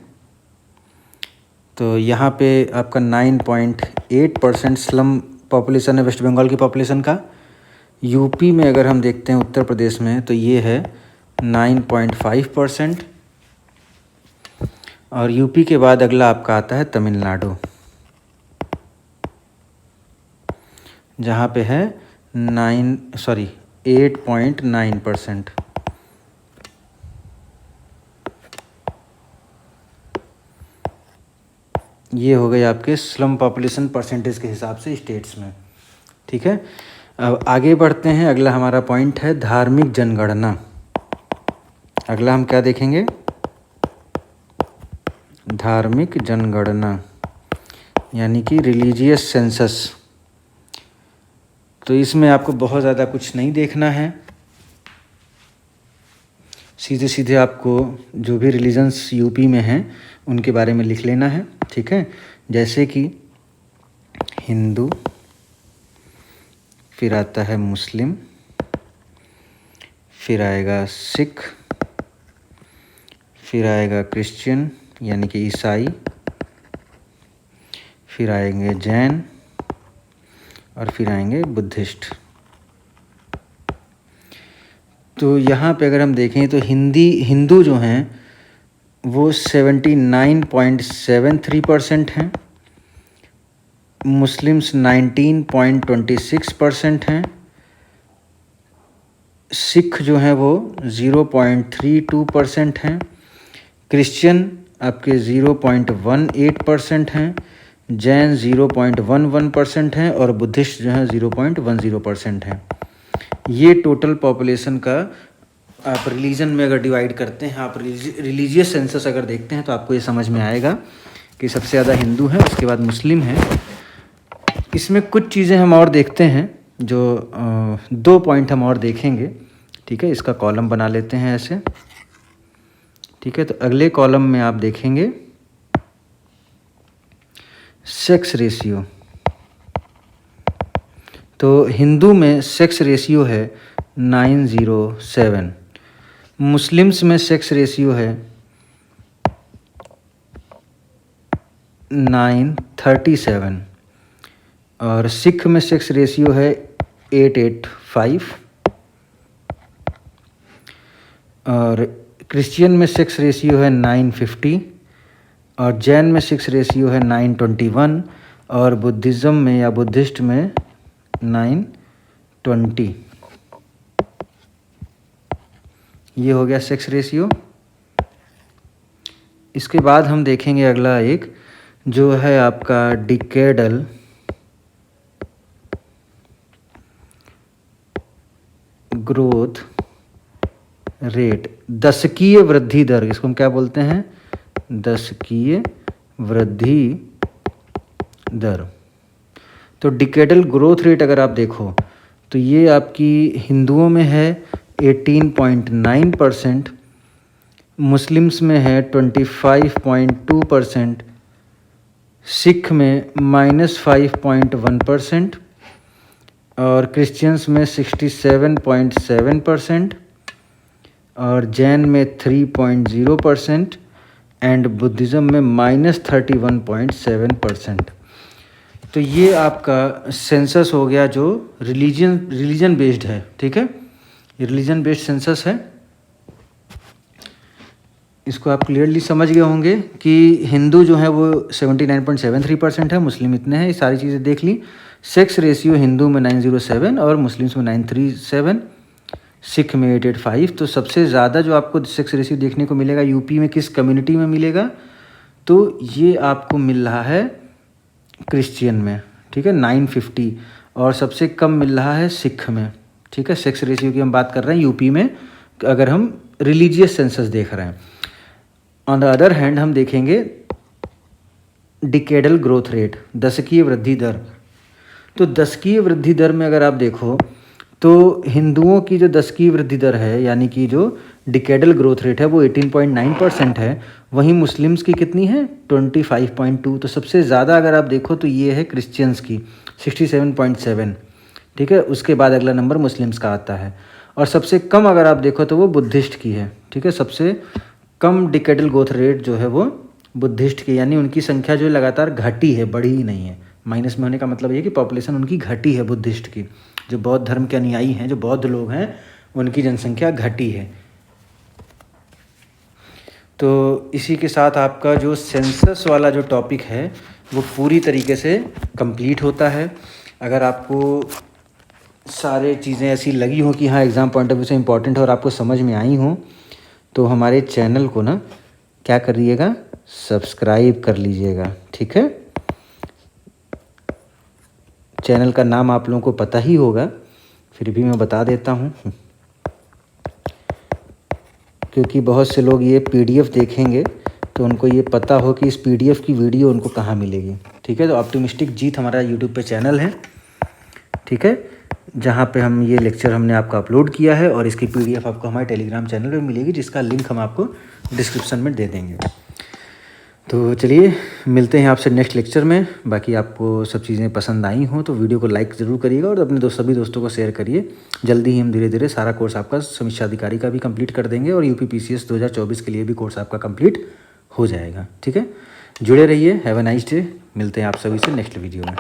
तो यहाँ पे आपका 9.8% स्लम पॉपुलेशन है वेस्ट बंगाल की पॉपुलेशन का। यूपी में अगर हम देखते हैं उत्तर प्रदेश में तो ये है 9.5%। और यूपी के बाद अगला आपका आता है तमिलनाडु, जहाँ पे है 8.9%। ये हो गए आपके स्लम पॉपुलेशन परसेंटेज के हिसाब से स्टेट्स में, ठीक है। अब आगे बढ़ते हैं। अगला हमारा पॉइंट है धार्मिक जनगणना। अगला हम क्या देखेंगे? धार्मिक जनगणना यानी कि रिलीजियस सेंसस। तो इसमें आपको बहुत ज़्यादा कुछ नहीं देखना है, सीधे सीधे आपको जो भी रिलीजन्स यूपी में हैं उनके बारे में लिख लेना है, ठीक है। जैसे कि हिंदू, फिर आता है मुस्लिम, फिर आएगा सिख, फिर आएगा क्रिश्चियन यानी कि ईसाई, फिर आएंगे जैन और फिर आएंगे बुद्धिस्ट। तो यहाँ पे अगर हम देखें तो हिंदू जो हैं वो 79.73% हैं, मुस्लिम्स 19.26% हैं, सिख जो हैं वो 0.32% हैं, क्रिश्चियन आपके 0.18% हैं, जैन 0.11% हैं और बुद्धिस्ट जो हैं 0.10% हैं। ये टोटल पॉपुलेशन का आप रिलीजन में अगर डिवाइड करते हैं, आप रिलीजियस सेंसस अगर देखते हैं तो आपको ये समझ में आएगा कि सबसे ज़्यादा हिंदू हैं, उसके बाद मुस्लिम हैं। इसमें कुछ चीज़ें हम और देखते हैं, जो 2 पॉइंट हम और देखेंगे, ठीक है। इसका कॉलम बना लेते हैं ऐसे, ठीक है। तो अगले कॉलम में आप देखेंगे सेक्स रेशियो। तो हिंदू में सेक्स रेशियो है 907, मुस्लिम्स में सेक्स रेशियो है 937 और सिख में सेक्स रेशियो है 885 और क्रिश्चियन में सेक्स रेशियो है 950 और जैन में सेक्स रेशियो है 921 और बुद्धिज़्म में या बुद्धिस्ट में 920। ये हो गया सेक्स रेशियो। इसके बाद हम देखेंगे अगला एक जो है आपका डिकेडल ग्रोथ रेट, दशकीय वृद्धि दर। इसको हम क्या बोलते हैं? दशकीय वृद्धि दर। तो डिकेडल ग्रोथ रेट अगर आप देखो तो ये आपकी हिंदुओं में है 18.9%, मुस्लिम्स में है 25.2%, सिख में -5.1% और क्रिश्चियंस में 67.7% और जैन में 3.0% एंड बुद्धिज़्म में -31.7%। तो ये आपका सेंसस हो गया जो रिलीजन बेस्ड है, ठीक है। ये रिलीजन बेस्ड सेंसस है। इसको आप क्लियरली समझ गए होंगे कि हिंदू जो है वो 79.73% है, मुस्लिम इतने हैं। ये सारी चीज़ें देख ली। सेक्स रेशियो हिंदू में 907 और मुस्लिम्स में 937, सिख में 885। तो सबसे ज़्यादा जो आपको सेक्स रेशियो देखने को मिलेगा यूपी में किस कम्युनिटी में मिलेगा? तो ये आपको मिल रहा है क्रिश्चियन में, ठीक है, 950 और सबसे कम मिल रहा है सिख में, ठीक है। सेक्स रेशियो की हम बात कर रहे हैं यूपी में अगर हम रिलीजियस सेंसस देख रहे हैं। ऑन द अदर हैंड हम देखेंगे डिकेडल ग्रोथ रेट, दशकीय वृद्धि दर। तो दशकीय वृद्धि दर में अगर आप देखो तो हिंदुओं की जो दशकीय वृद्धि दर है यानी कि जो डिकेडल ग्रोथ रेट है वो 18.9% है, वहीं मुस्लिम्स की कितनी है? 25.2। तो सबसे ज़्यादा अगर आप देखो तो ये है क्रिश्चियंस की 67.7, ठीक है। उसके बाद अगला नंबर मुस्लिम्स का आता है और सबसे कम अगर आप देखो तो वो बुद्धिस्ट की है, ठीक है। सबसे कम डिकेडल ग्रोथ रेट जो है वो बुद्धिस्ट की, यानी उनकी संख्या जो लगातार घटी है, बढ़ी ही नहीं है। माइनस में होने का मतलब ये कि पॉपुलेशन उनकी घटी है बुद्धिस्ट की। जो बौद्ध धर्म के अनुयायी हैं, जो बौद्ध लोग हैं, उनकी जनसंख्या घटी है। तो इसी के साथ आपका जो सेंसस वाला जो टॉपिक है वो पूरी तरीके से कंप्लीट होता है। अगर आपको सारे चीज़ें ऐसी लगी हो कि हाँ एग्ज़ाम पॉइंट ऑफ व्यू से इम्पॉर्टेंट है और आपको समझ में आई हो तो हमारे चैनल को ना क्या करिएगा? सब्सक्राइब कर लीजिएगा, ठीक है। चैनल का नाम आप लोगों को पता ही होगा, फिर भी मैं बता देता हूँ क्योंकि बहुत से लोग ये पीडीएफ देखेंगे तो उनको ये पता हो कि इस पीडीएफ की वीडियो उनको कहाँ मिलेगी, ठीक है। तो ऑप्टिमिस्टिक जीत हमारा यूट्यूब पे चैनल है, ठीक है, जहाँ पे हम ये लेक्चर हमने आपका अपलोड किया है और इसकी पीडीएफ आपको हमारे टेलीग्राम चैनल पे मिलेगी, जिसका लिंक हम आपको डिस्क्रिप्शन में दे देंगे। तो चलिए मिलते हैं आपसे नेक्स्ट लेक्चर में। बाकी आपको सब चीज़ें पसंद आई हों तो वीडियो को लाइक ज़रूर करिएगा और अपने सभी दोस्तों को शेयर करिए। जल्दी ही हम धीरे धीरे सारा कोर्स आपका समीक्षा अधिकारी का भी कंप्लीट कर देंगे और यूपी पीसीएस 2024 के लिए भी कोर्स आपका कंप्लीट हो जाएगा। ठीक है, जुड़े रहिए। Have a nice day. मिलते हैं आप सभी से नेक्स्ट वीडियो में।